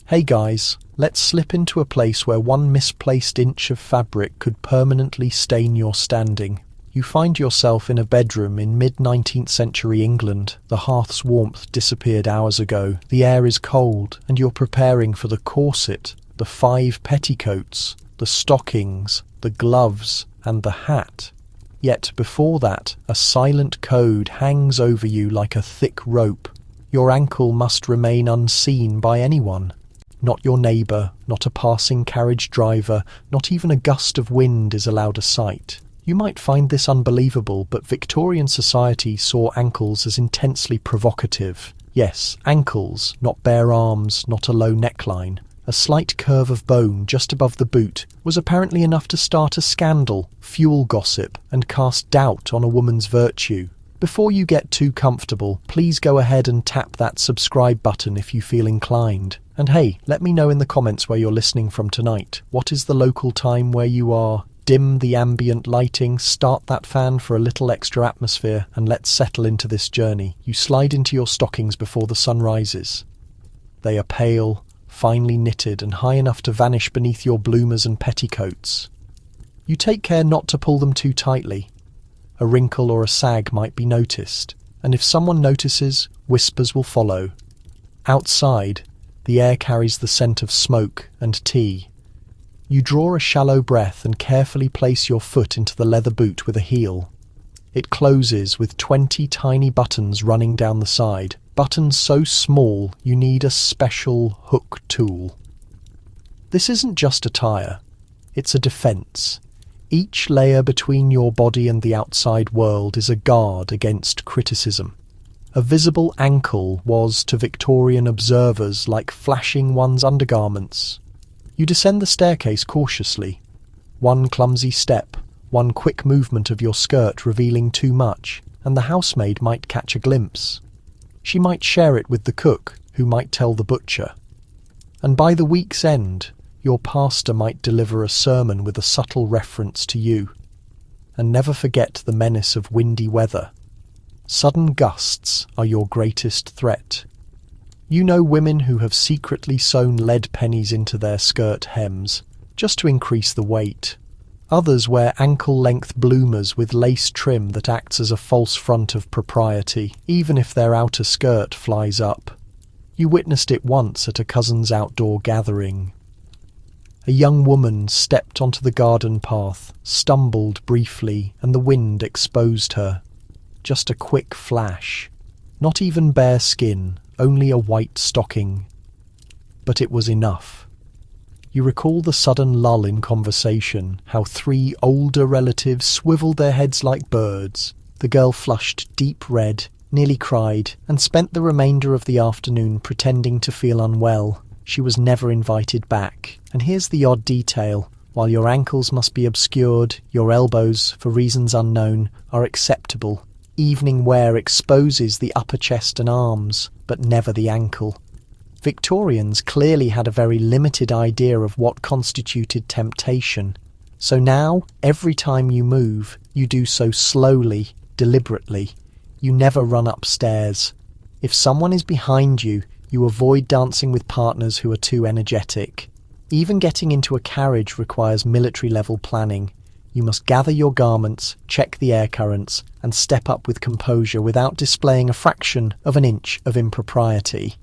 Hey guys, let's slip into a place where one misplaced inch of fabric could permanently stain your standing. You find yourself in a bedroom in mid-19th century England. The hearth's warmth disappeared hours ago, the air is cold, and you're preparing for the corset, the 5 petticoats, the stockings, the gloves, and the hat. Yet before that, a silent code hangs over you like a thick rope. Your ankle must remain unseen by anyone. Not your neighbour, not a passing carriage driver, not even a gust of wind is allowed a sight. You might find this unbelievable, but Victorian society saw ankles as intensely provocative. Yes, ankles, not bare arms, not a low neckline. A slight curve of bone just above the boot was apparently enough to start a scandal, fuel gossip, and cast doubt on a woman's virtue. Before you get too comfortable, please go ahead and tap that subscribe button if you feel inclined. And hey, let me know in the comments where you're listening from tonight. What is the local time where you are? Dim the ambient lighting, start that fan for a little extra atmosphere, and let's settle into this journey. You slide into your stockings before the sun rises. They are pale, finely knitted, and high enough to vanish beneath your bloomers and petticoats. You take care not to pull them too tightly. A wrinkle or a sag might be noticed, and if someone notices, whispers will follow. Outside, the air carries the scent of smoke and tea. You draw a shallow breath and carefully place your foot into the leather boot with a heel. It closes with 20 tiny buttons running down the side, buttons so small you need a special hook tool. This isn't just attire, it's a defence. Each layer between your body and the outside world is a guard against criticism. A visible ankle was, to Victorian observers, like flashing one's undergarments. You descend the staircase cautiously. One clumsy step, one quick movement of your skirt revealing too much, and the housemaid might catch a glimpse. She might share it with the cook, who might tell the butcher. And by the week's end, your pastor might deliver a sermon with a subtle reference to you. And never forget the menace of windy weather. Sudden gusts are your greatest threat. You know women who have secretly sewn lead pennies into their skirt hems, just to increase the weight. Others wear ankle-length bloomers with lace trim that acts as a false front of propriety, even if their outer skirt flies up. You witnessed it once at a cousin's outdoor gathering. A young woman stepped onto the garden path, stumbled briefly, and the wind exposed her. Just a quick flash. Not even bare skin, only a white stocking. But it was enough. You recall the sudden lull in conversation, how 3 older relatives swiveled their heads like birds. The girl flushed deep red, nearly cried, and spent the remainder of the afternoon pretending to feel unwell. She was never invited back. And here's the odd detail. While your ankles must be obscured, your elbows, for reasons unknown, are acceptable. Evening wear exposes the upper chest and arms, but never the ankle. Victorians clearly had a very limited idea of what constituted temptation. So now, every time you move, you do so slowly, deliberately. You never run upstairs. If someone is behind you, you avoid dancing with partners who are too energetic. Even getting into a carriage requires military-level planning. You must gather your garments, check the air currents, and step up with composure without displaying a fraction of an inch of impropriety.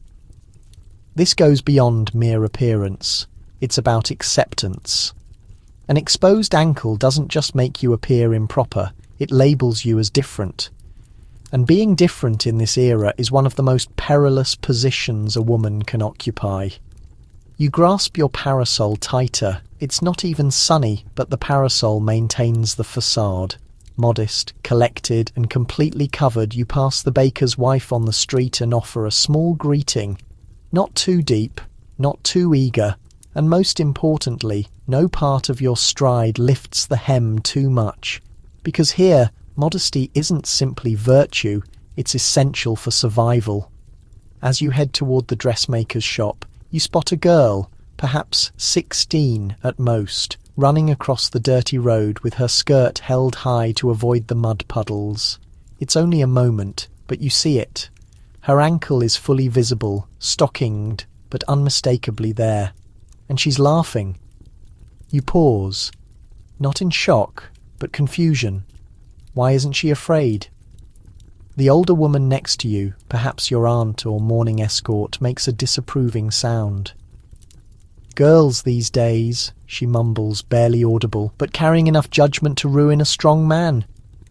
This goes beyond mere appearance. It's about acceptance. An exposed ankle doesn't just make you appear improper, it labels you as different. And being different in this era is one of the most perilous positions a woman can occupy. You grasp your parasol tighter. It's not even sunny, but the parasol maintains the facade. Modest, collected, and completely covered, you pass the baker's wife on the street and offer a small greeting. Not too deep, not too eager, and most importantly, no part of your stride lifts the hem too much. Because here, modesty isn't simply virtue, it's essential for survival. As you head toward the dressmaker's shop, you spot a girl, perhaps 16 at most, running across the dirty road with her skirt held high to avoid the mud puddles. It's only a moment, but you see it. Her ankle is fully visible, stockinged, but unmistakably there. And she's laughing. You pause, not in shock, but confusion. Why isn't she afraid? The older woman next to you, perhaps your aunt or morning escort, makes a disapproving sound. Girls these days, she mumbles, barely audible, but carrying enough judgment to ruin a strong man.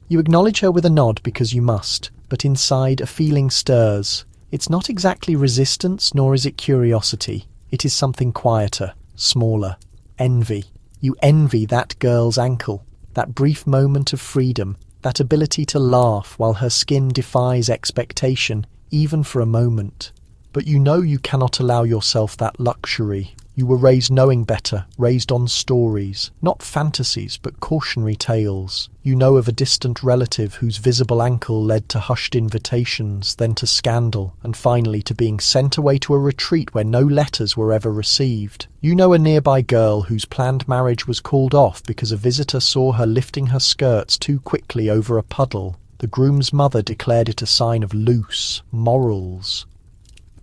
You acknowledge her with a nod because you must, but inside a feeling stirs. It's not exactly resistance, nor is it curiosity. It is something quieter, smaller. Envy. You envy that girl's ankle, that brief moment of freedom, that ability to laugh while her skin defies expectation, even for a moment. But you know you cannot allow yourself that luxury. You were raised knowing better, raised on stories, not fantasies, but cautionary tales. You know of a distant relative whose visible ankle led to hushed invitations, then to scandal, and finally to being sent away to a retreat where no letters were ever received. You know a nearby girl whose planned marriage was called off because a visitor saw her lifting her skirts too quickly over a puddle. The groom's mother declared it a sign of loose morals.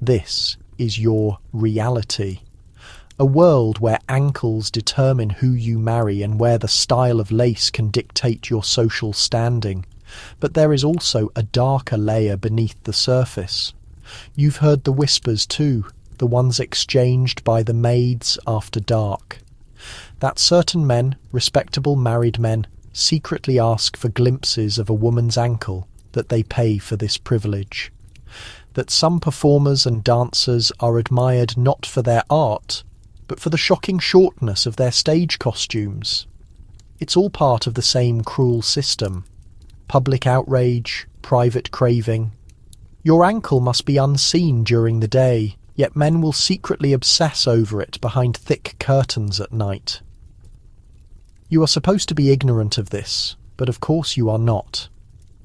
This is your reality. A world where ankles determine who you marry and where the style of lace can dictate your social standing. But there is also a darker layer beneath the surface. You've heard the whispers too, the ones exchanged by the maids after dark. That certain men, respectable married men, secretly ask for glimpses of a woman's ankle, that they pay for this privilege. That some performers and dancers are admired not for their art, but for the shocking shortness of their stage costumes. It's all part of the same cruel system. Public outrage, private craving. Your ankle must be unseen during the day, yet men will secretly obsess over it behind thick curtains at night. You are supposed to be ignorant of this, but of course you are not.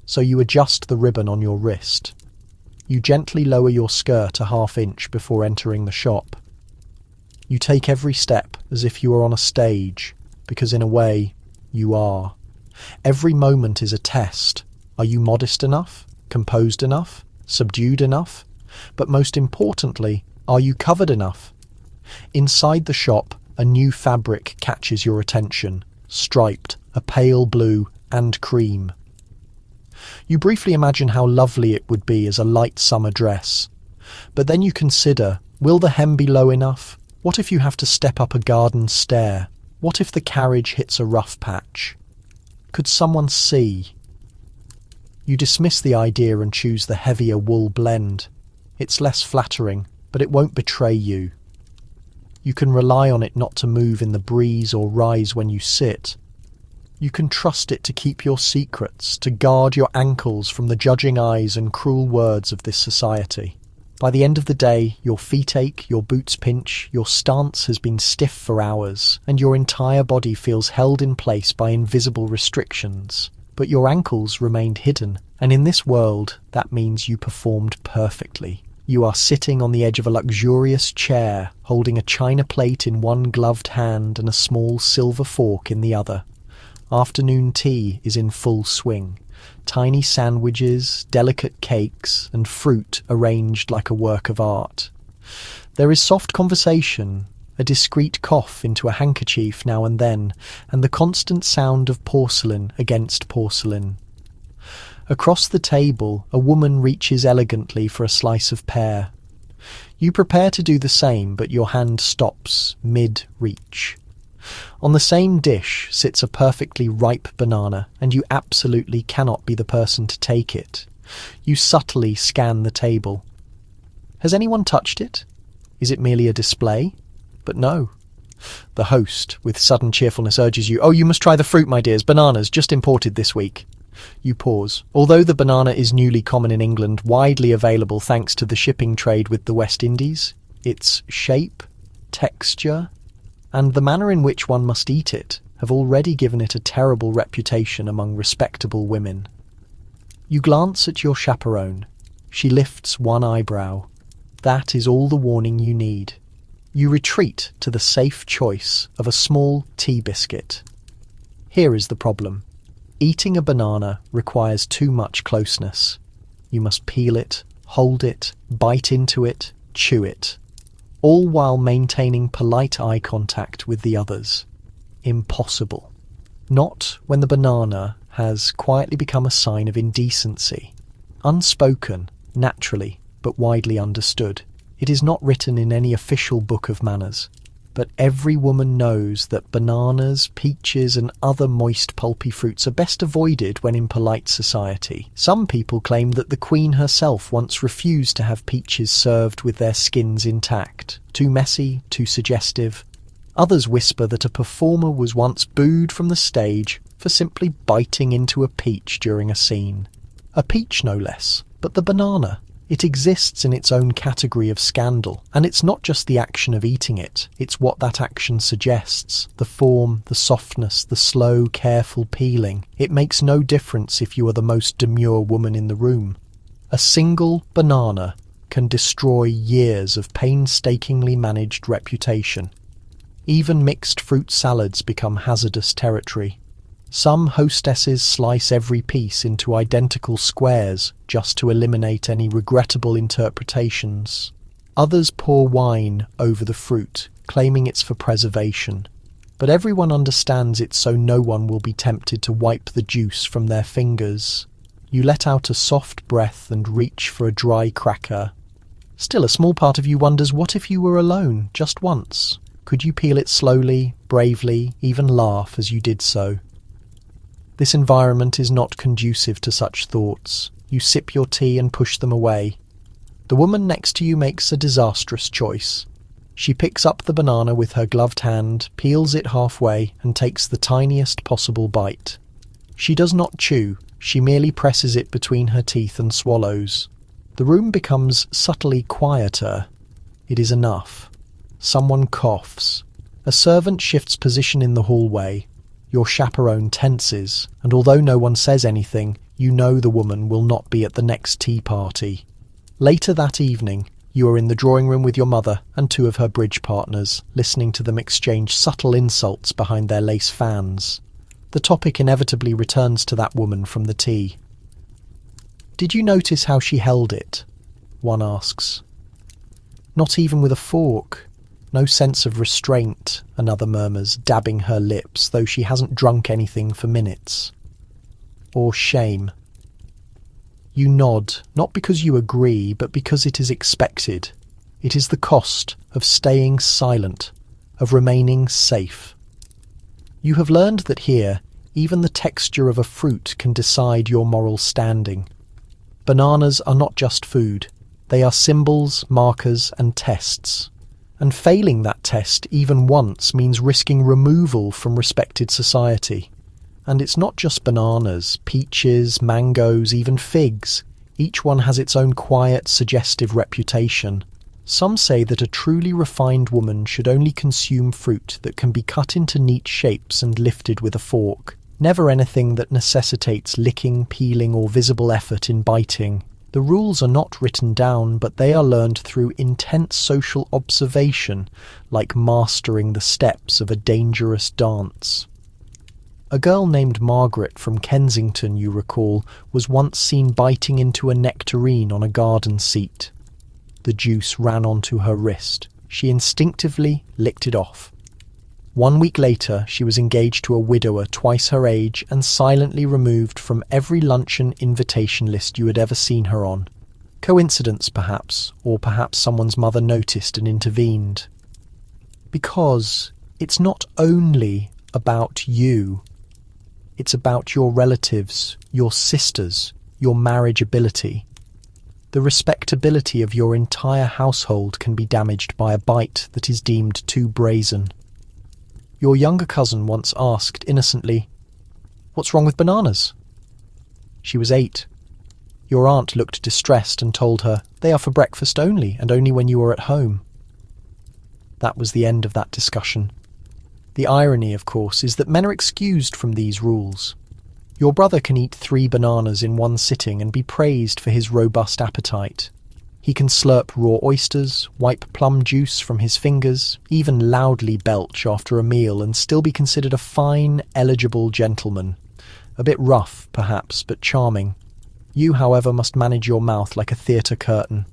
So you adjust the ribbon on your wrist. You gently lower your skirt a half-inch before entering the shop. You take every step as if you were on a stage, because in a way, you are. Every moment is a test. Are you modest enough? Composed enough? Subdued enough? But most importantly, are you covered enough? Inside the shop, a new fabric catches your attention, striped, a pale blue and cream. You briefly imagine how lovely it would be as a light summer dress. But then you consider, will the hem be low enough? What if you have to step up a garden stair? What if the carriage hits a rough patch? Could someone see? You dismiss the idea and choose the heavier wool blend. It's less flattering, but it won't betray you. You can rely on it not to move in the breeze or rise when you sit. You can trust it to keep your secrets, to guard your ankles from the judging eyes and cruel words of this society. By the end of the day, your feet ache, your boots pinch, your stance has been stiff for hours, and your entire body feels held in place by invisible restrictions. But your ankles remained hidden, and in this world, that means you performed perfectly. You are sitting on the edge of a luxurious chair, holding a china plate in one gloved hand and a small silver fork in the other. Afternoon tea is in full swing. Tiny sandwiches, delicate cakes, and fruit arranged like a work of art. There is soft conversation, a discreet cough into a handkerchief now and then, and the constant sound of porcelain against porcelain. Across the table, a woman reaches elegantly for a slice of pear. You prepare to do the same, but your hand stops mid-reach. On the same dish sits a perfectly ripe banana, and you absolutely cannot be the person to take it. You subtly scan the table. Has anyone touched it? Is it merely a display? But no. The host, with sudden cheerfulness, urges you, "Oh, you must try the fruit, my dears. Bananas, just imported this week." You pause. Although the banana is newly common in England, widely available thanks to the shipping trade with the West Indies, its shape, texture, and the manner in which one must eat it have already given it a terrible reputation among respectable women. You glance at your chaperone. She lifts one eyebrow. That is all the warning you need. You retreat to the safe choice of a small tea biscuit. Here is the problem. Eating a banana requires too much closeness. You must peel it, hold it, bite into it, chew it. all while maintaining polite eye contact with the others. Impossible. Not when the banana has quietly become a sign of indecency. Unspoken, naturally, but widely understood. It is not written in any official book of manners, but every woman knows that bananas, peaches, and other moist pulpy fruits are best avoided when in polite society. Some people claim that the Queen herself once refused to have peaches served with their skins intact. Too messy, too suggestive. Others whisper that a performer was once booed from the stage for simply biting into a peach during a scene. A peach, no less, but the banana. It exists in its own category of scandal, and it's not just the action of eating it, it's what that action suggests. The form, the softness, the slow, careful peeling. It makes no difference if you are the most demure woman in the room. A single banana can destroy years of painstakingly managed reputation. Even mixed fruit salads become hazardous territory. Some hostesses slice every piece into identical squares just to eliminate any regrettable interpretations. Others pour wine over the fruit, claiming it's for preservation. But everyone understands it so no one will be tempted to wipe the juice from their fingers. You let out a soft breath and reach for a dry cracker. Still, a small part of you wonders, what if you were alone, just once? Could you peel it slowly, bravely, even laugh as you did so? This environment is not conducive to such thoughts. You sip your tea and push them away. The woman next to you makes a disastrous choice. She picks up the banana with her gloved hand, peels it halfway, and takes the tiniest possible bite. She does not chew, she merely presses it between her teeth and swallows. The room becomes subtly quieter. It is enough. Someone coughs. A servant shifts position in the hallway. Your chaperone tenses, and although no one says anything, you know the woman will not be at the next tea party. Later that evening, you are in the drawing room with your mother and two of her bridge partners, listening to them exchange subtle insults behind their lace fans. The topic inevitably returns to that woman from the tea. "Did you notice how she held it?" one asks. "Not even with a fork. No sense of restraint," another murmurs, dabbing her lips, though she hasn't drunk anything for minutes. "Or shame." You nod, not because you agree, but because it is expected. It is the cost of staying silent, of remaining safe. You have learned that here, even the texture of a fruit can decide your moral standing. Bananas are not just food. They are symbols, markers, and tests. And failing that test even once means risking removal from respected society. And it's not just bananas, peaches, mangoes, even figs. Each one has its own quiet, suggestive reputation. Some say that a truly refined woman should only consume fruit that can be cut into neat shapes and lifted with a fork. Never anything that necessitates licking, peeling, or visible effort in biting. The rules are not written down, but they are learned through intense social observation, like mastering the steps of a dangerous dance. A girl named Margaret from Kensington, you recall, was once seen biting into a nectarine on a garden seat. The juice ran onto her wrist. She instinctively licked it off. 1 week later, she was engaged to a widower twice her age and silently removed from every luncheon invitation list you had ever seen her on. Coincidence, perhaps, or perhaps someone's mother noticed and intervened. Because it's not only about you. It's about your relatives, your sisters, your marriageability. The respectability of your entire household can be damaged by a bite that is deemed too brazen. Your younger cousin once asked innocently, "What's wrong with bananas?" She was 8. Your aunt looked distressed and told her, "They are for breakfast only, and only when you are at home." That was the end of that discussion. The irony, of course, is that men are excused from these rules. Your brother can eat 3 bananas in one sitting and be praised for his robust appetite. He can slurp raw oysters, wipe plum juice from his fingers, even loudly belch after a meal and still be considered a fine, eligible gentleman. A bit rough, perhaps, but charming. You, however, must manage your mouth like a theatre curtain.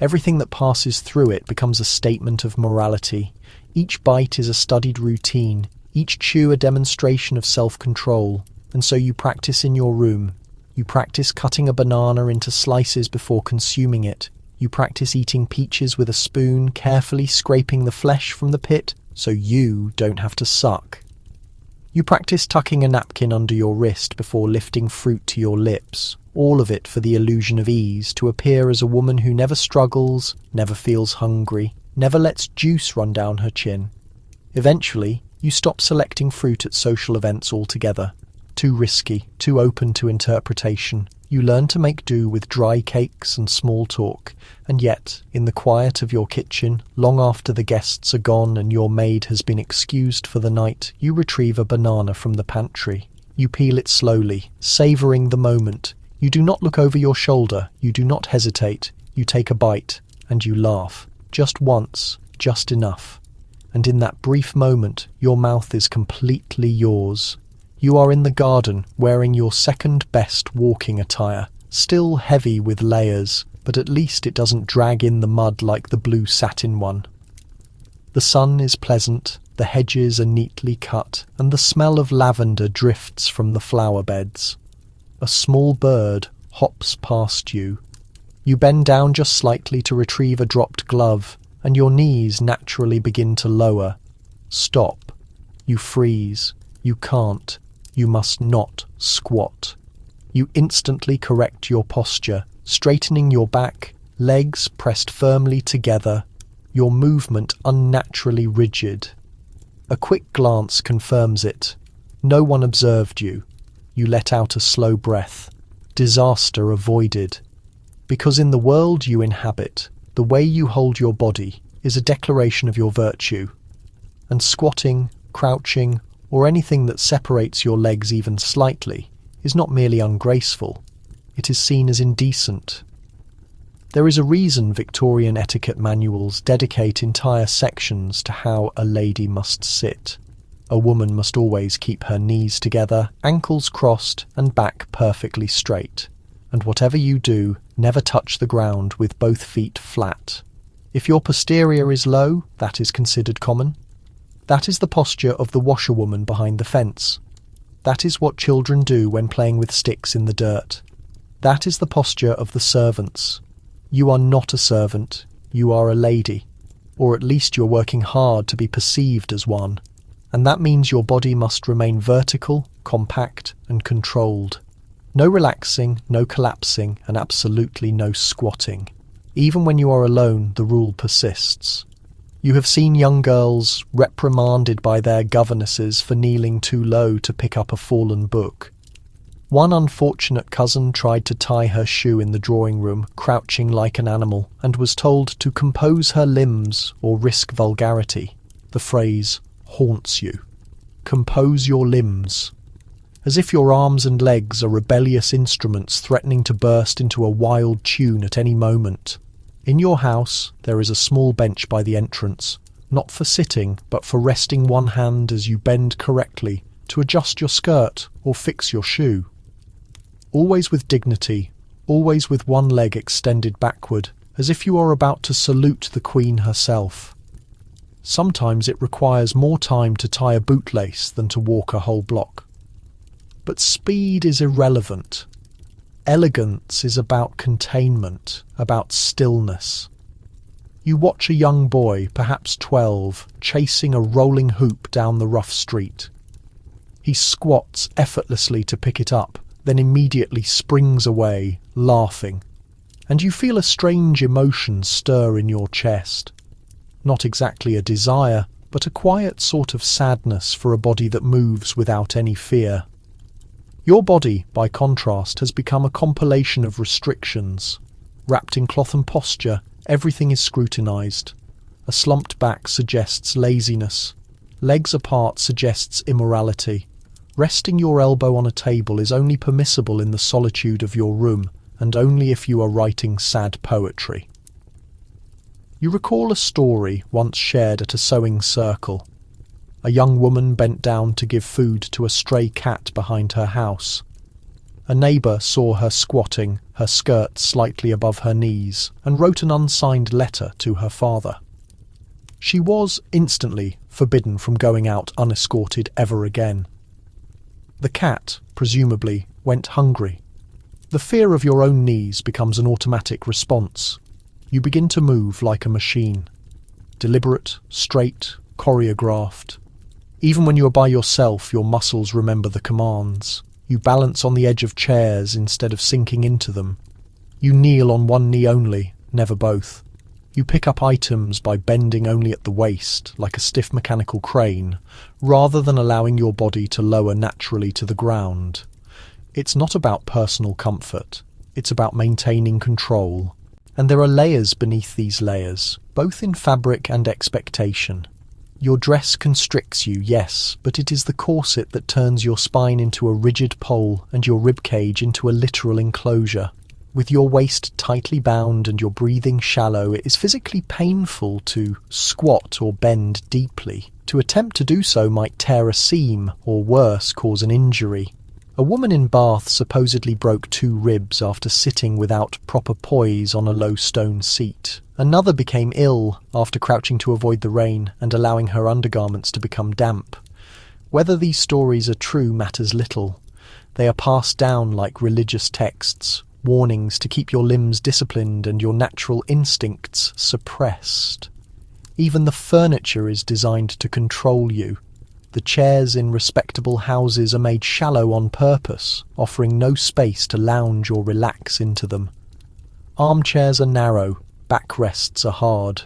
Everything that passes through it becomes a statement of morality. Each bite is a studied routine, each chew a demonstration of self-control. And so you practice in your room. You practice cutting a banana into slices before consuming it. You practice eating peaches with a spoon, carefully scraping the flesh from the pit so you don't have to suck. You practice tucking a napkin under your wrist before lifting fruit to your lips, all of it for the illusion of ease, to appear as a woman who never struggles, never feels hungry, never lets juice run down her chin. Eventually, you stop selecting fruit at social events altogether. Too risky, too open to interpretation. You learn to make do with dry cakes and small talk, and yet, in the quiet of your kitchen, long after the guests are gone and your maid has been excused for the night, you retrieve a banana from the pantry. You peel it slowly, savouring the moment. You do not look over your shoulder, you do not hesitate. You take a bite, and you laugh. Just once, just enough. And in that brief moment, your mouth is completely yours. You are in the garden, wearing your second-best walking attire, still heavy with layers, but at least it doesn't drag in the mud like the blue satin one. The sun is pleasant, the hedges are neatly cut, and the smell of lavender drifts from the flower beds. A small bird hops past you. You bend down just slightly to retrieve a dropped glove, and your knees naturally begin to lower. Stop. You freeze. You can't. You must not squat. You instantly correct your posture, straightening your back, legs pressed firmly together, your movement unnaturally rigid. A quick glance confirms it. No one observed you. You let out a slow breath. Disaster avoided. Because in the world you inhabit, the way you hold your body is a declaration of your virtue. And squatting, crouching, or anything that separates your legs even slightly is not merely ungraceful, it is seen as indecent. There is a reason Victorian etiquette manuals dedicate entire sections to how a lady must sit. A woman must always keep her knees together, ankles crossed, and back perfectly straight. And whatever you do, never touch the ground with both feet flat. If your posterior is low, that is considered common. That is the posture of the washerwoman behind the fence. That is what children do when playing with sticks in the dirt. That is the posture of the servants. You are not a servant, you are a lady. Or at least you're working hard to be perceived as one. And that means your body must remain vertical, compact, and controlled. No relaxing, no collapsing, and absolutely no squatting. Even when you are alone, the rule persists. You have seen young girls reprimanded by their governesses for kneeling too low to pick up a fallen book. One unfortunate cousin tried to tie her shoe in the drawing room, crouching like an animal, and was told to compose her limbs or risk vulgarity. The phrase haunts you. Compose your limbs. As if your arms and legs are rebellious instruments threatening to burst into a wild tune at any moment. In your house, there is a small bench by the entrance, not for sitting, but for resting one hand as you bend correctly to adjust your skirt or fix your shoe. Always with dignity, always with one leg extended backward, as if you are about to salute the Queen herself. Sometimes it requires more time to tie a bootlace than to walk a whole block. But speed is irrelevant. Elegance is about containment, about stillness. You watch a young boy, perhaps 12, chasing a rolling hoop down the rough street. He squats effortlessly to pick it up, then immediately springs away, laughing. And you feel a strange emotion stir in your chest. Not exactly a desire, but a quiet sort of sadness for a body that moves without any fear. Your body, by contrast, has become a compilation of restrictions. Wrapped in cloth and posture, everything is scrutinized. A slumped back suggests laziness. Legs apart suggests immorality. Resting your elbow on a table is only permissible in the solitude of your room, and only if you are writing sad poetry. You recall a story once shared at a sewing circle. A young woman bent down to give food to a stray cat behind her house. A neighbour saw her squatting, her skirt slightly above her knees, and wrote an unsigned letter to her father. She was instantly forbidden from going out unescorted ever again. The cat, presumably, went hungry. The fear of your own knees becomes an automatic response. You begin to move like a machine. Deliberate, straight, choreographed. Even when you are by yourself, your muscles remember the commands. You balance on the edge of chairs instead of sinking into them. You kneel on one knee only, never both. You pick up items by bending only at the waist, like a stiff mechanical crane, rather than allowing your body to lower naturally to the ground. It's not about personal comfort. It's about maintaining control. And there are layers beneath these layers, both in fabric and expectation. Your dress constricts you, yes, but it is the corset that turns your spine into a rigid pole and your ribcage into a literal enclosure. With your waist tightly bound and your breathing shallow, it is physically painful to squat or bend deeply. To attempt to do so might tear a seam, or worse, cause an injury. A woman in Bath supposedly broke 2 ribs after sitting without proper poise on a low stone seat. Another became ill after crouching to avoid the rain and allowing her undergarments to become damp. Whether these stories are true matters little. They are passed down like religious texts, warnings to keep your limbs disciplined and your natural instincts suppressed. Even the furniture is designed to control you. The chairs in respectable houses are made shallow on purpose, offering no space to lounge or relax into them. Armchairs are narrow, backrests are hard.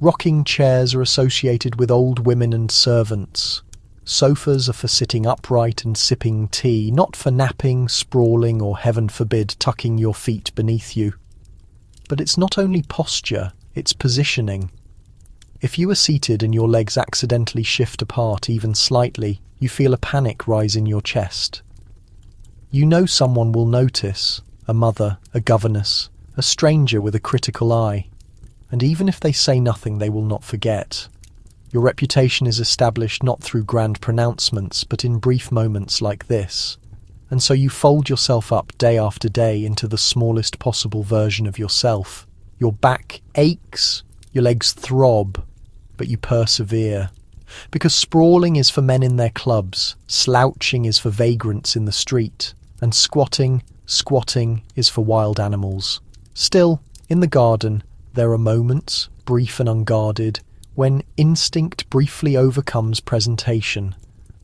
Rocking chairs are associated with old women and servants. Sofas are for sitting upright and sipping tea, not for napping, sprawling, or heaven forbid, tucking your feet beneath you. But it's not only posture, it's positioning. If you are seated and your legs accidentally shift apart even slightly, you feel a panic rise in your chest. You know someone will notice, a mother, a governess, a stranger with a critical eye. And even if they say nothing, they will not forget. Your reputation is established not through grand pronouncements, but in brief moments like this. And so you fold yourself up day after day into the smallest possible version of yourself. Your back aches, your legs throb, but you persevere. Because sprawling is for men in their clubs, slouching is for vagrants in the street, and squatting is for wild animals. Still, in the garden, there are moments, brief and unguarded, when instinct briefly overcomes presentation.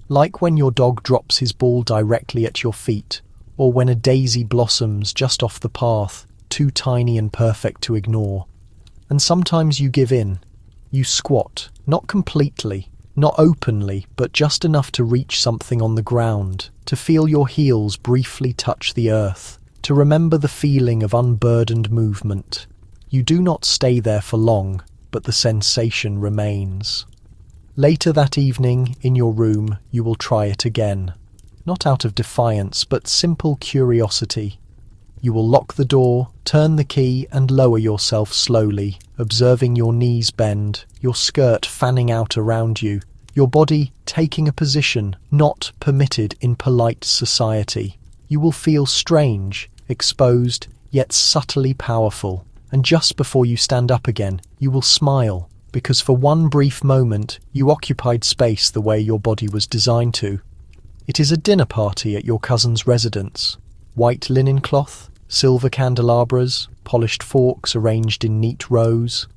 Like when your dog drops his ball directly at your feet, or when a daisy blossoms just off the path, too tiny and perfect to ignore. And sometimes you give in. You squat, not completely, not openly, but just enough to reach something on the ground, to feel your heels briefly touch the earth, to remember the feeling of unburdened movement. You do not stay there for long, but the sensation remains. Later that evening, in your room, you will try it again. Not out of defiance, but simple curiosity. You will lock the door, turn the key, and lower yourself slowly, observing your knees bend, your skirt fanning out around you, your body taking a position not permitted in polite society. You will feel strange, exposed, yet subtly powerful. And just before you stand up again, you will smile, because for one brief moment you occupied space the way your body was designed to. It is a dinner party at your cousin's residence. White linen cloth, silver candelabras, polished forks arranged in neat rows.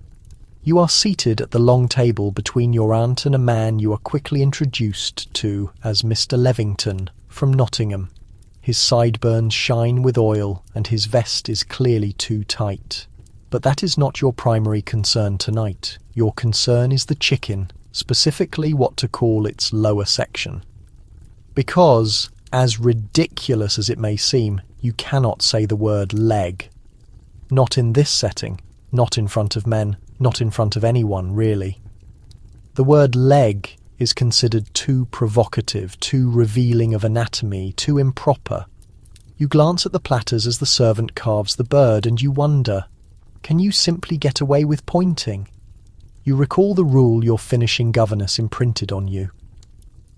You are seated at the long table between your aunt and a man you are quickly introduced to as Mr. Levington from Nottingham. His sideburns shine with oil and his vest is clearly too tight. But that is not your primary concern tonight. Your concern is the chicken, specifically what to call its lower section. Because, as ridiculous as it may seem, you cannot say the word leg. Not in this setting, not in front of men, not in front of anyone, really. The word leg is considered too provocative, too revealing of anatomy, too improper. You glance at the platters as the servant carves the bird, and you wonder, can you simply get away with pointing? You recall the rule your finishing governess imprinted on you.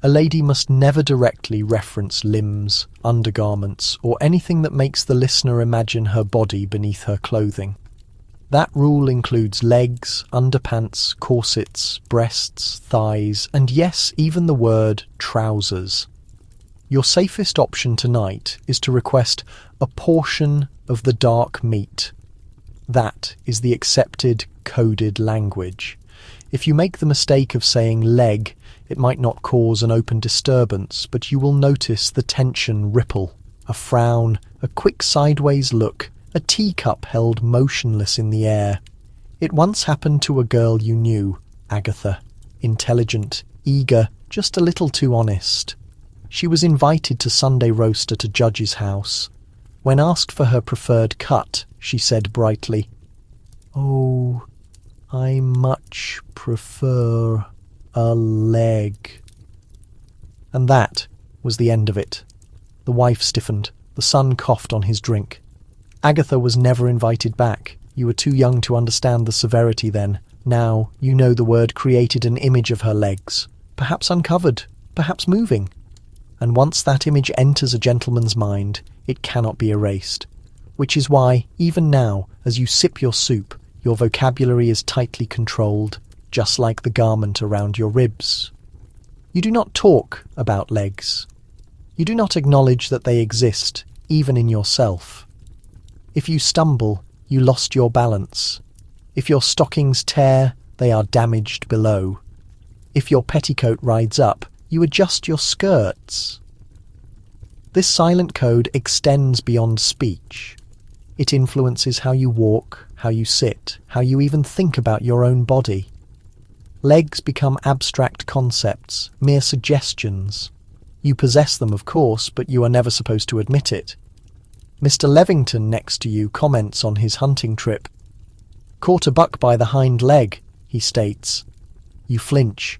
A lady must never directly reference limbs, undergarments, or anything that makes the listener imagine her body beneath her clothing. That rule includes legs, underpants, corsets, breasts, thighs, and yes, even the word trousers. Your safest option tonight is to request a portion of the dark meat. That is the accepted, coded language. If you make the mistake of saying leg, it might not cause an open disturbance, but you will notice the tension ripple, a frown, a quick sideways look, a teacup held motionless in the air. It once happened to a girl you knew, Agatha. Intelligent, eager, just a little too honest. She was invited to Sunday roast at a judge's house. When asked for her preferred cut, she said brightly, "Oh, I much prefer a leg." And that was the end of it. The wife stiffened. The son coughed on his drink. Agatha was never invited back. You were too young to understand the severity then. Now, you know the word created an image of her legs, perhaps uncovered, perhaps moving. And once that image enters a gentleman's mind, it cannot be erased. Which is why, even now, as you sip your soup, your vocabulary is tightly controlled, just like the garment around your ribs. You do not talk about legs. You do not acknowledge that they exist, even in yourself. If you stumble, you lost your balance. If your stockings tear, they are damaged below. If your petticoat rides up, you adjust your skirts. This silent code extends beyond speech. It influences how you walk, how you sit, how you even think about your own body. Legs become abstract concepts, mere suggestions. You possess them, of course, but you are never supposed to admit it. Mr. Levington next to you comments on his hunting trip. "Caught a buck by the hind leg," he states. You flinch,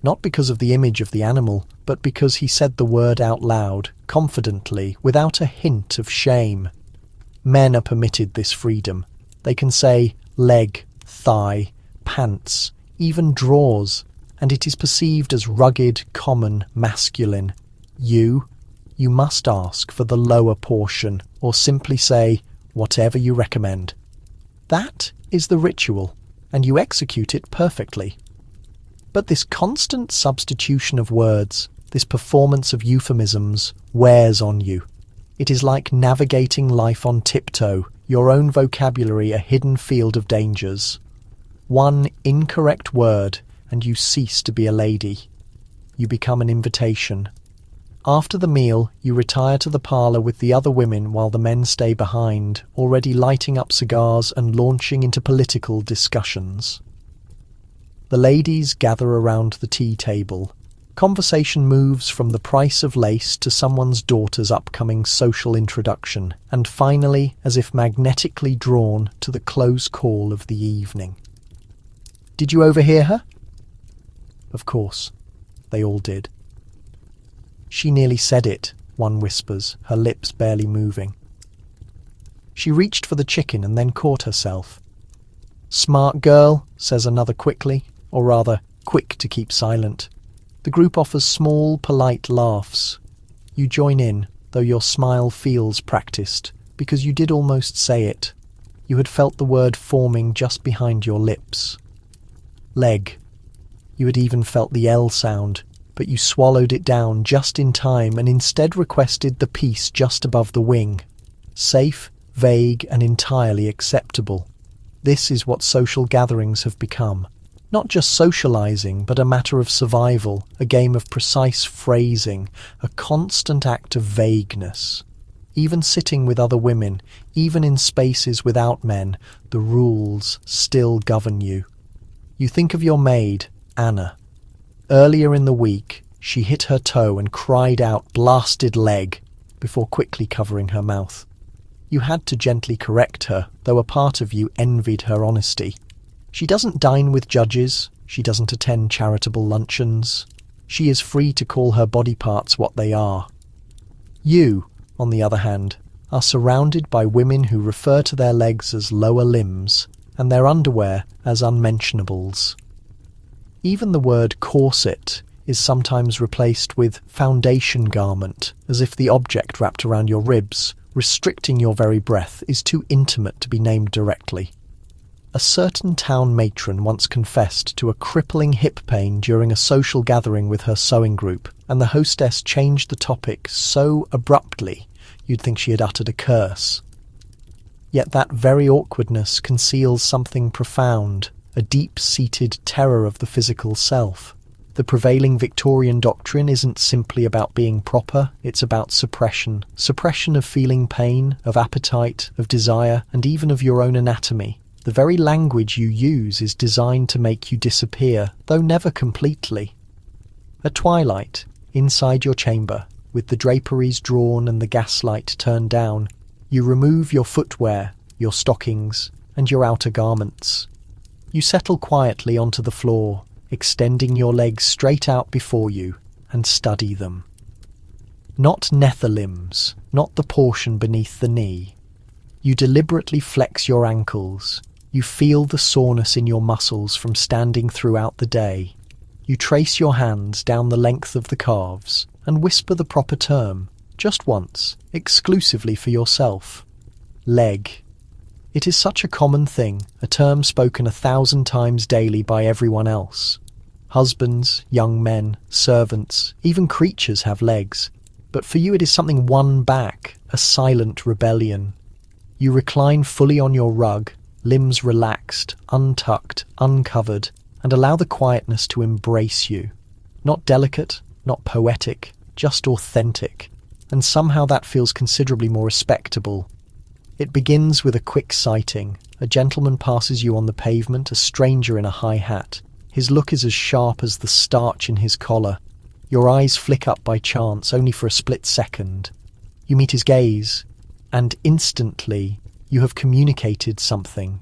not because of the image of the animal, but because he said the word out loud, confidently, without a hint of shame. Men are permitted this freedom. They can say leg, thigh, pants, even drawers, and it is perceived as rugged, common, masculine. You must ask for the lower portion, or simply say, whatever you recommend. That is the ritual, and you execute it perfectly. But this constant substitution of words, this performance of euphemisms, wears on you. It is like navigating life on tiptoe, your own vocabulary a hidden field of dangers. One incorrect word, and you cease to be a lady. You become an invitation. After the meal, you retire to the parlour with the other women while the men stay behind, already lighting up cigars and launching into political discussions. The ladies gather around the tea table. Conversation moves from the price of lace to someone's daughter's upcoming social introduction, and finally, as if magnetically drawn, to the close call of the evening. "Did you overhear her?" Of course, they all did. "She nearly said it," one whispers, her lips barely moving. "She reached for the chicken and then caught herself." "Smart girl," says another quickly, or rather, quick to keep silent. The group offers small, polite laughs. You join in, though your smile feels practiced, because you did almost say it. You had felt the word forming just behind your lips. Leg. You had even felt the L sound, but you swallowed it down just in time and instead requested the piece just above the wing. Safe, vague, and entirely acceptable. This is what social gatherings have become. Not just socializing, but a matter of survival, a game of precise phrasing, a constant act of vagueness. Even sitting with other women, even in spaces without men, the rules still govern you. You think of your maid, Anna. Earlier in the week, she hit her toe and cried out, "Blasted leg," before quickly covering her mouth. You had to gently correct her, though a part of you envied her honesty. She doesn't dine with judges, she doesn't attend charitable luncheons. She is free to call her body parts what they are. You, on the other hand, are surrounded by women who refer to their legs as lower limbs, and their underwear as unmentionables. Even the word corset is sometimes replaced with foundation garment, as if the object wrapped around your ribs, restricting your very breath, is too intimate to be named directly. A certain town matron once confessed to a crippling hip pain during a social gathering with her sewing group, and the hostess changed the topic so abruptly you'd think she had uttered a curse. Yet that very awkwardness conceals something profound, a deep-seated terror of the physical self. The prevailing Victorian doctrine isn't simply about being proper, it's about suppression. Suppression of feeling pain, of appetite, of desire, and even of your own anatomy. The very language you use is designed to make you disappear, though never completely. At twilight, inside your chamber, with the draperies drawn and the gaslight turned down, you remove your footwear, your stockings, and your outer garments. You settle quietly onto the floor, extending your legs straight out before you, and study them. Not nether limbs, not the portion beneath the knee. You deliberately flex your ankles. You feel the soreness in your muscles from standing throughout the day. You trace your hands down the length of the calves and whisper the proper term, just once, exclusively for yourself. Leg. It is such a common thing, a term spoken 1,000 times daily by everyone else. Husbands, young men, servants, even creatures have legs. But for you it is something won back, a silent rebellion. You recline fully on your rug, limbs relaxed, untucked, uncovered, and allow the quietness to embrace you. Not delicate, not poetic, just authentic. And somehow that feels considerably more respectable. It begins with a quick sighting. A gentleman passes you on the pavement, a stranger in a high hat. His look is as sharp as the starch in his collar. Your eyes flick up by chance, only for a split second. You meet his gaze, and instantly you have communicated something.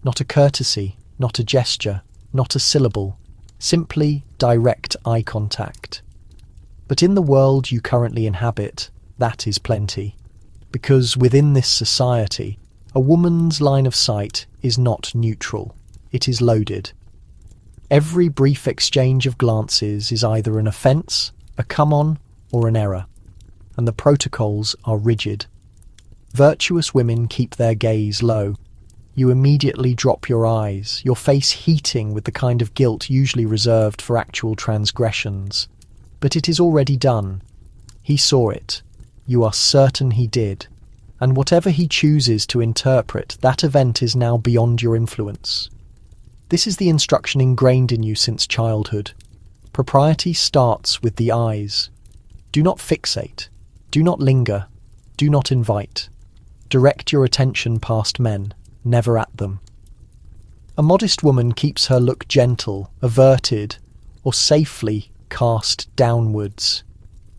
Not a courtesy, not a gesture, not a syllable. Simply direct eye contact. But in the world you currently inhabit, that is plenty. Because within this society, a woman's line of sight is not neutral. It is loaded. Every brief exchange of glances is either an offence, a come-on, or an error. And the protocols are rigid. Virtuous women keep their gaze low. You immediately drop your eyes, your face heating with the kind of guilt usually reserved for actual transgressions. But it is already done. He saw it. You are certain he did. And whatever he chooses to interpret, that event is now beyond your influence. This is the instruction ingrained in you since childhood. Propriety starts with the eyes. Do not fixate. Do not linger. Do not invite. Direct your attention past men, never at them. A modest woman keeps her look gentle, averted, or safely cast downwards.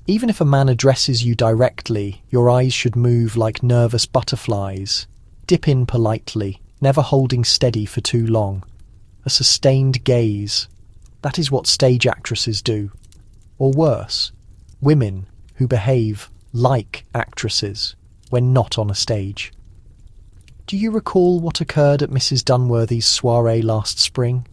Even if a man addresses you directly, your eyes should move like nervous butterflies. Dip in politely, never holding steady for too long. A sustained gaze. That is what stage actresses do. Or worse, women who behave like actresses when not on a stage. Do you recall what occurred at Mrs. Dunworthy's soirée last spring?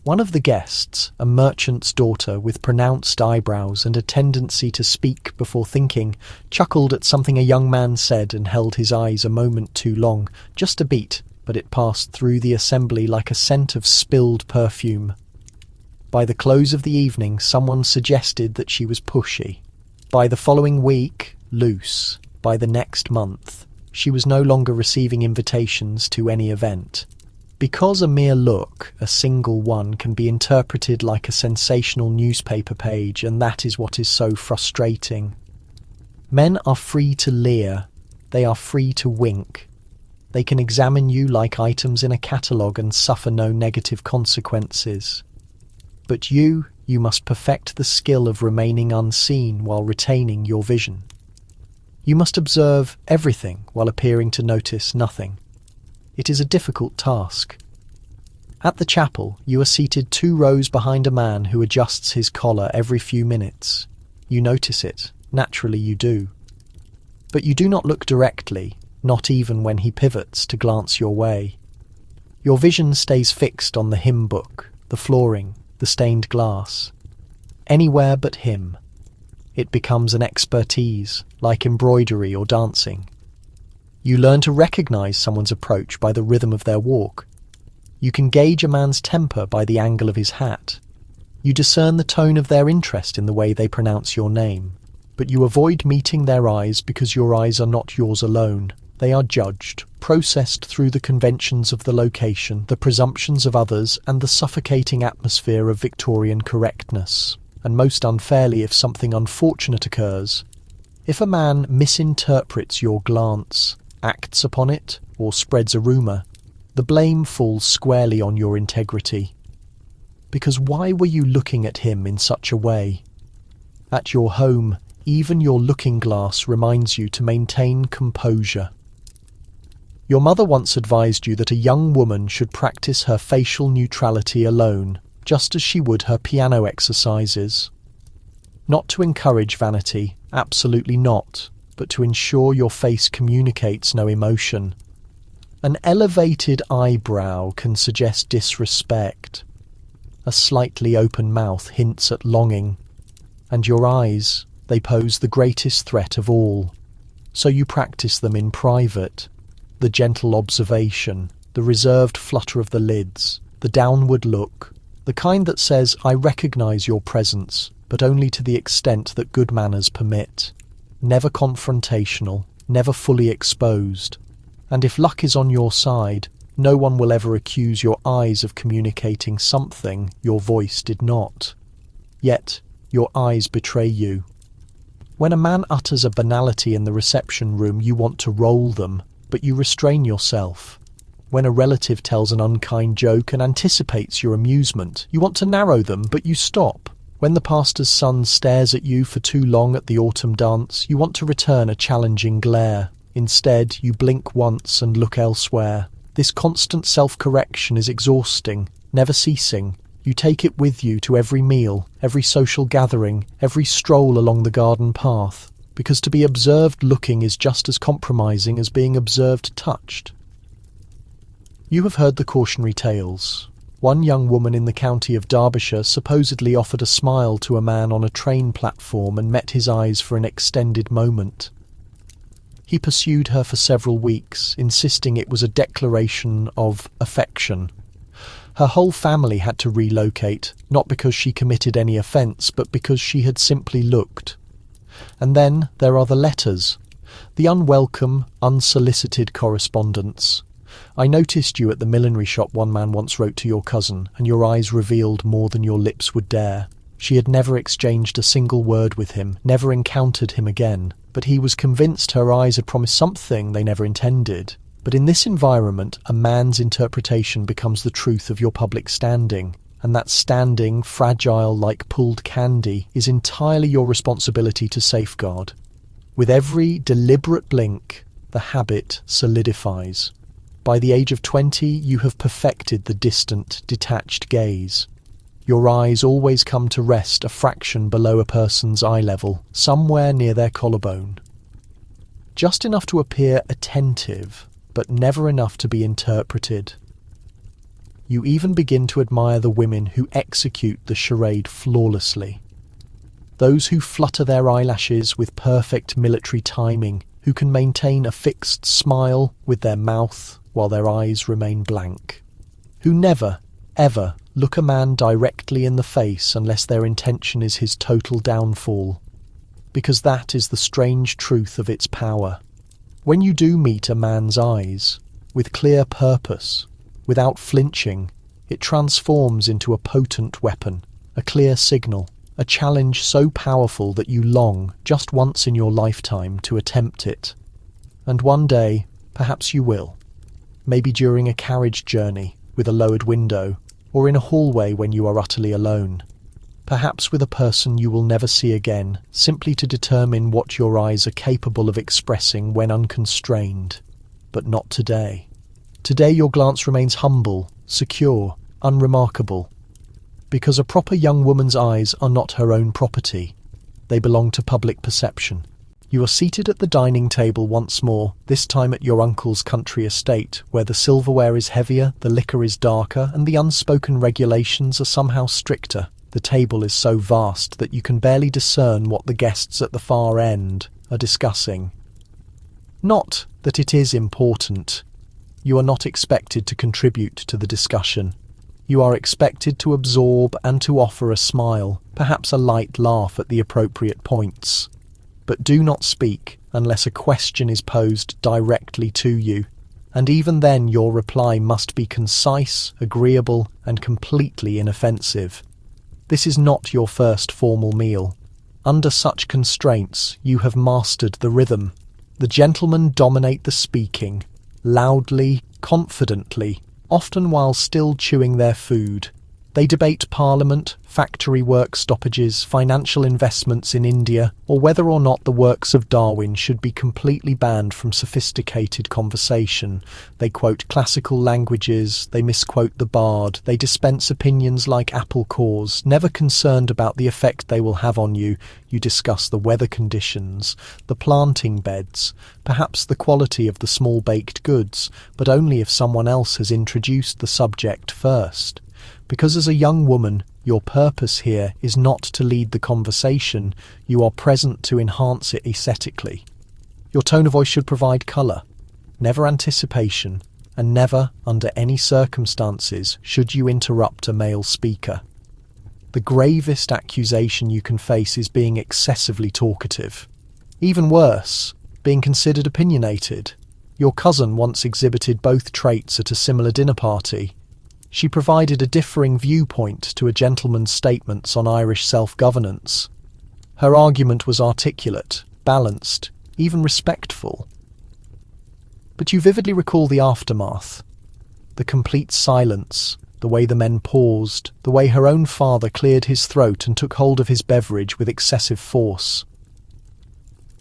One of the guests, a merchant's daughter with pronounced eyebrows and a tendency to speak before thinking, chuckled at something a young man said and held his eyes a moment too long, just a beat, but it passed through the assembly like a scent of spilled perfume. By the close of the evening, someone suggested that she was pushy. By the following week, loose. By the next month, she was no longer receiving invitations to any event. Because a mere look, a single one, can be interpreted like a sensational newspaper page, and that is what is so frustrating. Men are free to leer. They are free to wink. They can examine you like items in a catalogue and suffer no negative consequences. But you must perfect the skill of remaining unseen while retaining your vision. You must observe everything while appearing to notice nothing. It is a difficult task. At the chapel, you are seated 2 rows behind a man who adjusts his collar every few minutes. You notice it. Naturally you do. But you do not look directly, not even when he pivots to glance your way. Your vision stays fixed on the hymn book, the flooring, the stained glass. anywhere but him. It becomes an expertise, like embroidery or dancing. You learn to recognize someone's approach by the rhythm of their walk. You can gauge a man's temper by the angle of his hat. You discern the tone of their interest in the way they pronounce your name. But you avoid meeting their eyes because your eyes are not yours alone. They are judged, processed through the conventions of the location, the presumptions of others, and the suffocating atmosphere of Victorian correctness. And most unfairly, if something unfortunate occurs, if a man misinterprets your glance, acts upon it, or spreads a rumour, the blame falls squarely on your integrity. Because why were you looking at him in such a way? At your home, even your looking glass reminds you to maintain composure. Your mother once advised you that a young woman should practice her facial neutrality alone, just as she would her piano exercises. Not to encourage vanity, absolutely not, but to ensure your face communicates no emotion. An elevated eyebrow can suggest disrespect. A slightly open mouth hints at longing. And your eyes, they pose the greatest threat of all. So you practice them in private. The gentle observation, the reserved flutter of the lids, the downward look, the kind that says, I recognise your presence, but only to the extent that good manners permit. Never confrontational, never fully exposed. And if luck is on your side, no one will ever accuse your eyes of communicating something your voice did not. Yet, your eyes betray you. When a man utters a banality in the reception room, you want to roll them, but you restrain yourself. When a relative tells an unkind joke and anticipates your amusement, you want to narrow them, but you stop. When the pastor's son stares at you for too long at the autumn dance, you want to return a challenging glare. Instead, you blink once and look elsewhere. This constant self-correction is exhausting, never ceasing. You take it with you to every meal, every social gathering, every stroll along the garden path, because to be observed looking is just as compromising as being observed touched. You have heard the cautionary tales. One young woman in the county of Derbyshire supposedly offered a smile to a man on a train platform and met his eyes for an extended moment. He pursued her for several weeks, insisting it was a declaration of affection. Her whole family had to relocate, not because she committed any offence, but because she had simply looked. And then there are the letters, the unwelcome, unsolicited correspondence. I noticed you at the millinery shop, one man once wrote to your cousin, and your eyes revealed more than your lips would dare. She had never exchanged a single word with him, never encountered him again, but he was convinced her eyes had promised something they never intended. But in this environment, a man's interpretation becomes the truth of your public standing, and that standing, fragile like pulled candy, is entirely your responsibility to safeguard. With every deliberate blink, the habit solidifies. By the age of 20, you have perfected the distant, detached gaze. Your eyes always come to rest a fraction below a person's eye level, somewhere near their collarbone. Just enough to appear attentive, but never enough to be interpreted. You even begin to admire the women who execute the charade flawlessly. Those who flutter their eyelashes with perfect military timing, who can maintain a fixed smile with their mouth while their eyes remain blank. Who never, ever look a man directly in the face unless their intention is his total downfall. Because that is the strange truth of its power. When you do meet a man's eyes, with clear purpose, without flinching, it transforms into a potent weapon, a clear signal, a challenge so powerful that you long, just once in your lifetime, to attempt it. And one day, perhaps you will. Maybe during a carriage journey, with a lowered window, or in a hallway when you are utterly alone. Perhaps with a person you will never see again, simply to determine what your eyes are capable of expressing when unconstrained. But not today. Today your glance remains humble, secure, unremarkable. Because a proper young woman's eyes are not her own property. They belong to public perception. You are seated at the dining table once more, this time at your uncle's country estate, where the silverware is heavier, the liquor is darker, and the unspoken regulations are somehow stricter. The table is so vast that you can barely discern what the guests at the far end are discussing. Not that it is important. You are not expected to contribute to the discussion. You are expected to absorb and to offer a smile, perhaps a light laugh at the appropriate points. But do not speak unless a question is posed directly to you, and even then your reply must be concise, agreeable, and completely inoffensive. This is not your first formal meal. Under such constraints, you have mastered the rhythm. The gentlemen dominate the speaking, loudly, confidently, often while still chewing their food. They debate Parliament, factory work stoppages, financial investments in India, or whether or not the works of Darwin should be completely banned from sophisticated conversation. They quote classical languages, they misquote the bard, they dispense opinions like apple cores, never concerned about the effect they will have on you. You discuss the weather conditions, the planting beds, perhaps the quality of the small baked goods, but only if someone else has introduced the subject first. Because as a young woman, your purpose here is not to lead the conversation, you are present to enhance it aesthetically. Your tone of voice should provide colour, never anticipation, and never, under any circumstances, should you interrupt a male speaker. The gravest accusation you can face is being excessively talkative. Even worse, being considered opinionated. Your cousin once exhibited both traits at a similar dinner party. She provided a differing viewpoint to a gentleman's statements on Irish self-governance. Her argument was articulate, balanced, even respectful. But you vividly recall the aftermath. The complete silence, the way the men paused, the way her own father cleared his throat and took hold of his beverage with excessive force.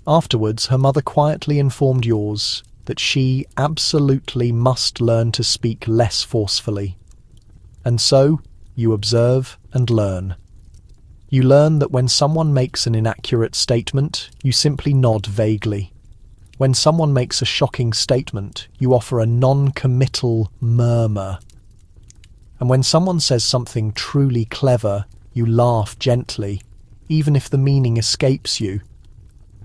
Afterwards, her mother quietly informed yours that she absolutely must learn to speak less forcefully. And so, you observe and learn. You learn that when someone makes an inaccurate statement, you simply nod vaguely. When someone makes a shocking statement, you offer a non-committal murmur. And when someone says something truly clever, you laugh gently, even if the meaning escapes you.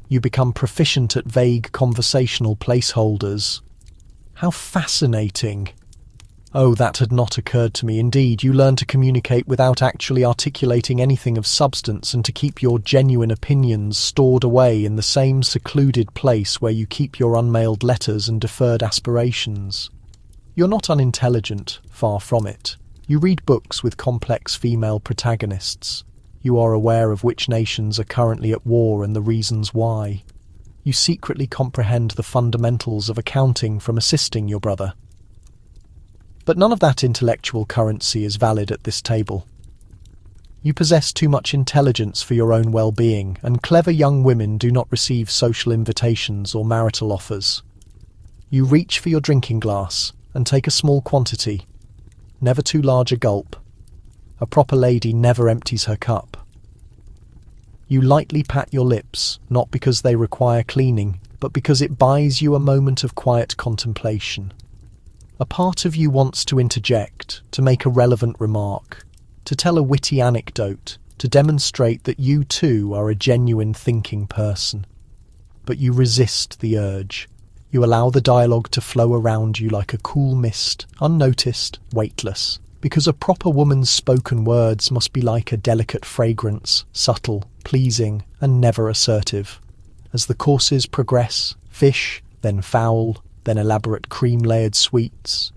You become proficient at vague conversational placeholders. How fascinating! Oh, that had not occurred to me. Indeed, you learn to communicate without actually articulating anything of substance and to keep your genuine opinions stored away in the same secluded place where you keep your unmailed letters and deferred aspirations. You're not unintelligent, far from it. You read books with complex female protagonists. You are aware of which nations are currently at war and the reasons why. You secretly comprehend the fundamentals of accounting from assisting your brother. But none of that intellectual currency is valid at this table. You possess too much intelligence for your own well-being, and clever young women do not receive social invitations or marital offers. You reach for your drinking glass and take a small quantity, never too large a gulp. A proper lady never empties her cup. You lightly pat your lips, not because they require cleaning, but because it buys you a moment of quiet contemplation. A part of you wants to interject, to make a relevant remark, to tell a witty anecdote, to demonstrate that you too are a genuine thinking person. But you resist the urge. You allow the dialogue to flow around you like a cool mist, unnoticed, weightless, because a proper woman's spoken words must be like a delicate fragrance, subtle, pleasing, and never assertive. As the courses progress, fish, then fowl, then elaborate cream-layered sweets,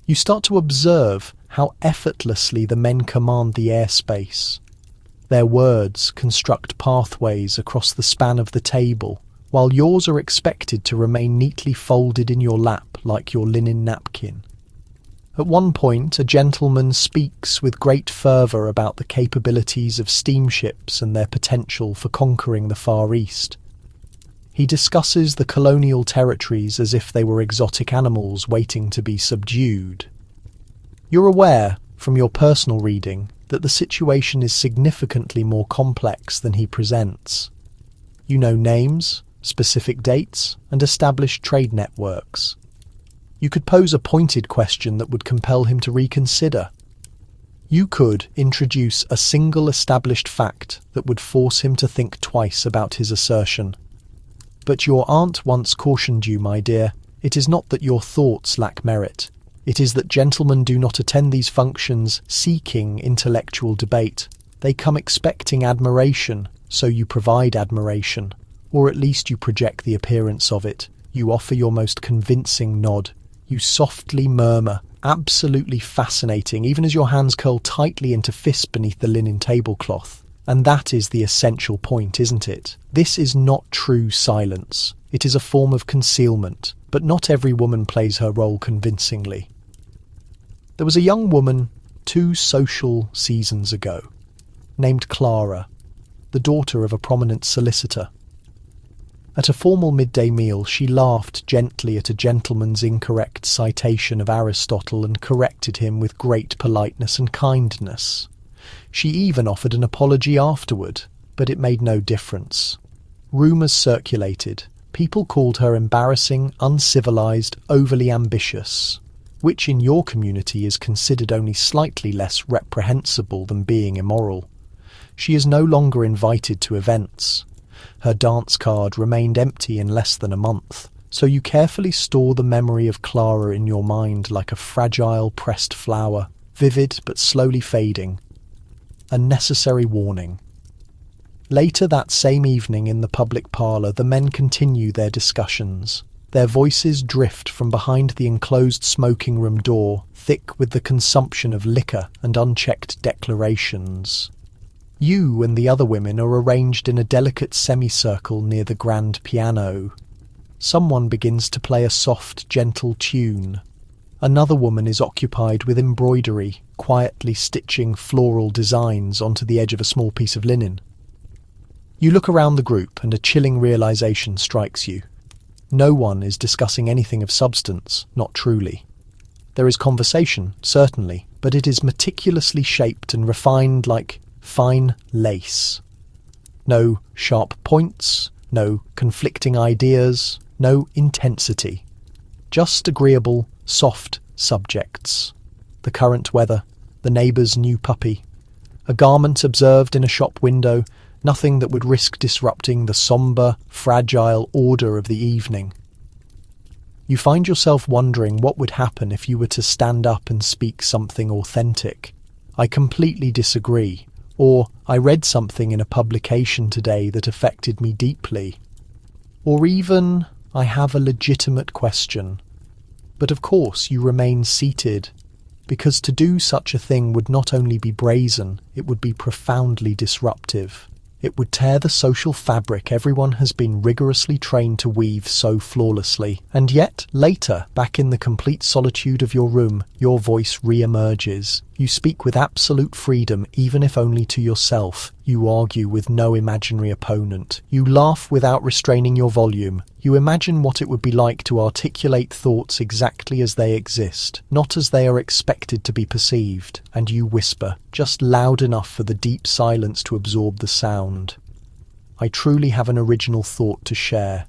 you start to observe how effortlessly the men command the airspace. Their words construct pathways across the span of the table, while yours are expected to remain neatly folded in your lap like your linen napkin. At one point, a gentleman speaks with great fervour about the capabilities of steamships and their potential for conquering the Far East. He discusses the colonial territories as if they were exotic animals waiting to be subdued. You're aware, from your personal reading, that the situation is significantly more complex than he presents. You know names, specific dates, and established trade networks. You could pose a pointed question that would compel him to reconsider. You could introduce a single established fact that would force him to think twice about his assertion. But your aunt once cautioned you, my dear, it is not that your thoughts lack merit. It is that gentlemen do not attend these functions seeking intellectual debate. They come expecting admiration, so you provide admiration, or at least you project the appearance of it. You offer your most convincing nod. You softly murmur, absolutely fascinating, even as your hands curl tightly into fists beneath the linen tablecloth. And that is the essential point, isn't it? This is not true silence. It is a form of concealment, but not every woman plays her role convincingly. There was a young woman 2 social seasons ago, named Clara, the daughter of a prominent solicitor. At a formal midday meal, she laughed gently at a gentleman's incorrect citation of Aristotle and corrected him with great politeness and kindness. She even offered an apology afterward, but it made no difference. Rumours circulated. People called her embarrassing, uncivilized, overly ambitious, which in your community is considered only slightly less reprehensible than being immoral. She is no longer invited to events. Her dance card remained empty in less than a month, so you carefully store the memory of Clara in your mind like a fragile pressed flower, vivid but slowly fading. A necessary warning. Later that same evening in the public parlour, the men continue their discussions. Their voices drift from behind the enclosed smoking room door, thick with the consumption of liquor and unchecked declarations. You and the other women are arranged in a delicate semicircle near the grand piano. Someone begins to play a soft, gentle tune. Another woman is occupied with embroidery, quietly stitching floral designs onto the edge of a small piece of linen. You look around the group and a chilling realization strikes you. No one is discussing anything of substance, not truly. There is conversation, certainly, but it is meticulously shaped and refined like fine lace. No sharp points, no conflicting ideas, no intensity. Just agreeable, soft subjects. The current weather, the neighbour's new puppy, a garment observed in a shop window, nothing that would risk disrupting the sombre, fragile order of the evening. You find yourself wondering what would happen if you were to stand up and speak something authentic. I completely disagree. Or, I read something in a publication today that affected me deeply. Or even, I have a legitimate question. But of course you remain seated, because to do such a thing would not only be brazen, it would be profoundly disruptive. It would tear the social fabric everyone has been rigorously trained to weave so flawlessly. And yet, later, back in the complete solitude of your room, your voice re-emerges. You speak with absolute freedom, even if only to yourself. You argue with no imaginary opponent. You laugh without restraining your volume. You imagine what it would be like to articulate thoughts exactly as they exist, not as they are expected to be perceived. And you whisper, just loud enough for the deep silence to absorb the sound. I truly have an original thought to share.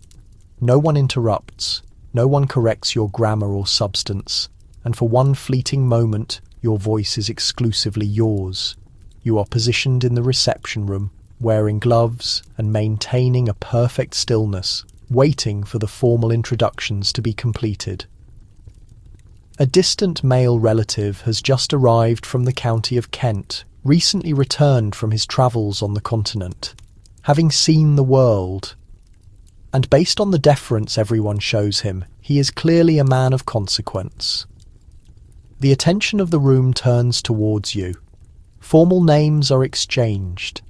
No one interrupts. No one corrects your grammar or substance. And for one fleeting moment, your voice is exclusively yours. You are positioned in the reception room, wearing gloves and maintaining a perfect stillness, waiting for the formal introductions to be completed. A distant male relative has just arrived from the county of Kent, recently returned from his travels on the continent, having seen the world. And based on the deference everyone shows him, he is clearly a man of consequence. The attention of the room turns towards you. Formal names are exchanged.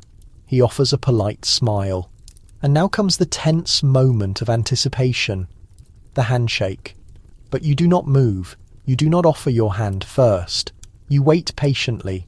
He offers a polite smile. And now comes the tense moment of anticipation, the handshake. But you do not move. You do not offer your hand first. You wait patiently.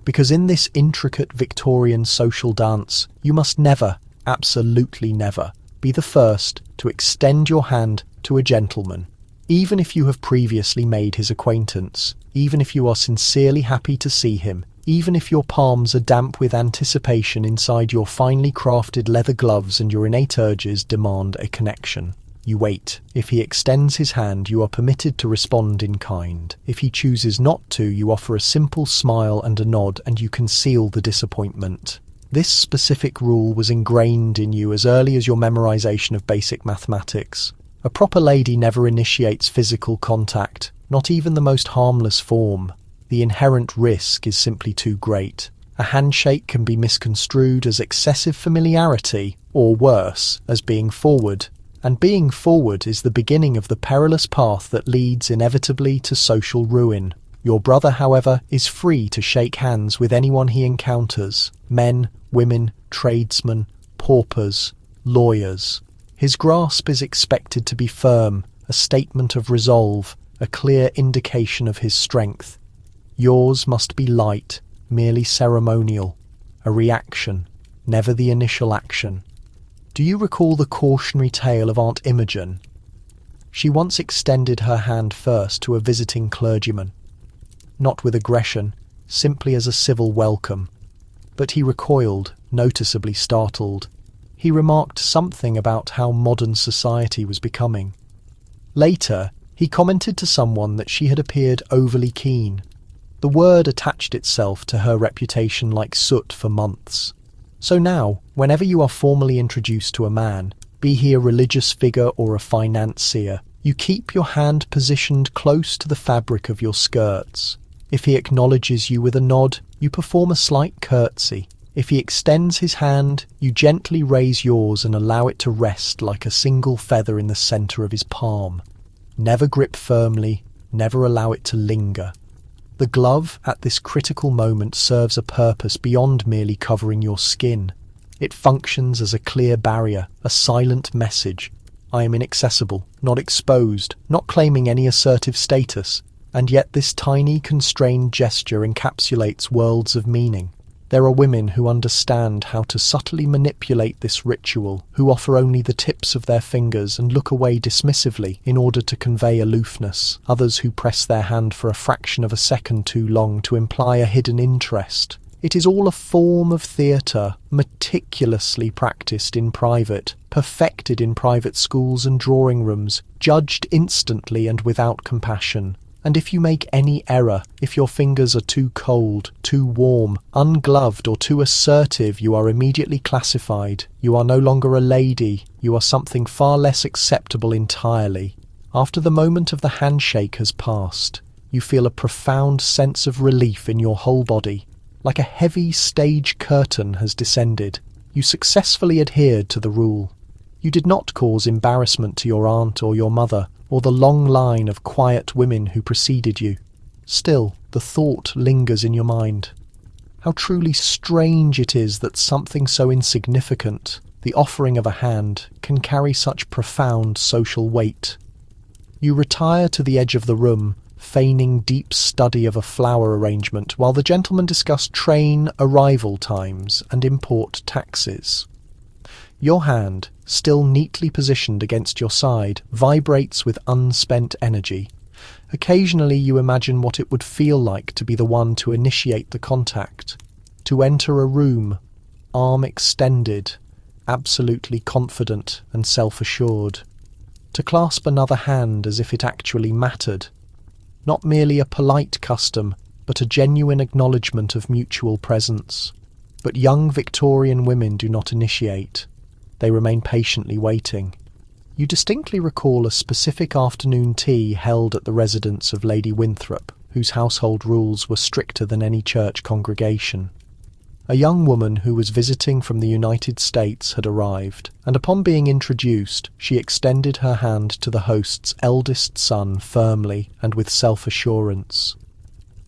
Because in this intricate Victorian social dance, you must never, absolutely never, be the first to extend your hand to a gentleman. Even if you have previously made his acquaintance, even if you are sincerely happy to see him, even if your palms are damp with anticipation inside your finely crafted leather gloves and your innate urges demand a connection. You wait. If he extends his hand, you are permitted to respond in kind. If he chooses not to, you offer a simple smile and a nod, and you conceal the disappointment. This specific rule was ingrained in you as early as your memorization of basic mathematics. A proper lady never initiates physical contact, not even the most harmless form. The inherent risk is simply too great. A handshake can be misconstrued as excessive familiarity, or worse, as being forward. And being forward is the beginning of the perilous path that leads inevitably to social ruin. Your brother, however, is free to shake hands with anyone he encounters: men, women, tradesmen, paupers, lawyers. His grasp is expected to be firm, a statement of resolve, a clear indication of his strength. Yours must be light, merely ceremonial, a reaction, never the initial action. Do you recall the cautionary tale of Aunt Imogen? She once extended her hand first to a visiting clergyman, not with aggression, simply as a civil welcome. But he recoiled, noticeably startled. He remarked something about how modern society was becoming. Later, he commented to someone that she had appeared overly keen. The word attached itself to her reputation like soot for months. So now, whenever you are formally introduced to a man, be he a religious figure or a financier, you keep your hand positioned close to the fabric of your skirts. If he acknowledges you with a nod, you perform a slight curtsy. If he extends his hand, you gently raise yours and allow it to rest like a single feather in the centre of his palm. Never grip firmly, never allow it to linger. The glove at this critical moment serves a purpose beyond merely covering your skin. It functions as a clear barrier, a silent message. I am inaccessible, not exposed, not claiming any assertive status, and yet this tiny, constrained gesture encapsulates worlds of meaning. There are women who understand how to subtly manipulate this ritual, who offer only the tips of their fingers and look away dismissively in order to convey aloofness, others who press their hand for a fraction of a second too long to imply a hidden interest. It is all a form of theatre, meticulously practised in private, perfected in private schools and drawing rooms, judged instantly and without compassion. And if you make any error, if your fingers are too cold, too warm, ungloved or too assertive, you are immediately classified. You are no longer a lady, you are something far less acceptable entirely. After the moment of the handshake has passed, you feel a profound sense of relief in your whole body. Like a heavy stage curtain has descended. You successfully adhered to the rule. You did not cause embarrassment to your aunt or your mother, or the long line of quiet women who preceded you. Still, the thought lingers in your mind. How truly strange it is that something so insignificant, the offering of a hand, can carry such profound social weight. You retire to the edge of the room, feigning deep study of a flower arrangement, while the gentlemen discuss train arrival times and import taxes. Your hand, still neatly positioned against your side, vibrates with unspent energy. Occasionally you imagine what it would feel like to be the one to initiate the contact, to enter a room, arm extended, absolutely confident and self-assured, to clasp another hand as if it actually mattered, not merely a polite custom, but a genuine acknowledgement of mutual presence. But young Victorian women do not initiate. They remain patiently waiting. You distinctly recall a specific afternoon tea held at the residence of Lady Winthrop, whose household rules were stricter than any church congregation. A young woman who was visiting from the United States had arrived, and upon being introduced, she extended her hand to the host's eldest son firmly and with self-assurance.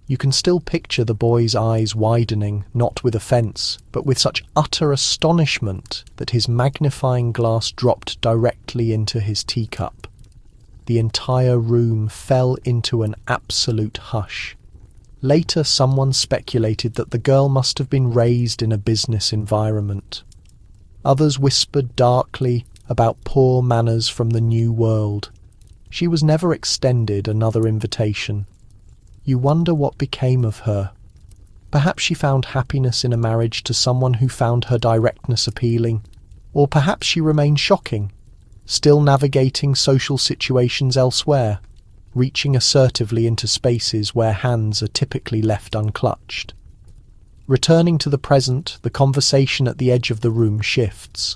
You can still picture the boy's eyes widening, not with offence, but with such utter astonishment that his magnifying glass dropped directly into his teacup. The entire room fell into an absolute hush. Later, someone speculated that the girl must have been raised in a business environment. Others whispered darkly about poor manners from the New World. She was never extended another invitation. You wonder what became of her. Perhaps she found happiness in a marriage to someone who found her directness appealing, or perhaps she remained shocking, still navigating social situations elsewhere, reaching assertively into spaces where hands are typically left unclutched. Returning to the present, the conversation at the edge of the room shifts.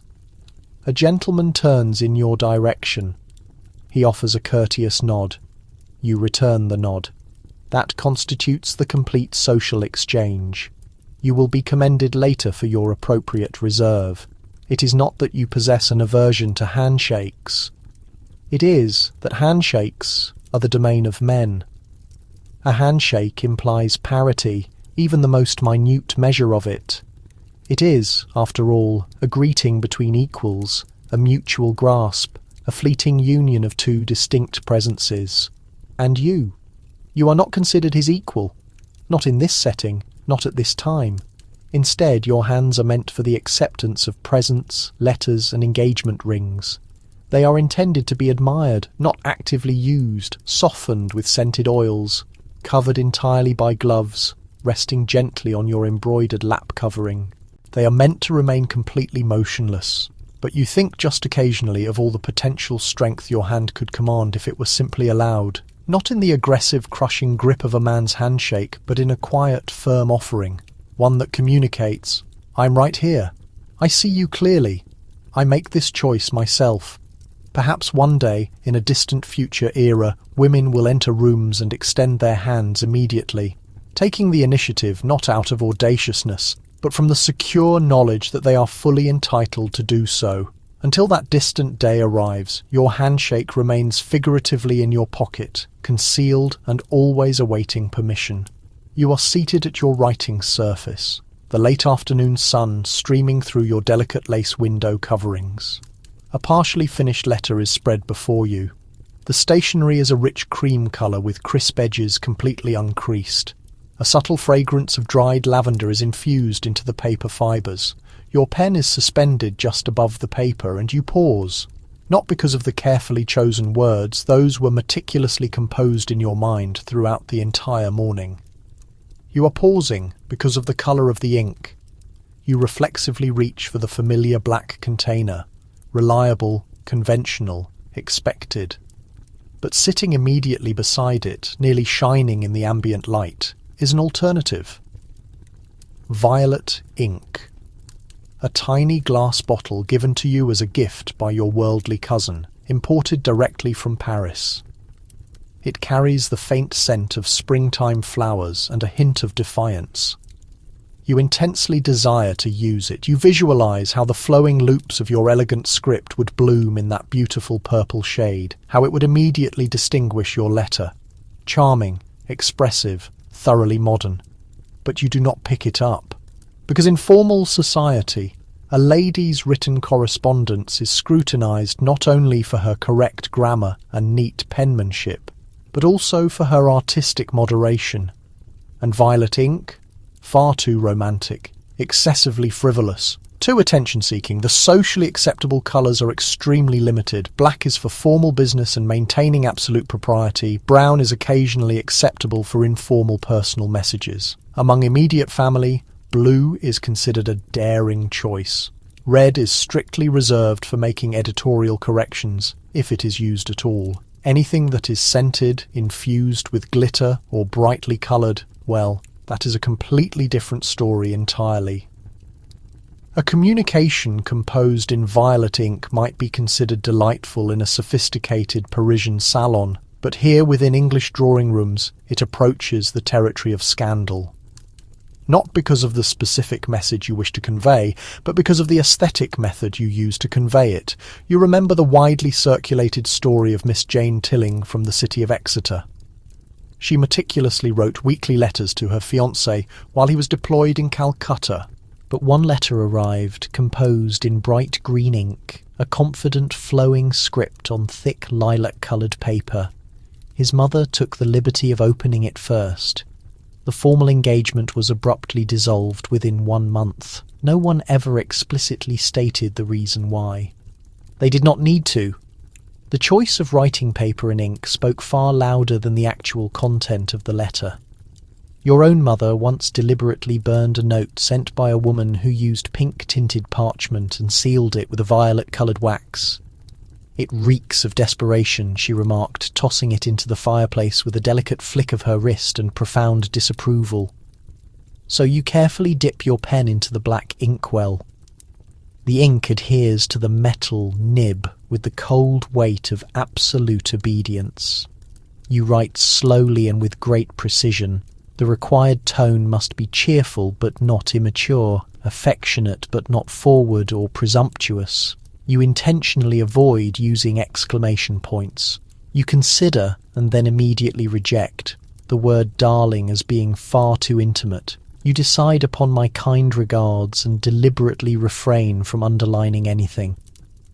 A gentleman turns in your direction. He offers a courteous nod. You return the nod. That constitutes the complete social exchange. You will be commended later for your appropriate reserve. It is not that you possess an aversion to handshakes. It is that handshakes are the domain of men. A handshake implies parity, even the most minute measure of it. It is, after all, a greeting between equals, a mutual grasp, a fleeting union of two distinct presences. And you are not considered his equal, not in this setting, not at this time. Instead, your hands are meant for the acceptance of presents, letters, and engagement rings. They are intended to be admired, not actively used, softened with scented oils, covered entirely by gloves, resting gently on your embroidered lap covering. They are meant to remain completely motionless, but you think just occasionally of all the potential strength your hand could command if it were simply allowed, not in the aggressive, crushing grip of a man's handshake, but in a quiet, firm offering, one that communicates, "I'm right here. I see you clearly. I make this choice myself." Perhaps one day, in a distant future era, women will enter rooms and extend their hands immediately, taking the initiative not out of audaciousness, but from the secure knowledge that they are fully entitled to do so. Until that distant day arrives, your handshake remains figuratively in your pocket, concealed and always awaiting permission. You are seated at your writing surface, the late afternoon sun streaming through your delicate lace window coverings. A partially finished letter is spread before you. The stationery is a rich cream colour with crisp edges completely uncreased. A subtle fragrance of dried lavender is infused into the paper fibres. Your pen is suspended just above the paper and you pause. Not because of the carefully chosen words, those were meticulously composed in your mind throughout the entire morning. You are pausing because of the colour of the ink. You reflexively reach for the familiar black container, reliable, conventional, expected. But sitting immediately beside it, nearly shining in the ambient light, is an alternative. Violet ink. A tiny glass bottle given to you as a gift by your worldly cousin, imported directly from Paris. It carries the faint scent of springtime flowers and a hint of defiance. You intensely desire to use it. You visualize how the flowing loops of your elegant script would bloom in that beautiful purple shade, how it would immediately distinguish your letter. Charming, expressive, thoroughly modern. But you do not pick it up. Because in formal society, a lady's written correspondence is scrutinized not only for her correct grammar and neat penmanship, but also for her artistic moderation. And violet ink? Far too romantic, excessively frivolous, too attention-seeking. The socially acceptable colours are extremely limited. Black is for formal business and maintaining absolute propriety. Brown is occasionally acceptable for informal personal messages. Among immediate family, blue is considered a daring choice. Red is strictly reserved for making editorial corrections, if it is used at all. Anything that is scented, infused with glitter, or brightly coloured, well, that is a completely different story entirely. A communication composed in violet ink might be considered delightful in a sophisticated Parisian salon, but here within English drawing rooms it approaches the territory of scandal. Not because of the specific message you wish to convey, but because of the aesthetic method you use to convey it. You remember the widely circulated story of Miss Jane Tilling from the city of Exeter. She meticulously wrote weekly letters to her fiancé while he was deployed in Calcutta. But one letter arrived, composed in bright green ink, a confident flowing script on thick lilac-coloured paper. His mother took the liberty of opening it first. The formal engagement was abruptly dissolved within 1 month. No one ever explicitly stated the reason why. They did not need to. The choice of writing paper and ink spoke far louder than the actual content of the letter. Your own mother once deliberately burned a note sent by a woman who used pink-tinted parchment and sealed it with a violet-coloured wax. "It reeks of desperation," she remarked, tossing it into the fireplace with a delicate flick of her wrist and profound disapproval. So you carefully dip your pen into the black inkwell. The ink adheres to the metal nib with the cold weight of absolute obedience. You write slowly and with great precision. The required tone must be cheerful but not immature, affectionate but not forward or presumptuous. You intentionally avoid using exclamation points. You consider and then immediately reject the word darling as being far too intimate. You decide upon my kind regards and deliberately refrain from underlining anything.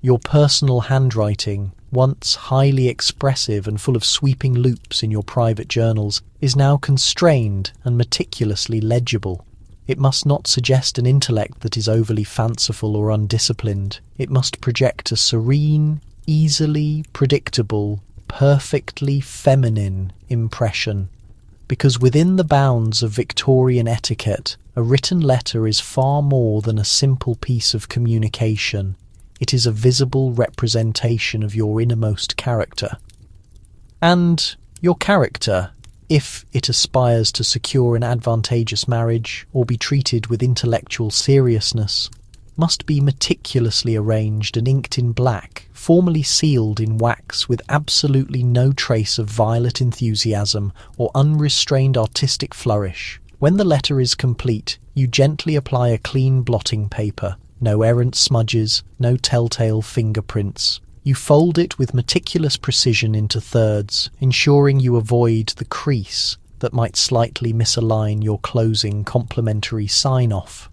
Your personal handwriting, once highly expressive and full of sweeping loops in your private journals, is now constrained and meticulously legible. It must not suggest an intellect that is overly fanciful or undisciplined. It must project a serene, easily predictable, perfectly feminine impression. Because within the bounds of Victorian etiquette, a written letter is far more than a simple piece of communication. It is a visible representation of your innermost character. And your character, if it aspires to secure an advantageous marriage or be treated with intellectual seriousness, must be meticulously arranged and inked in black, formally sealed in wax with absolutely no trace of violet enthusiasm or unrestrained artistic flourish. When the letter is complete, you gently apply a clean blotting paper. No errant smudges, no telltale fingerprints. You fold it with meticulous precision into thirds, ensuring you avoid the crease that might slightly misalign your closing complimentary sign-off.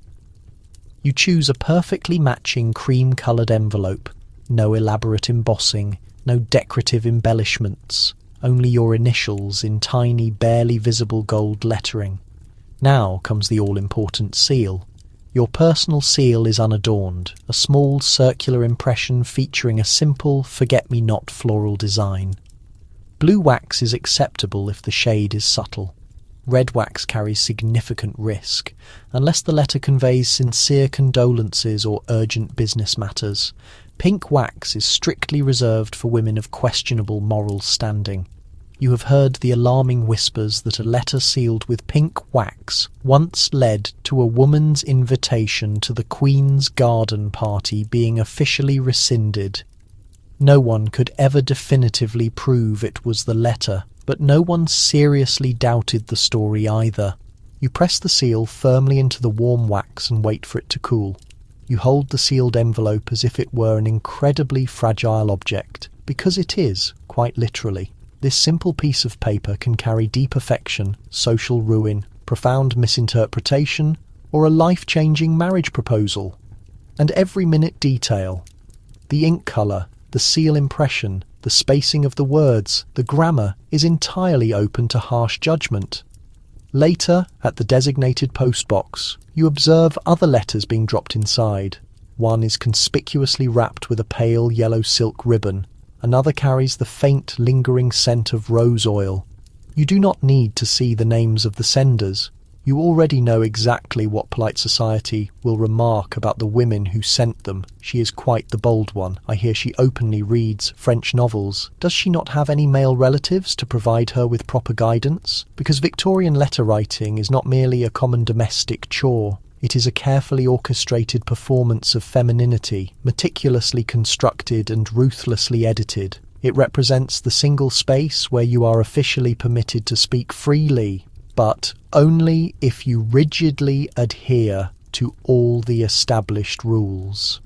You choose a perfectly matching cream-coloured envelope. No elaborate embossing, no decorative embellishments, only your initials in tiny, barely visible gold lettering. Now comes the all-important seal. Your personal seal is unadorned, a small circular impression featuring a simple forget-me-not floral design. Blue wax is acceptable if the shade is subtle. Red wax carries significant risk, unless the letter conveys sincere condolences or urgent business matters. Pink wax is strictly reserved for women of questionable moral standing. You have heard the alarming whispers that a letter sealed with pink wax once led to a woman's invitation to the Queen's garden party being officially rescinded. No one could ever definitively prove it was the letter, but no one seriously doubted the story either. You press the seal firmly into the warm wax and wait for it to cool. You hold the sealed envelope as if it were an incredibly fragile object, because it is, quite literally. This simple piece of paper can carry deep affection, social ruin, profound misinterpretation, or a life-changing marriage proposal. And every minute detail, the ink colour, the seal impression, the spacing of the words, the grammar, is entirely open to harsh judgment. Later, at the designated postbox, you observe other letters being dropped inside. One is conspicuously wrapped with a pale yellow silk ribbon. Another carries the faint, lingering scent of rose oil. You do not need to see the names of the senders. You already know exactly what polite society will remark about the women who sent them. She is quite the bold one. I hear she openly reads French novels. Does she not have any male relatives to provide her with proper guidance? Because Victorian letter writing is not merely a common domestic chore. It is a carefully orchestrated performance of femininity, meticulously constructed and ruthlessly edited. It represents the single space where you are officially permitted to speak freely, but only if you rigidly adhere to all the established rules.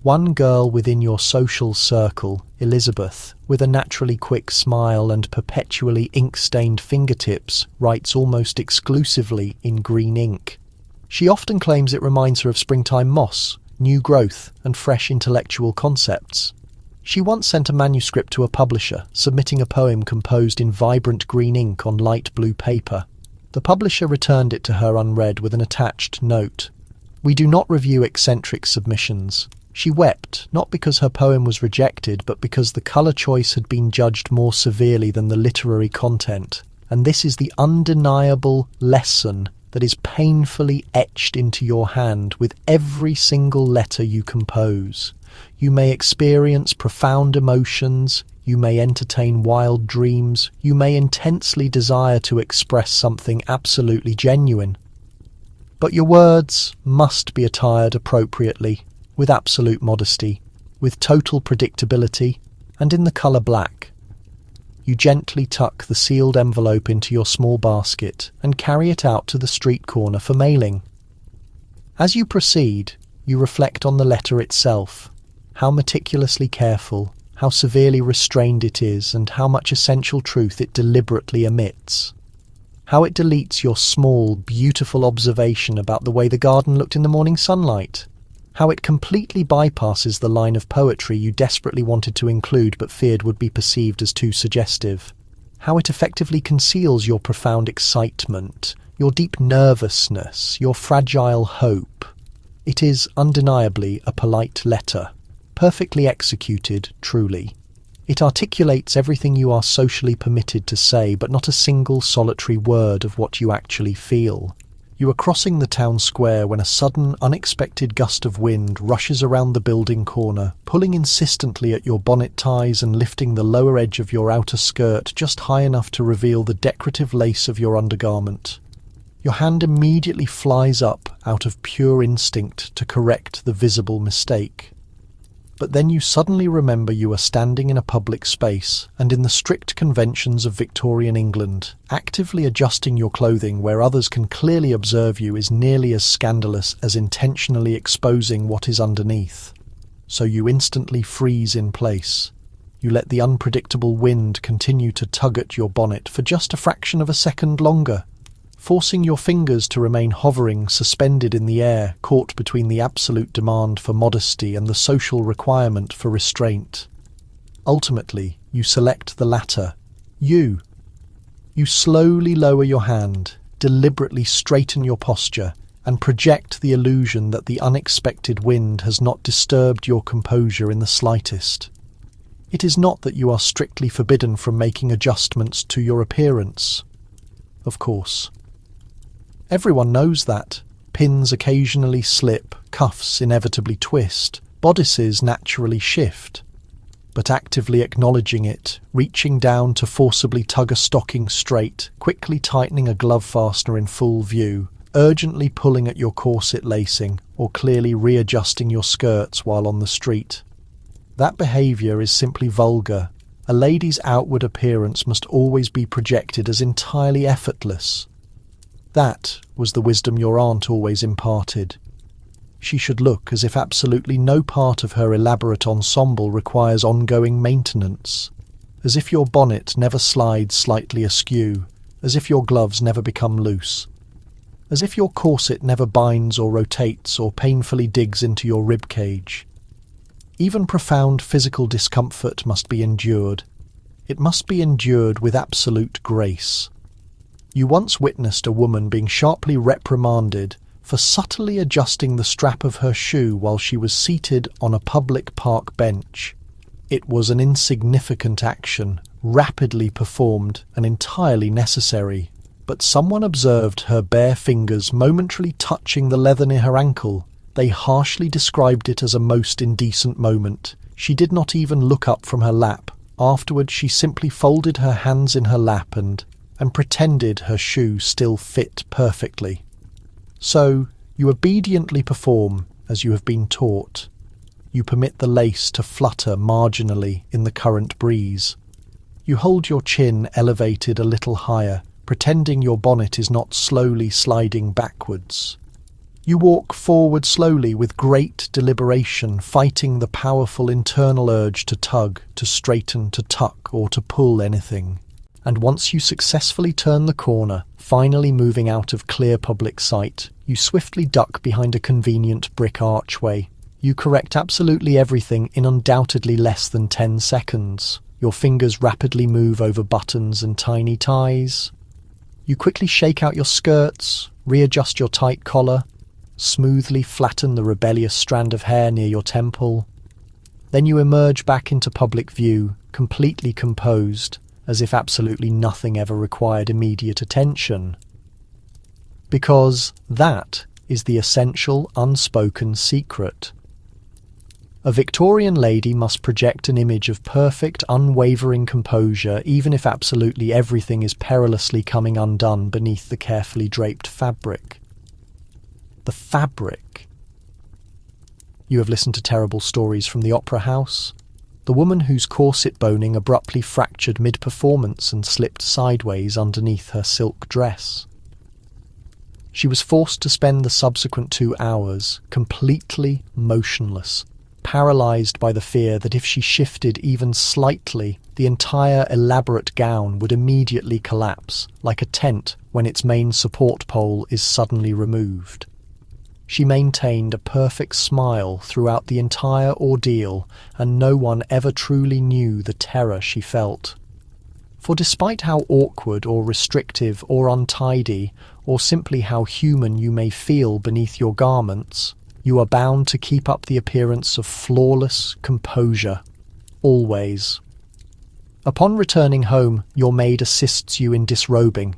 One girl within your social circle, Elizabeth, with a naturally quick smile and perpetually ink-stained fingertips, writes almost exclusively in green ink. She often claims it reminds her of springtime moss, new growth, and fresh intellectual concepts. She once sent a manuscript to a publisher, submitting a poem composed in vibrant green ink on light blue paper. The publisher returned it to her unread with an attached note. "We do not review eccentric submissions." She wept, not because her poem was rejected, but because the colour choice had been judged more severely than the literary content. And this is the undeniable lesson that is painfully etched into your hand with every single letter you compose. You may experience profound emotions, you may entertain wild dreams, you may intensely desire to express something absolutely genuine. But your words must be attired appropriately, with absolute modesty, with total predictability, and in the colour black. You gently tuck the sealed envelope into your small basket and carry it out to the street corner for mailing. As you proceed, you reflect on the letter itself, how meticulously careful, how severely restrained it is, and how much essential truth it deliberately omits. How it deletes your small, beautiful observation about the way the garden looked in the morning sunlight. How it completely bypasses the line of poetry you desperately wanted to include but feared would be perceived as too suggestive. How it effectively conceals your profound excitement, your deep nervousness, your fragile hope. It is undeniably a polite letter, perfectly executed, truly. It articulates everything you are socially permitted to say, but not a single solitary word of what you actually feel. You are crossing the town square when a sudden, unexpected gust of wind rushes around the building corner, pulling insistently at your bonnet ties and lifting the lower edge of your outer skirt just high enough to reveal the decorative lace of your undergarment. Your hand immediately flies up out of pure instinct to correct the visible mistake. But then you suddenly remember you are standing in a public space, and in the strict conventions of Victorian England, actively adjusting your clothing where others can clearly observe you is nearly as scandalous as intentionally exposing what is underneath. So you instantly freeze in place. You let the unpredictable wind continue to tug at your bonnet for just a fraction of a second longer, forcing your fingers to remain hovering, suspended in the air, caught between the absolute demand for modesty and the social requirement for restraint. Ultimately, you select the latter. You slowly lower your hand, deliberately straighten your posture, and project the illusion that the unexpected wind has not disturbed your composure in the slightest. It is not that you are strictly forbidden from making adjustments to your appearance. Of course. Everyone knows that. Pins occasionally slip, cuffs inevitably twist, bodices naturally shift. But actively acknowledging it, reaching down to forcibly tug a stocking straight, quickly tightening a glove fastener in full view, urgently pulling at your corset lacing, or clearly readjusting your skirts while on the street. That behaviour is simply vulgar. A lady's outward appearance must always be projected as entirely effortless. That was the wisdom your aunt always imparted. She should look as if absolutely no part of her elaborate ensemble requires ongoing maintenance, as if your bonnet never slides slightly askew, as if your gloves never become loose, as if your corset never binds or rotates or painfully digs into your rib cage. Even profound physical discomfort must be endured. It must be endured with absolute grace. You once witnessed a woman being sharply reprimanded for subtly adjusting the strap of her shoe while she was seated on a public park bench. It was an insignificant action, rapidly performed and entirely necessary, but someone observed her bare fingers momentarily touching the leather near her ankle. They harshly described it as a most indecent moment. She did not even look up from her lap. Afterwards, she simply folded her hands in her lap and pretended her shoe still fit perfectly. So, you obediently perform as you have been taught. You permit the lace to flutter marginally in the current breeze. You hold your chin elevated a little higher, pretending your bonnet is not slowly sliding backwards. You walk forward slowly with great deliberation, fighting the powerful internal urge to tug, to straighten, to tuck, or to pull anything. And once you successfully turn the corner, finally moving out of clear public sight, you swiftly duck behind a convenient brick archway. You correct absolutely everything in undoubtedly less than 10 seconds. Your fingers rapidly move over buttons and tiny ties. You quickly shake out your skirts, readjust your tight collar, smoothly flatten the rebellious strand of hair near your temple. Then you emerge back into public view, completely composed, as if absolutely nothing ever required immediate attention. Because that is the essential unspoken secret. A Victorian lady must project an image of perfect, unwavering composure, even if absolutely everything is perilously coming undone beneath the carefully draped fabric. The fabric. You have listened to terrible stories from the opera house. The woman whose corset boning abruptly fractured mid-performance and slipped sideways underneath her silk dress. She was forced to spend the subsequent 2 hours completely motionless, paralysed by the fear that if she shifted even slightly, the entire elaborate gown would immediately collapse, like a tent when its main support pole is suddenly removed. She maintained a perfect smile throughout the entire ordeal, and no one ever truly knew the terror she felt. For despite how awkward or restrictive or untidy, or simply how human you may feel beneath your garments, you are bound to keep up the appearance of flawless composure, always. Upon returning home, your maid assists you in disrobing.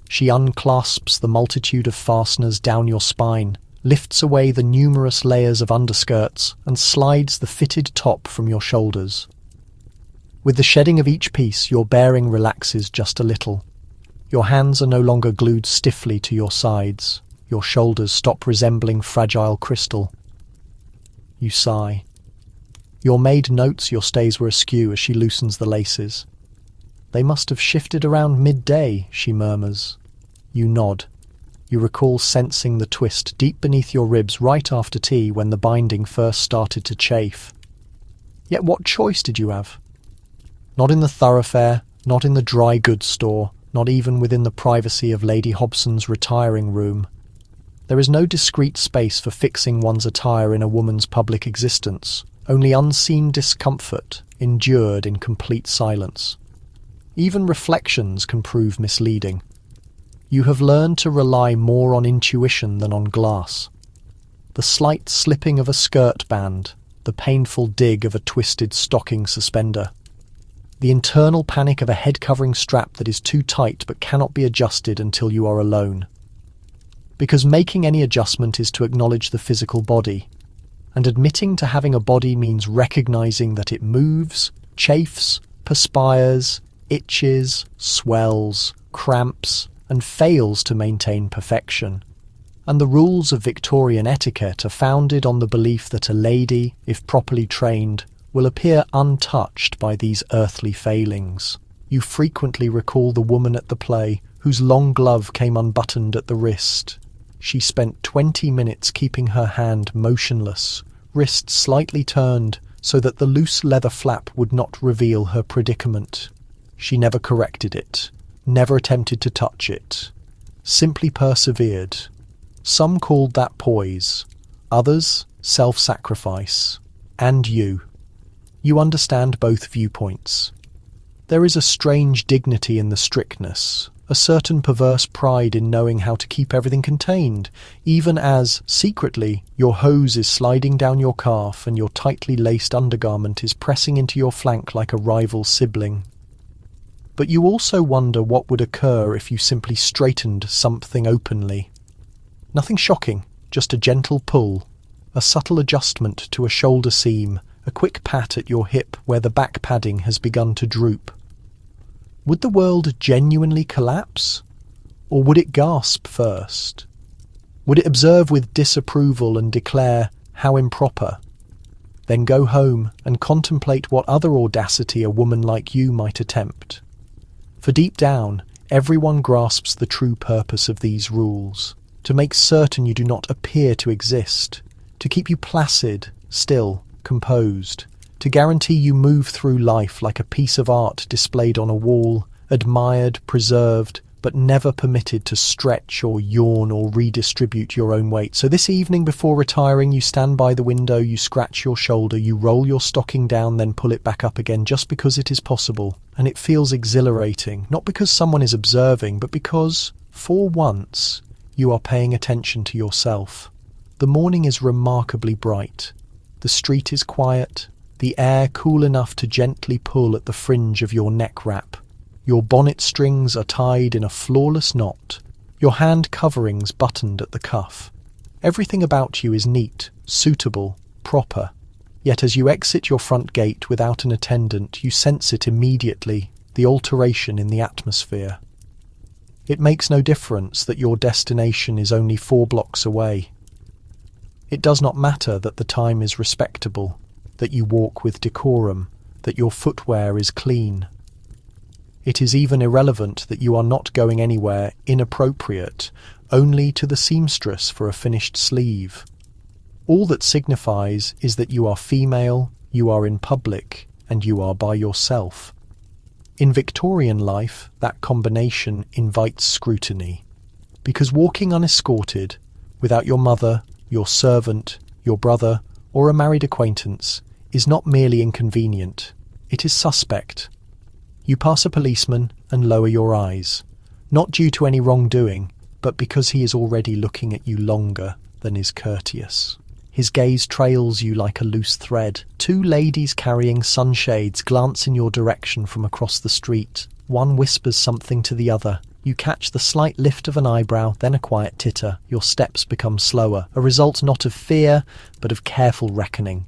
She unclasps the multitude of fasteners down your spine, lifts away the numerous layers of underskirts, and slides the fitted top from your shoulders. With the shedding of each piece, your bearing relaxes just a little. Your hands are no longer glued stiffly to your sides. Your shoulders stop resembling fragile crystal. You sigh. Your maid notes your stays were askew as she loosens the laces. They must have shifted around midday, she murmurs. You nod. You recall sensing the twist deep beneath your ribs right after tea when the binding first started to chafe. Yet what choice did you have? Not in the thoroughfare, not in the dry goods store, not even within the privacy of Lady Hobson's retiring room. There is no discreet space for fixing one's attire in a woman's public existence, only unseen discomfort endured in complete silence. Even reflections can prove misleading. You have learned to rely more on intuition than on glass. The slight slipping of a skirt band, the painful dig of a twisted stocking suspender, the internal panic of a head-covering strap that is too tight but cannot be adjusted until you are alone. Because making any adjustment is to acknowledge the physical body, and admitting to having a body means recognizing that it moves, chafes, perspires, itches, swells, cramps, and fails to maintain perfection. And the rules of Victorian etiquette are founded on the belief that a lady, if properly trained, will appear untouched by these earthly failings. You frequently recall the woman at the play whose long glove came unbuttoned at the wrist. She spent 20 minutes keeping her hand motionless, wrist slightly turned so that the loose leather flap would not reveal her predicament. She never corrected it, never attempted to touch it, simply persevered. Some called that poise, others self-sacrifice. And you. You understand both viewpoints. There is a strange dignity in the strictness, a certain perverse pride in knowing how to keep everything contained, even as, secretly, your hose is sliding down your calf and your tightly laced undergarment is pressing into your flank like a rival sibling. But you also wonder what would occur if you simply straightened something openly. Nothing shocking, just a gentle pull, a subtle adjustment to a shoulder seam, a quick pat at your hip where the back padding has begun to droop. Would the world genuinely collapse? Or would it gasp first? Would it observe with disapproval and declare, how improper? Then go home and contemplate what other audacity a woman like you might attempt. For deep down, everyone grasps the true purpose of these rules, to make certain you do not appear to exist, to keep you placid, still, composed, to guarantee you move through life like a piece of art displayed on a wall, admired, preserved, but never permitted to stretch or yawn or redistribute your own weight. So this evening before retiring, you stand by the window, you scratch your shoulder, you roll your stocking down, then pull it back up again just because it is possible. And it feels exhilarating, not because someone is observing, but because, for once, you are paying attention to yourself. The morning is remarkably bright. The street is quiet, the air cool enough to gently pull at the fringe of your neck wrap. Your bonnet strings are tied in a flawless knot, your hand coverings buttoned at the cuff. Everything about you is neat, suitable, proper. Yet as you exit your front gate without an attendant, you sense it immediately, the alteration in the atmosphere. It makes no difference that your destination is only 4 blocks away. It does not matter that the time is respectable, that you walk with decorum, that your footwear is clean. It is even irrelevant that you are not going anywhere inappropriate, only to the seamstress for a finished sleeve. All that signifies is that you are female, you are in public, and you are by yourself. In Victorian life, that combination invites scrutiny, because walking unescorted, without your mother, your servant, your brother, or a married acquaintance, is not merely inconvenient, it is suspect. You pass a policeman and lower your eyes, not due to any wrongdoing, but because he is already looking at you longer than is courteous. His gaze trails you like a loose thread. 2 ladies carrying sunshades glance in your direction from across the street. One whispers something to the other. You catch the slight lift of an eyebrow, then a quiet titter. Your steps become slower, a result not of fear, but of careful reckoning.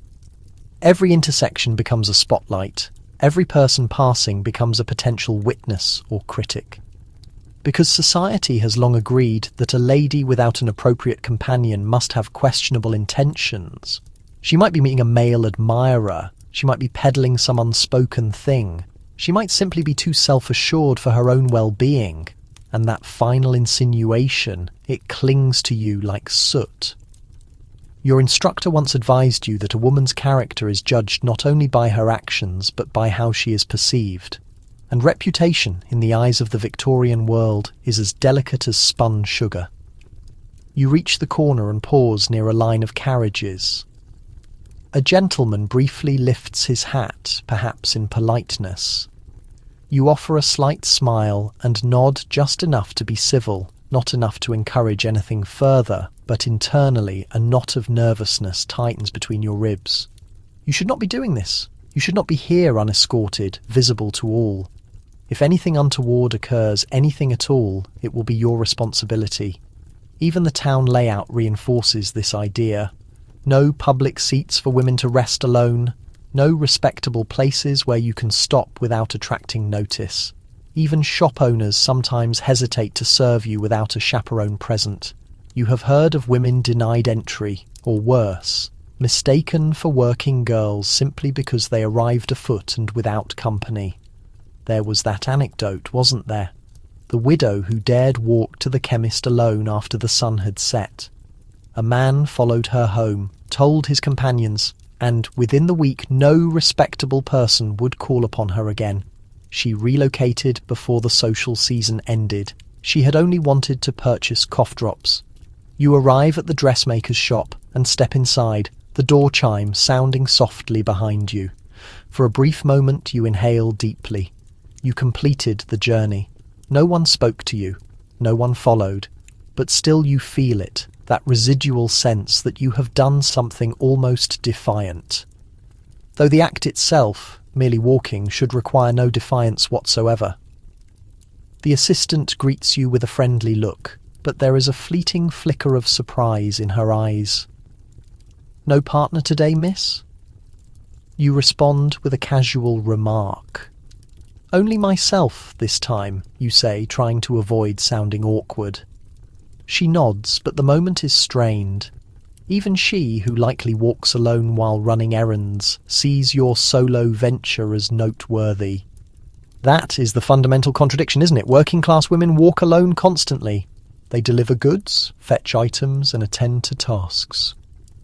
Every intersection becomes a spotlight. Every person passing becomes a potential witness or critic. Because society has long agreed that a lady without an appropriate companion must have questionable intentions. She might be meeting a male admirer. She might be peddling some unspoken thing. She might simply be too self-assured for her own well-being. And that final insinuation, it clings to you like soot. Your instructor once advised you that a woman's character is judged not only by her actions but by how she is perceived. And reputation, in the eyes of the Victorian world, is as delicate as spun sugar. You reach the corner and pause near a line of carriages. A gentleman briefly lifts his hat, perhaps in politeness. You offer a slight smile and nod just enough to be civil, not enough to encourage anything further, but internally a knot of nervousness tightens between your ribs. You should not be doing this. You should not be here unescorted, visible to all. If anything untoward occurs, anything at all, it will be your responsibility. Even the town layout reinforces this idea. No public seats for women to rest alone. No respectable places where you can stop without attracting notice. Even shop owners sometimes hesitate to serve you without a chaperone present. You have heard of women denied entry, or worse, mistaken for working girls simply because they arrived afoot and without company. There was that anecdote, wasn't there? The widow who dared walk to the chemist alone after the sun had set. A man followed her home, told his companions, and within the week no respectable person would call upon her again. She relocated before the social season ended. She had only wanted to purchase cough drops. You arrive at the dressmaker's shop and step inside, the door chime sounding softly behind you. For a brief moment you inhale deeply. You completed the journey. No one spoke to you. No one followed. But still you feel it, that residual sense that you have done something almost defiant. Though the act itself, merely walking, should require no defiance whatsoever. The assistant greets you with a friendly look, but there is a fleeting flicker of surprise in her eyes. "No partner today, miss?" You respond with a casual remark. "Only myself this time," you say, trying to avoid sounding awkward. She nods, but the moment is strained. Even she, who likely walks alone while running errands, sees your solo venture as noteworthy. That is the fundamental contradiction, isn't it? Working-class women walk alone constantly. They deliver goods, fetch items, and attend to tasks.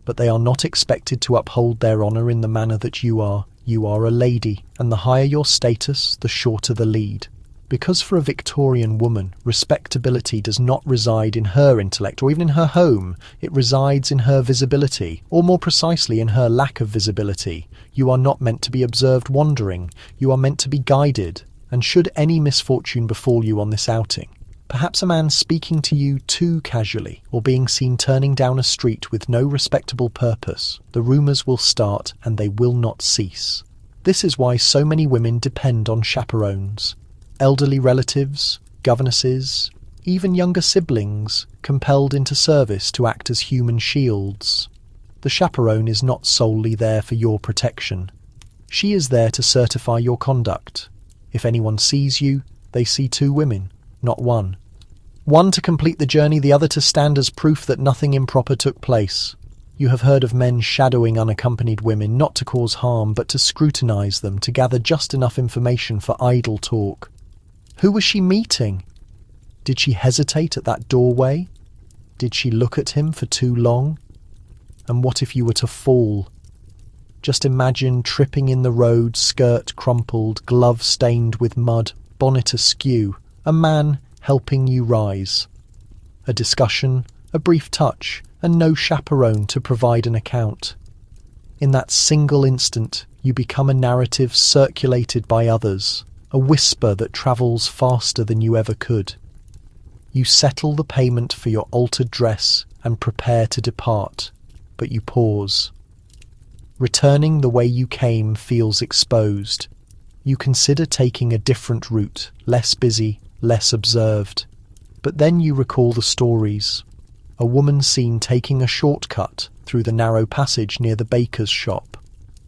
But they are not expected to uphold their honour in the manner that you are. You are a lady, and the higher your status, the shorter the lead. Because for a Victorian woman, respectability does not reside in her intellect or even in her home. It resides in her visibility, or more precisely in her lack of visibility. You are not meant to be observed wandering. You are meant to be guided. And should any misfortune befall you on this outing, perhaps a man speaking to you too casually, or being seen turning down a street with no respectable purpose, the rumours will start and they will not cease. This is why so many women depend on chaperones. Elderly relatives, governesses, even younger siblings, compelled into service to act as human shields. The chaperone is not solely there for your protection. She is there to certify your conduct. If anyone sees you, they see two women, not one. One to complete the journey, the other to stand as proof that nothing improper took place. You have heard of men shadowing unaccompanied women, not to cause harm, but to scrutinize them, to gather just enough information for idle talk. Who was she meeting? Did she hesitate at that doorway? Did she look at him for too long? And what if you were to fall? Just imagine tripping in the road, skirt crumpled, glove stained with mud, bonnet askew, a man helping you rise. A discussion, a brief touch, and no chaperone to provide an account. In that single instant, you become a narrative circulated by others, a whisper that travels faster than you ever could. You settle the payment for your altered dress and prepare to depart, but you pause. Returning the way you came feels exposed. You consider taking a different route, less busy, less observed. But then you recall the stories. A woman seen taking a shortcut through the narrow passage near the baker's shop.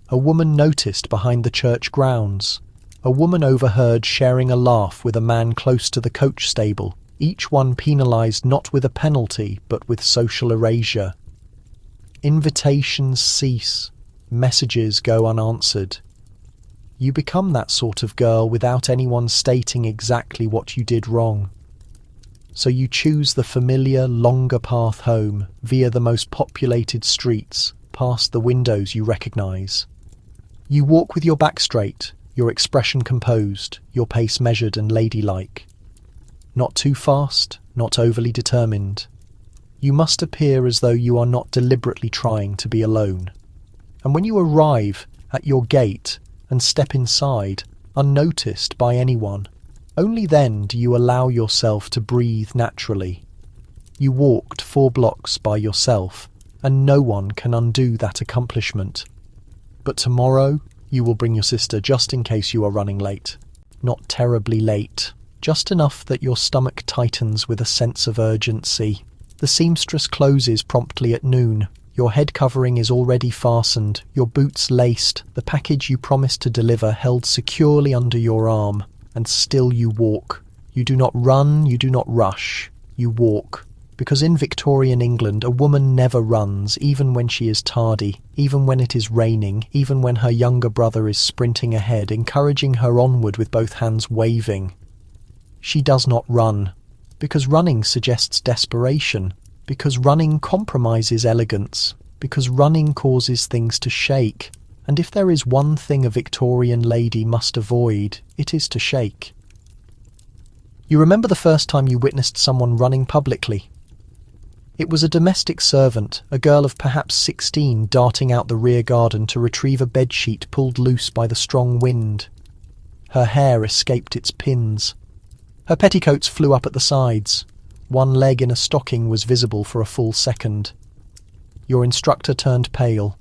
A woman noticed behind the church grounds. A woman overheard sharing a laugh with a man close to the coach stable, each one penalised not with a penalty but with social erasure. Invitations cease. Messages go unanswered. You become that sort of girl without anyone stating exactly what you did wrong. So you choose the familiar, longer path home via the most populated streets, past the windows you recognise. You walk with your back straight, your expression composed, your pace measured and ladylike. Not too fast, not overly determined. You must appear as though you are not deliberately trying to be alone. And when you arrive at your gate and step inside, unnoticed by anyone, only then do you allow yourself to breathe naturally. You walked 4 blocks by yourself, and no one can undo that accomplishment. But tomorrow, you will bring your sister just in case you are running late. Not terribly late, just enough that your stomach tightens with a sense of urgency. The seamstress closes promptly at noon. Your head covering is already fastened, your boots laced, the package you promised to deliver held securely under your arm, and still you walk. You do not run, you do not rush, you walk. Because in Victorian England, a woman never runs, even when she is tardy, even when it is raining, even when her younger brother is sprinting ahead, encouraging her onward with both hands waving. She does not run, because running suggests desperation. Because running compromises elegance, because running causes things to shake, and if there is one thing a Victorian lady must avoid, it is to shake. You remember the first time you witnessed someone running publicly? It was a domestic servant, a girl of perhaps 16, darting out the rear garden to retrieve a bedsheet pulled loose by the strong wind. Her hair escaped its pins. Her petticoats flew up at the sides. One leg in a stocking was visible for a full second. Your instructor turned pale.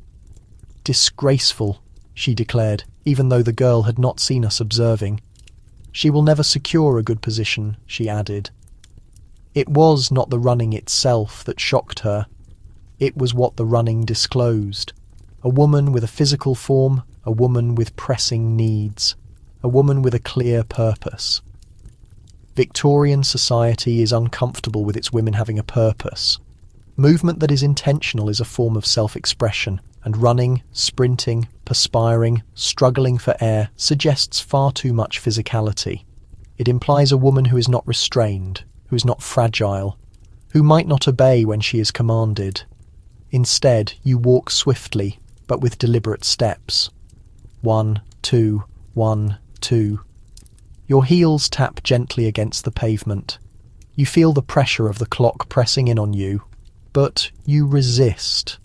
"Disgraceful," she declared, even though the girl had not seen us observing. "She will never secure a good position," she added. It was not the running itself that shocked her. It was what the running disclosed. A woman with a physical form, a woman with pressing needs, a woman with a clear purpose. Victorian society is uncomfortable with its women having a purpose. Movement that is intentional is a form of self-expression, and running, sprinting, perspiring, struggling for air suggests far too much physicality. It implies a woman who is not restrained, who is not fragile, who might not obey when she is commanded. Instead, you walk swiftly, but with deliberate steps. 1, 2, 1, 2. Your heels tap gently against the pavement. You feel the pressure of the clock pressing in on you, but you resist,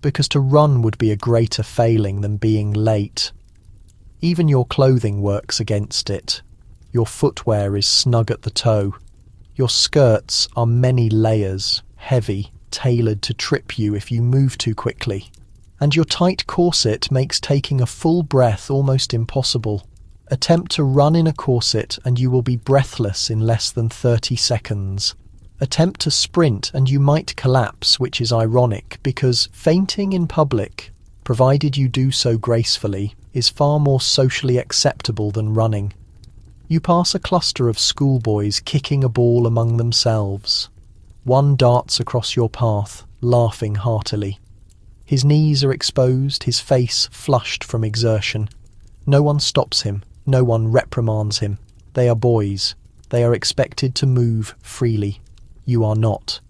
because to run would be a greater failing than being late. Even your clothing works against it. Your footwear is snug at the toe. Your skirts are many layers, heavy, tailored to trip you if you move too quickly. And your tight corset makes taking a full breath almost impossible. Attempt to run in a corset and you will be breathless in less than 30 seconds. Attempt to sprint and you might collapse, which is ironic because fainting in public, provided you do so gracefully, is far more socially acceptable than running. You pass a cluster of schoolboys kicking a ball among themselves. One darts across your path, laughing heartily. His knees are exposed, his face flushed from exertion. No one stops him, no one reprimands him. They are boys. They are expected to move freely. You are not.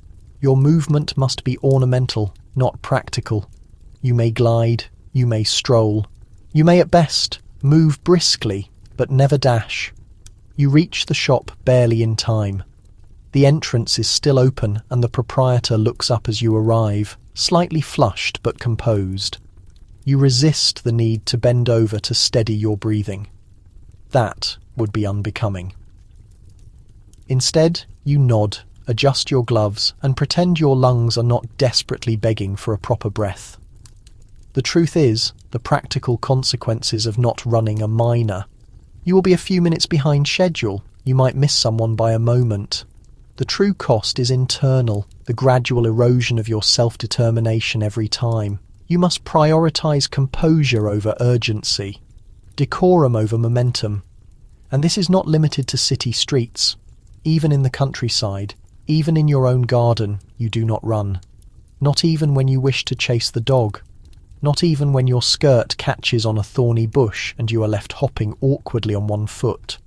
Your movement must be ornamental, not practical. You may glide, you may stroll. You may at best move briskly, but never dash. You reach the shop barely in time. The entrance is still open and the proprietor looks up as you arrive, slightly flushed but composed. You resist the need to bend over to steady your breathing. That would be unbecoming. Instead, you nod, adjust your gloves, and pretend your lungs are not desperately begging for a proper breath. The truth is, the practical consequences of not running are minor. You will be a few minutes behind schedule. You might miss someone by a moment. The true cost is internal, the gradual erosion of your self-determination every time. You must prioritize composure over urgency, decorum over momentum. And this is not limited to city streets. Even in the countryside, even in your own garden, you do not run. Not even when you wish to chase the dog. Not even when your skirt catches on a thorny bush and you are left hopping awkwardly on one foot.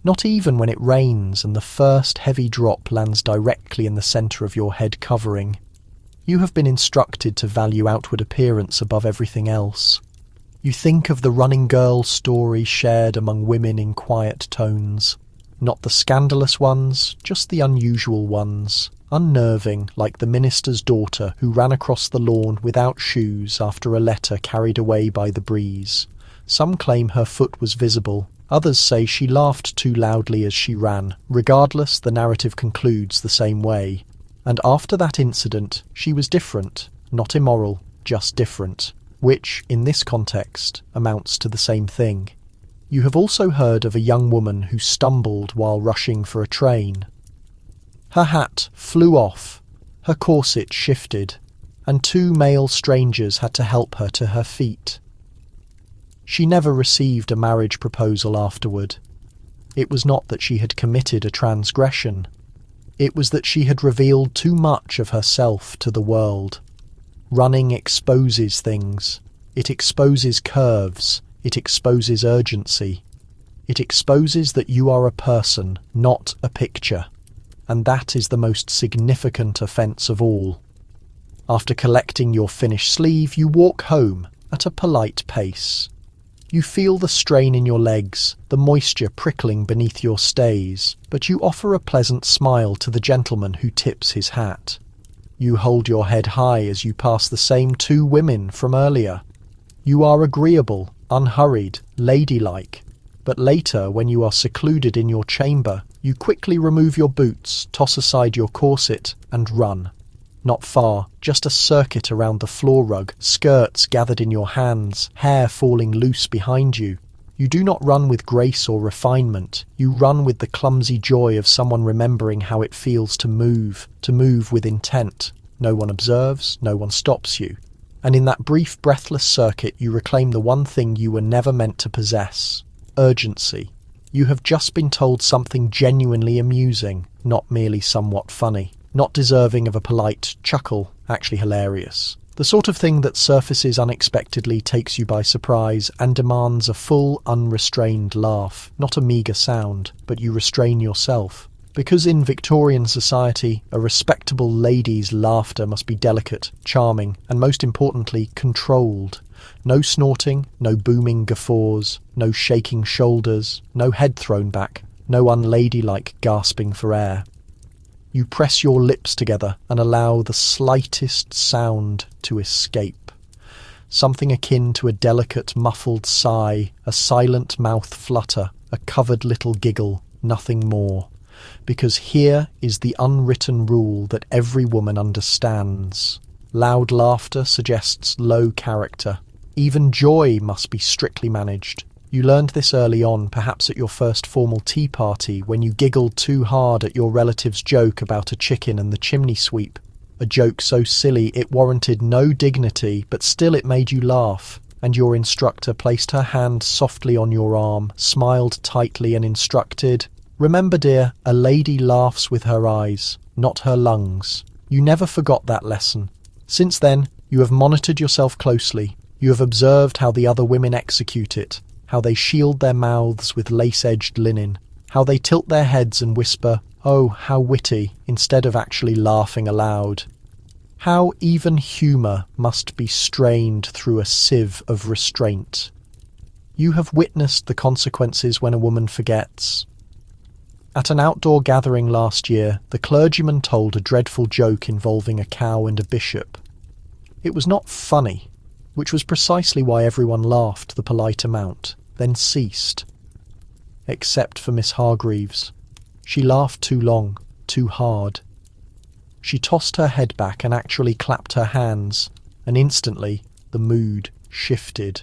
Not even when it rains and the first heavy drop lands directly in the centre of your head covering. You have been instructed to value outward appearance above everything else. You think of the running girl story shared among women in quiet tones. Not the scandalous ones, just the unusual ones. Unnerving, like the minister's daughter who ran across the lawn without shoes after a letter carried away by the breeze. Some claim her foot was visible. Others say she laughed too loudly as she ran. Regardless, the narrative concludes the same way. And after that incident, she was different. Not immoral, just different. Which, in this context, amounts to the same thing. You have also heard of a young woman who stumbled while rushing for a train. Her hat flew off, her corset shifted, and two male strangers had to help her to her feet. She never received a marriage proposal afterward. It was not that she had committed a transgression. It was that she had revealed too much of herself to the world. Running exposes things. It exposes curves. It exposes urgency. It exposes that you are a person, not a picture. And that is the most significant offence of all. After collecting your finished sleeve, you walk home at a polite pace. You feel the strain in your legs, the moisture prickling beneath your stays, but you offer a pleasant smile to the gentleman who tips his hat. You hold your head high as you pass the same two women from earlier. You are agreeable, unhurried, ladylike. But later, when you are secluded in your chamber, you quickly remove your boots, toss aside your corset, and run. Not far, just a circuit around the floor rug, skirts gathered in your hands, hair falling loose behind you. You do not run with grace or refinement. You run with the clumsy joy of someone remembering how it feels to move with intent. No one observes, no one stops you. And in that brief, breathless circuit, you reclaim the one thing you were never meant to possess. Urgency. You have just been told something genuinely amusing, not merely somewhat funny, not deserving of a polite chuckle, actually hilarious. The sort of thing that surfaces unexpectedly, takes you by surprise, and demands a full, unrestrained laugh, not a meagre sound, but you restrain yourself. Because in Victorian society, a respectable lady's laughter must be delicate, charming, and most importantly, controlled. No snorting, no booming guffaws, no shaking shoulders, no head thrown back, no unladylike gasping for air. You press your lips together and allow the slightest sound to escape. Something akin to a delicate, muffled sigh, a silent mouth flutter, a covered little giggle, nothing more. Because here is the unwritten rule that every woman understands. Loud laughter suggests low character. Even joy must be strictly managed. You learned this early on, perhaps at your first formal tea party, when you giggled too hard at your relative's joke about a chicken and the chimney sweep. A joke so silly it warranted no dignity, but still it made you laugh, and your instructor placed her hand softly on your arm, smiled tightly and instructed, "Remember, dear, a lady laughs with her eyes, not her lungs." You never forgot that lesson. Since then, you have monitored yourself closely. You have observed how the other women execute it, how they shield their mouths with lace-edged linen, how they tilt their heads and whisper, "Oh, how witty," instead of actually laughing aloud. How even humour must be strained through a sieve of restraint. You have witnessed the consequences when a woman forgets. At an outdoor gathering last year, the clergyman told a dreadful joke involving a cow and a bishop. It was not funny, which was precisely why everyone laughed the polite amount, then ceased. Except for Miss Hargreaves. She laughed too long, too hard. She tossed her head back and actually clapped her hands, and instantly the mood shifted.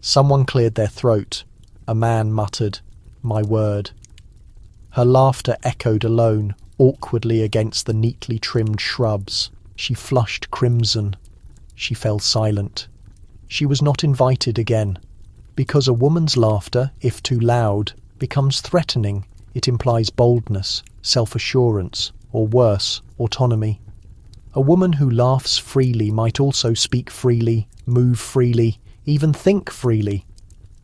Someone cleared their throat. A man muttered, "My word." Her laughter echoed alone, awkwardly against the neatly trimmed shrubs. She flushed crimson. She fell silent. She was not invited again. Because a woman's laughter, if too loud, becomes threatening, it implies boldness, self-assurance, or worse, autonomy. A woman who laughs freely might also speak freely, move freely, even think freely.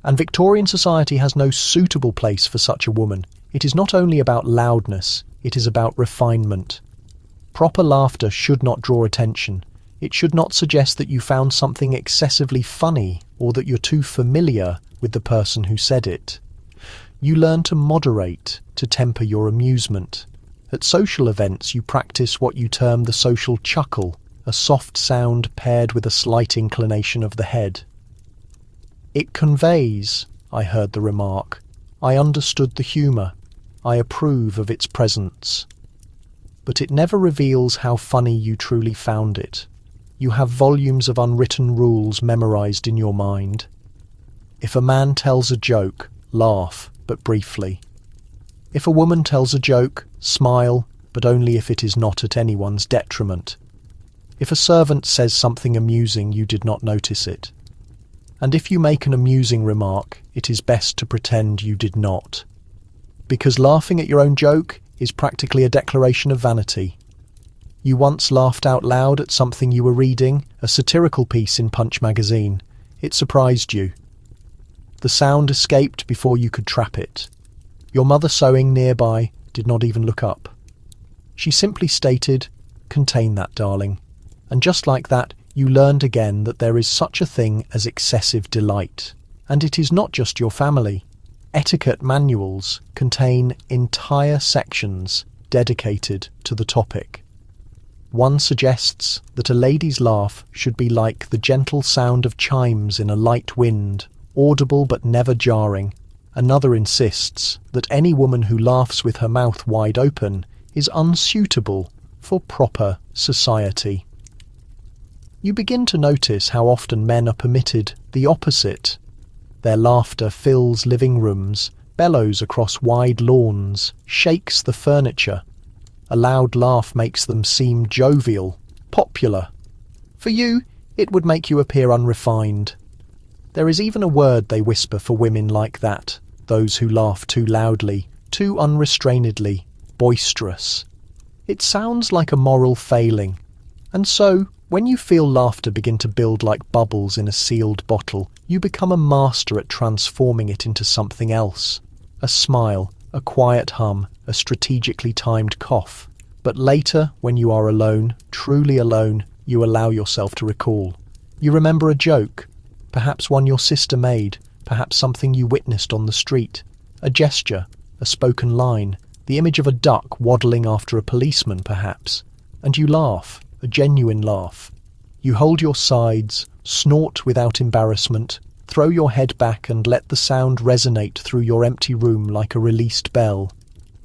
And Victorian society has no suitable place for such a woman. It is not only about loudness, it is about refinement. Proper laughter should not draw attention. It should not suggest that you found something excessively funny or that you're too familiar with the person who said it. You learn to moderate, to temper your amusement. At social events, you practice what you term the social chuckle, a soft sound paired with a slight inclination of the head. "It conveys," I heard the remark. "I understood the humour. I approve of its presence." But it never reveals how funny you truly found it. You have volumes of unwritten rules memorised in your mind. If a man tells a joke, laugh, but briefly. If a woman tells a joke, smile, but only if it is not at anyone's detriment. If a servant says something amusing, you did not notice it. And if you make an amusing remark, it is best to pretend you did not. Because laughing at your own joke is practically a declaration of vanity. You once laughed out loud at something you were reading, a satirical piece in Punch magazine. It surprised you. The sound escaped before you could trap it. Your mother sewing nearby did not even look up. She simply stated, "Contain that, darling." And just like that, you learned again that there is such a thing as excessive delight. And it is not just your family. Etiquette manuals contain entire sections dedicated to the topic. One suggests that a lady's laugh should be like the gentle sound of chimes in a light wind, audible but never jarring. Another insists that any woman who laughs with her mouth wide open is unsuitable for proper society. You begin to notice how often men are permitted the opposite. Their laughter fills living rooms, bellows across wide lawns, shakes the furniture. A loud laugh makes them seem jovial, popular. For you, it would make you appear unrefined. There is even a word they whisper for women like that, those who laugh too loudly, too unrestrainedly, boisterous. It sounds like a moral failing. And so, when you feel laughter begin to build like bubbles in a sealed bottle, you become a master at transforming it into something else. A smile, a quiet hum, a strategically timed cough. But later, when you are alone, truly alone, you allow yourself to recall. You remember a joke, perhaps one your sister made, perhaps something you witnessed on the street, a gesture, a spoken line, the image of a duck waddling after a policeman perhaps, and you laugh, a genuine laugh. You hold your sides, snort without embarrassment, throw your head back and let the sound resonate through your empty room like a released bell.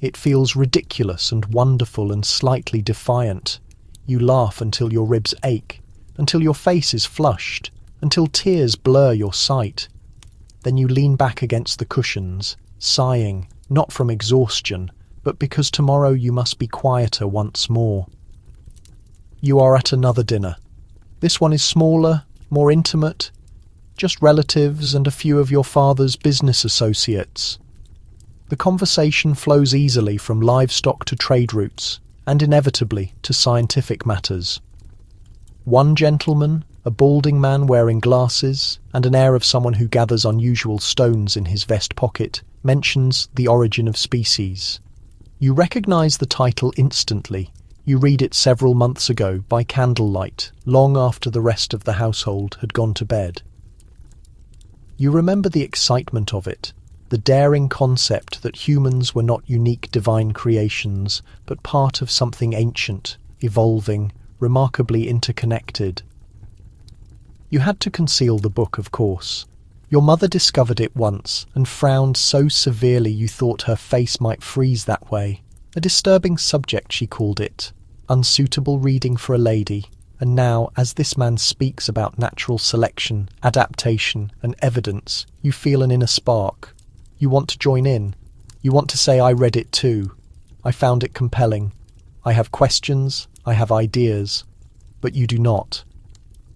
It feels ridiculous and wonderful and slightly defiant. You laugh until your ribs ache, until your face is flushed, until tears blur your sight. Then you lean back against the cushions, sighing, not from exhaustion, but because tomorrow you must be quieter once more. You are at another dinner. This one is smaller, more intimate, just relatives and a few of your father's business associates. The conversation flows easily from livestock to trade routes, and inevitably to scientific matters. One gentleman, a balding man wearing glasses and an air of someone who gathers unusual stones in his vest pocket, mentions The Origin of Species. You recognize the title instantly. You read it several months ago by candlelight, long after the rest of the household had gone to bed. You remember the excitement of it, the daring concept that humans were not unique divine creations, but part of something ancient, evolving, remarkably interconnected. You had to conceal the book, of course. Your mother discovered it once and frowned so severely you thought her face might freeze that way. A disturbing subject, she called it. Unsuitable reading for a lady. And now, as this man speaks about natural selection, adaptation, and evidence, you feel an inner spark. You want to join in. You want to say, I read it too. I found it compelling. I have questions. I have ideas. But you do not.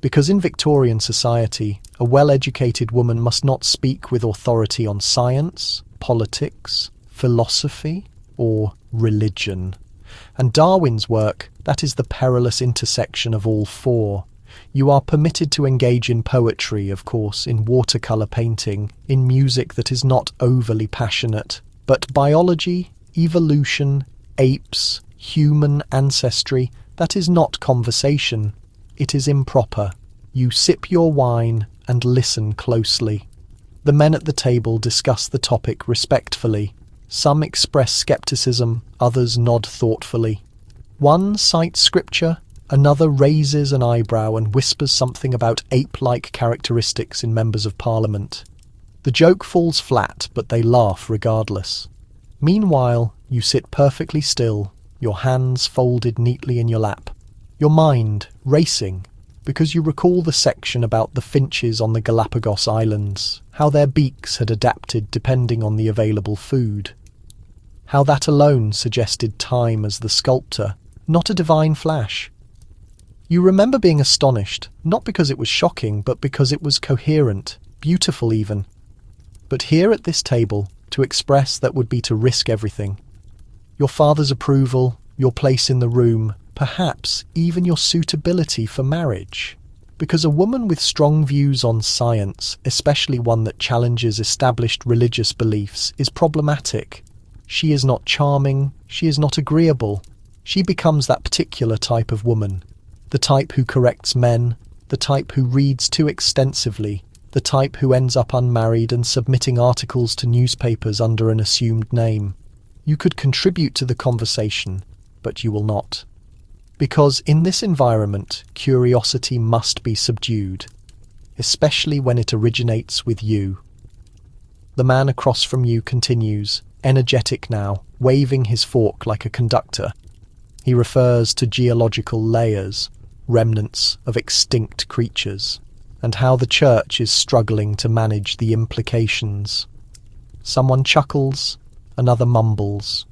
Because in Victorian society, a well-educated woman must not speak with authority on science, politics, philosophy, or religion. And Darwin's work, that is the perilous intersection of all four. You are permitted to engage in poetry, of course, in watercolour painting, in music that is not overly passionate. But biology, evolution, apes, human ancestry, that is not conversation. It is improper. You sip your wine and listen closely. The men at the table discuss the topic respectfully. Some express skepticism, others nod thoughtfully. One cites scripture, another raises an eyebrow and whispers something about ape-like characteristics in members of parliament. The joke falls flat, but they laugh regardless. Meanwhile, you sit perfectly still, your hands folded neatly in your lap, your mind racing, because you recall the section about the finches on the Galapagos Islands, how their beaks had adapted depending on the available food. How that alone suggested time as the sculptor, not a divine flash. You remember being astonished, not because it was shocking, but because it was coherent, beautiful even. But here at this table, to express that would be to risk everything. Your father's approval, your place in the room, perhaps even your suitability for marriage. Because a woman with strong views on science, especially one that challenges established religious beliefs, is problematic. She is not charming, she is not agreeable. She becomes that particular type of woman. The type who corrects men, the type who reads too extensively, the type who ends up unmarried and submitting articles to newspapers under an assumed name. You could contribute to the conversation, but you will not. Because in this environment, curiosity must be subdued, especially when it originates with you. The man across from you continues, energetic now, waving his fork like a conductor. He refers to geological layers, remnants of extinct creatures, and how the church is struggling to manage the implications. Someone chuckles, another mumbles.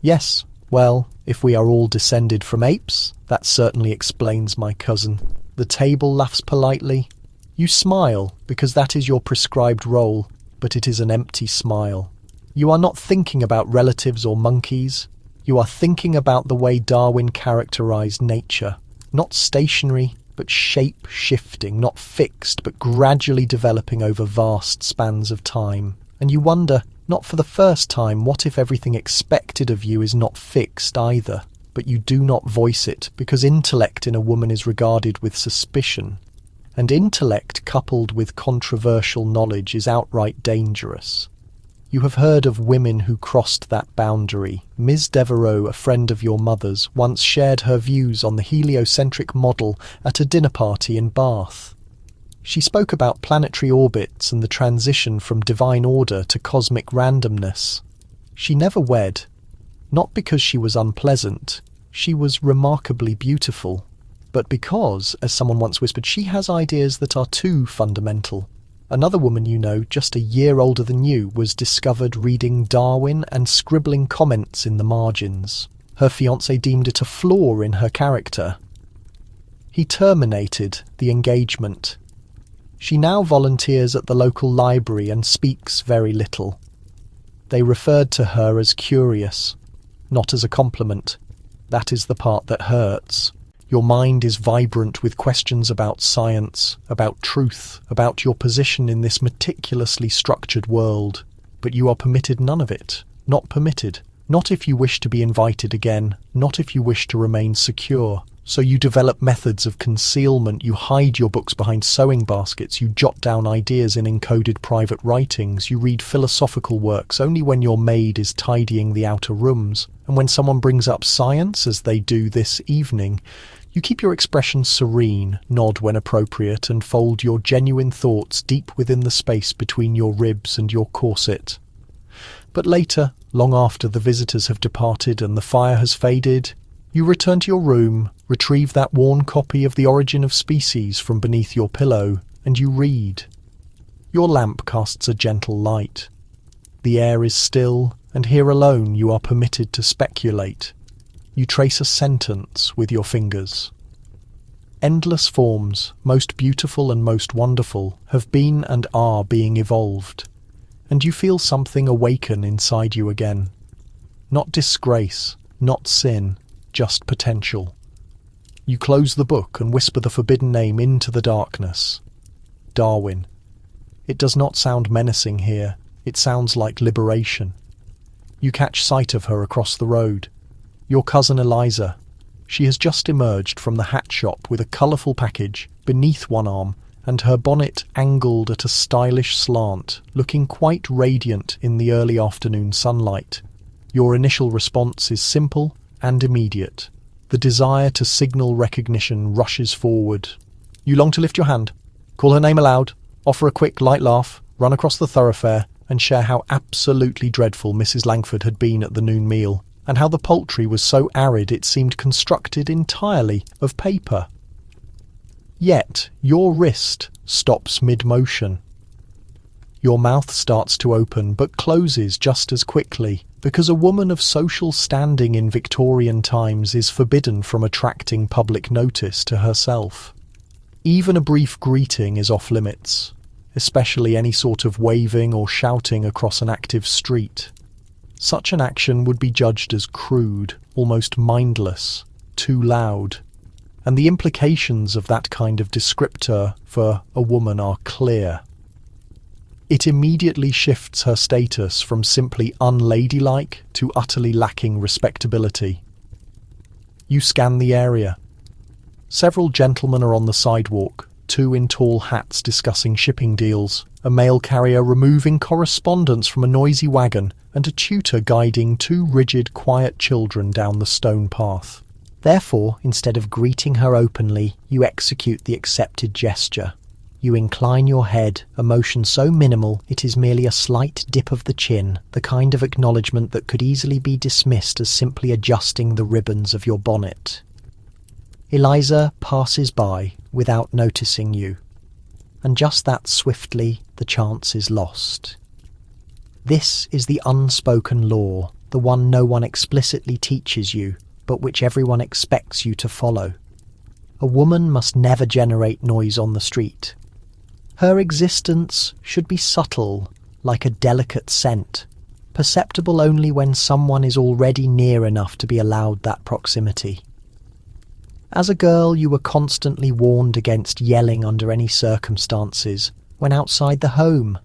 Yes, well, if we are all descended from apes, that certainly explains my cousin. The table laughs politely. You smile, because that is your prescribed role, but it is an empty smile. You are not thinking about relatives or monkeys. You are thinking about the way Darwin characterized nature. Not stationary, but shape-shifting, not fixed, but gradually developing over vast spans of time. And you wonder, not for the first time, what if everything expected of you is not fixed either? But you do not voice it, because intellect in a woman is regarded with suspicion. And intellect coupled with controversial knowledge is outright dangerous. You have heard of women who crossed that boundary. Ms. Devereux, a friend of your mother's, once shared her views on the heliocentric model at a dinner party in Bath. She spoke about planetary orbits and the transition from divine order to cosmic randomness. She never wed, not because she was unpleasant. She was remarkably beautiful, but because, as someone once whispered, she has ideas that are too fundamental. Another woman you know, just a year older than you, was discovered reading Darwin and scribbling comments in the margins. Her fiancé deemed it a flaw in her character. He terminated the engagement. She now volunteers at the local library and speaks very little. They referred to her as curious, not as a compliment. That is the part that hurts. Your mind is vibrant with questions about science, about truth, about your position in this meticulously structured world. But you are permitted none of it. Not permitted. Not if you wish to be invited again. Not if you wish to remain secure. So you develop methods of concealment. You hide your books behind sewing baskets. You jot down ideas in encoded private writings. You read philosophical works only when your maid is tidying the outer rooms. And when someone brings up science, as they do this evening, you keep your expression serene, nod when appropriate, and fold your genuine thoughts deep within the space between your ribs and your corset. But later, long after the visitors have departed and the fire has faded, you return to your room, retrieve that worn copy of The Origin of Species from beneath your pillow, and you read. Your lamp casts a gentle light. The air is still, and here alone you are permitted to speculate. You trace a sentence with your fingers. Endless forms, most beautiful and most wonderful, have been and are being evolved, and you feel something awaken inside you again. Not disgrace, not sin, just potential. You close the book and whisper the forbidden name into the darkness. Darwin. It does not sound menacing here, it sounds like liberation. You catch sight of her across the road. Your cousin Eliza. She has just emerged from the hat shop with a colourful package beneath one arm and her bonnet angled at a stylish slant, looking quite radiant in the early afternoon sunlight. Your initial response is simple and immediate. The desire to signal recognition rushes forward. You long to lift your hand, call her name aloud, offer a quick light laugh, run across the thoroughfare, and share how absolutely dreadful Mrs. Langford had been at the noon meal, and how the poultry was so arid it seemed constructed entirely of paper. Yet your wrist stops mid-motion. Your mouth starts to open but closes just as quickly, because a woman of social standing in Victorian times is forbidden from attracting public notice to herself. Even a brief greeting is off limits, especially any sort of waving or shouting across an active street. Such an action would be judged as crude, almost mindless, too loud. And the implications of that kind of descriptor for a woman are clear. It immediately shifts her status from simply unladylike to utterly lacking respectability. You scan the area. Several gentlemen are on the sidewalk, two in tall hats discussing shipping deals, a mail carrier removing correspondence from a noisy wagon, and a tutor guiding two rigid, quiet children down the stone path. Therefore, instead of greeting her openly, you execute the accepted gesture. You incline your head, a motion so minimal it is merely a slight dip of the chin, the kind of acknowledgement that could easily be dismissed as simply adjusting the ribbons of your bonnet. Eliza passes by without noticing you, and just that swiftly the chance is lost. This is the unspoken law, the one no one explicitly teaches you, but which everyone expects you to follow. A woman must never generate noise on the street. Her existence should be subtle, like a delicate scent, perceptible only when someone is already near enough to be allowed that proximity. As a girl, you were constantly warned against yelling under any circumstances when outside the home.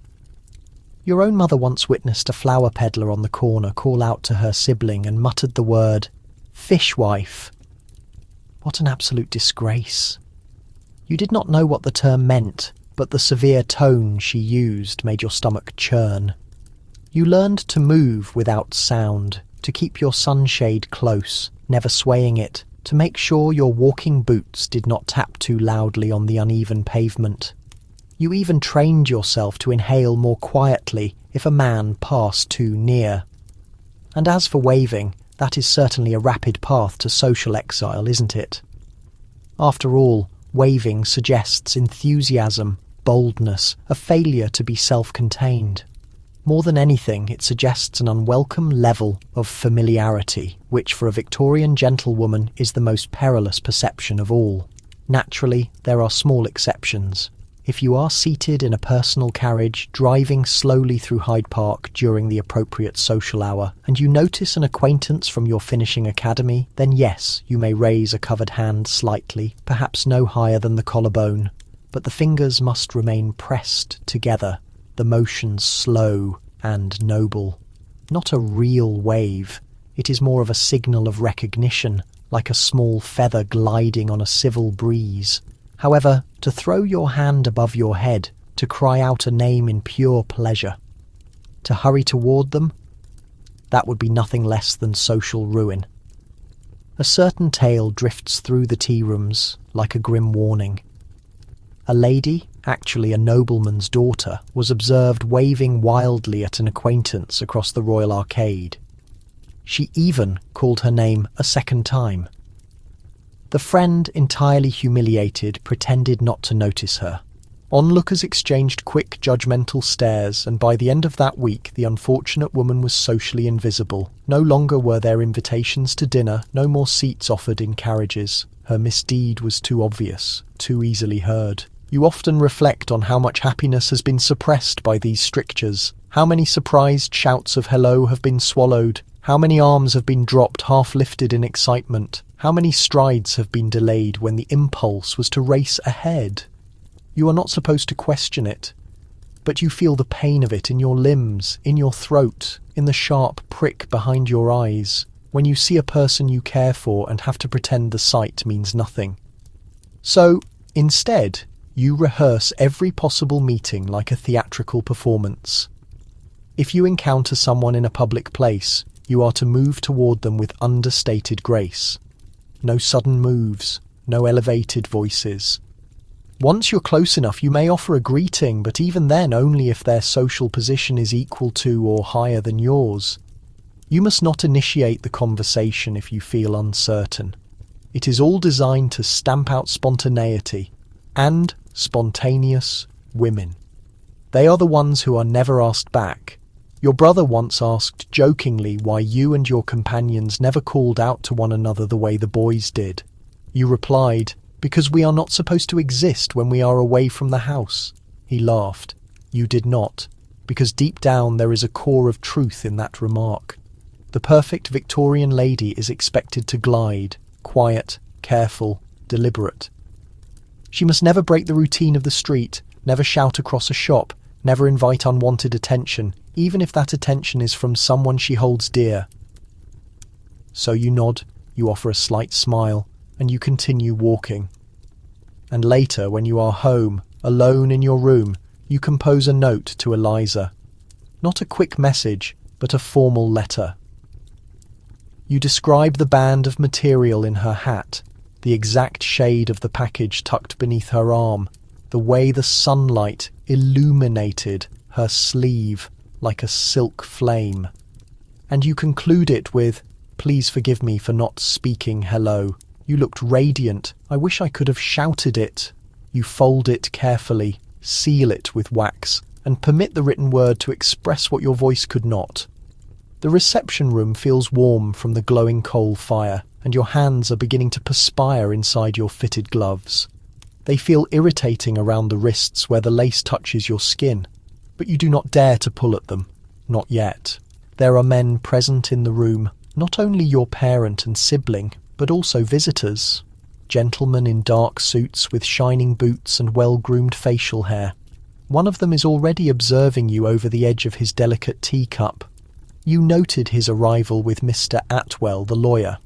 Your own mother once witnessed a flower peddler on the corner call out to her sibling and muttered the word, "Fishwife." What an absolute disgrace. You did not know what the term meant, but the severe tone she used made your stomach churn. You learned to move without sound, to keep your sunshade close, never swaying it, to make sure your walking boots did not tap too loudly on the uneven pavement. You even trained yourself to inhale more quietly if a man passed too near. And as for waving, that is certainly a rapid path to social exile, isn't it? After all, waving suggests enthusiasm, boldness, a failure to be self-contained. More than anything, it suggests an unwelcome level of familiarity, which for a Victorian gentlewoman is the most perilous perception of all. Naturally, there are small exceptions. If you are seated in a personal carriage, driving slowly through Hyde Park during the appropriate social hour, and you notice an acquaintance from your finishing academy, then yes, you may raise a covered hand slightly, perhaps no higher than the collarbone, but the fingers must remain pressed together, the motions slow and noble. Not a real wave, it is more of a signal of recognition, like a small feather gliding on a civil breeze. However, to throw your hand above your head, to cry out a name in pure pleasure, to hurry toward them, that would be nothing less than social ruin. A certain tale drifts through the tea rooms like a grim warning. A lady, actually a nobleman's daughter, was observed waving wildly at an acquaintance across the Royal Arcade. She even called her name a second time. The friend, entirely humiliated, pretended not to notice her. Onlookers exchanged quick, judgmental stares, and by the end of that week the unfortunate woman was socially invisible. No longer were there invitations to dinner, no more seats offered in carriages. Her misdeed was too obvious, too easily heard. You often reflect on how much happiness has been suppressed by these strictures. How many surprised shouts of hello have been swallowed? How many arms have been dropped half lifted in excitement? How many strides have been delayed when the impulse was to race ahead? You are not supposed to question it, but you feel the pain of it in your limbs, in your throat, in the sharp prick behind your eyes, when you see a person you care for and have to pretend the sight means nothing. So, instead, you rehearse every possible meeting like a theatrical performance. If you encounter someone in a public place, you are to move toward them with understated grace. No sudden moves, no elevated voices. Once you're close enough, you may offer a greeting, but even then only if their social position is equal to or higher than yours. You must not initiate the conversation if you feel uncertain. It is all designed to stamp out spontaneity and spontaneous women. They are the ones who are never asked back. Your brother once asked jokingly why you and your companions never called out to one another the way the boys did. You replied, "Because we are not supposed to exist when we are away from the house." He laughed. You did not, because deep down there is a core of truth in that remark. The perfect Victorian lady is expected to glide, quiet, careful, deliberate. She must never break the routine of the street, never shout across a shop, never invite unwanted attention, even if that attention is from someone she holds dear. So you nod, you offer a slight smile, and you continue walking. And later, when you are home, alone in your room, you compose a note to Eliza. Not a quick message, but a formal letter. You describe the band of material in her hat, the exact shade of the package tucked beneath her arm, the way the sunlight illuminated her sleeve like a silk flame. And you conclude it with, "Please forgive me for not speaking hello. You looked radiant. I wish I could have shouted it." You fold it carefully, seal it with wax, and permit the written word to express what your voice could not. The reception room feels warm from the glowing coal fire, and your hands are beginning to perspire inside your fitted gloves. They feel irritating around the wrists where the lace touches your skin, but you do not dare to pull at them. Not yet. There are men present in the room, not only your parent and sibling, but also visitors. Gentlemen in dark suits with shining boots and well-groomed facial hair. One of them is already observing you over the edge of his delicate teacup. You noted his arrival with Mr. Atwell, the lawyer.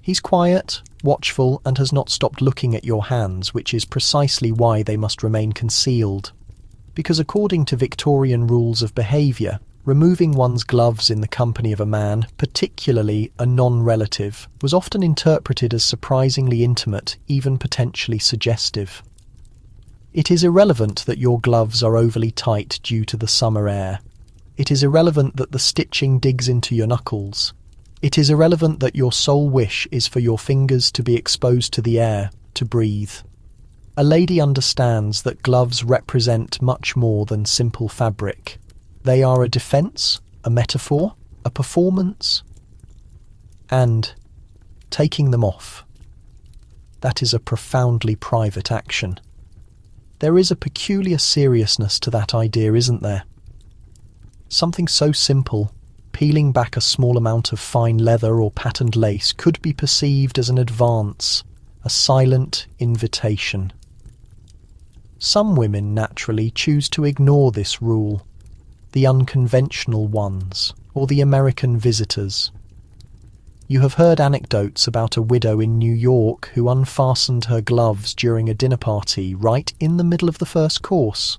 He's quiet, watchful, and has not stopped looking at your hands, which is precisely why they must remain concealed. Because according to Victorian rules of behaviour, removing one's gloves in the company of a man, particularly a non-relative, was often interpreted as surprisingly intimate, even potentially suggestive. It is irrelevant that your gloves are overly tight due to the summer air. It is irrelevant that the stitching digs into your knuckles. It is irrelevant that your sole wish is for your fingers to be exposed to the air, to breathe. A lady understands that gloves represent much more than simple fabric. They are a defense, a metaphor, a performance, and taking them off. That is a profoundly private action. There is a peculiar seriousness to that idea, isn't there? Something so simple, peeling back a small amount of fine leather or patterned lace, could be perceived as an advance, a silent invitation. Some women naturally choose to ignore this rule, the unconventional ones, or the American visitors. You have heard anecdotes about a widow in New York who unfastened her gloves during a dinner party right in the middle of the first course.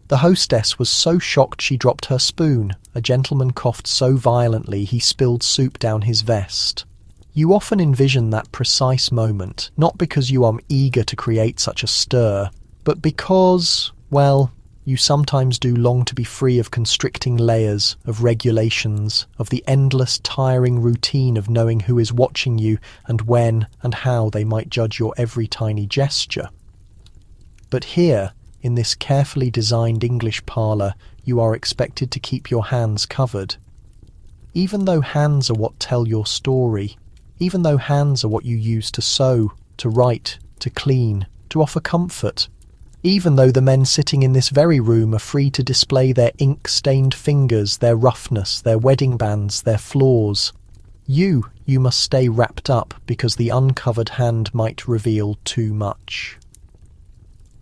The hostess was so shocked she dropped her spoon. A gentleman coughed so violently he spilled soup down his vest. You often envision that precise moment, not because you are eager to create such a stir, but because, well, you sometimes do long to be free of constricting layers, of regulations, of the endless, tiring routine of knowing who is watching you and when and how they might judge your every tiny gesture. But here, in this carefully designed English parlour, you are expected to keep your hands covered. Even though hands are what tell your story, even though hands are what you use to sew, to write, to clean, to offer comfort, even though the men sitting in this very room are free to display their ink-stained fingers, their roughness, their wedding bands, their flaws, you must stay wrapped up because the uncovered hand might reveal too much.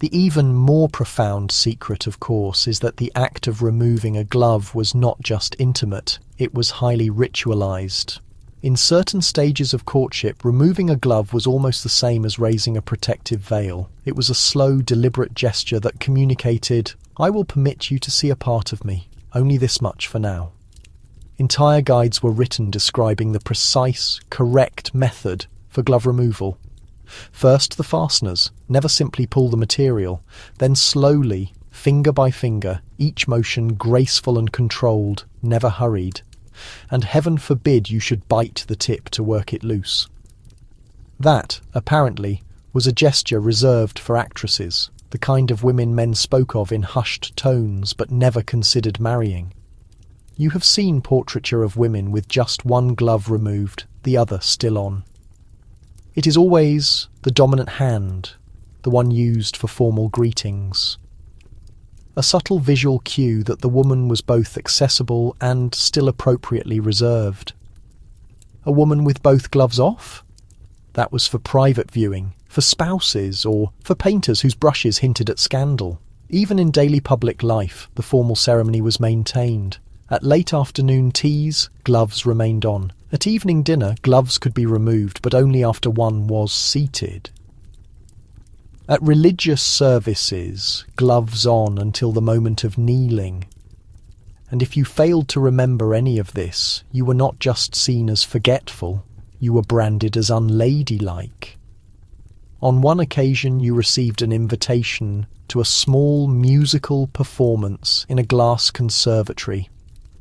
The even more profound secret, of course, is that the act of removing a glove was not just intimate, it was highly ritualized. In certain stages of courtship, removing a glove was almost the same as raising a protective veil. It was a slow, deliberate gesture that communicated, "I will permit you to see a part of me, only this much for now." Entire guides were written describing the precise, correct method for glove removal. First the fasteners, never simply pull the material, then slowly, finger by finger, each motion graceful and controlled, never hurried. And heaven forbid you should bite the tip to work it loose. That, apparently, was a gesture reserved for actresses, the kind of women men spoke of in hushed tones but never considered marrying. You have seen portraiture of women with just one glove removed, the other still on. It is always the dominant hand, the one used for formal greetings. A subtle visual cue that the woman was both accessible and still appropriately reserved. A woman with both gloves off? That was for private viewing, for spouses, or for painters whose brushes hinted at scandal. Even in daily public life, the formal ceremony was maintained. At late afternoon teas, gloves remained on. At evening dinner, gloves could be removed, but only after one was seated. At religious services, gloves on until the moment of kneeling. And if you failed to remember any of this, you were not just seen as forgetful, you were branded as unladylike. On one occasion you received an invitation to a small musical performance in a glass conservatory.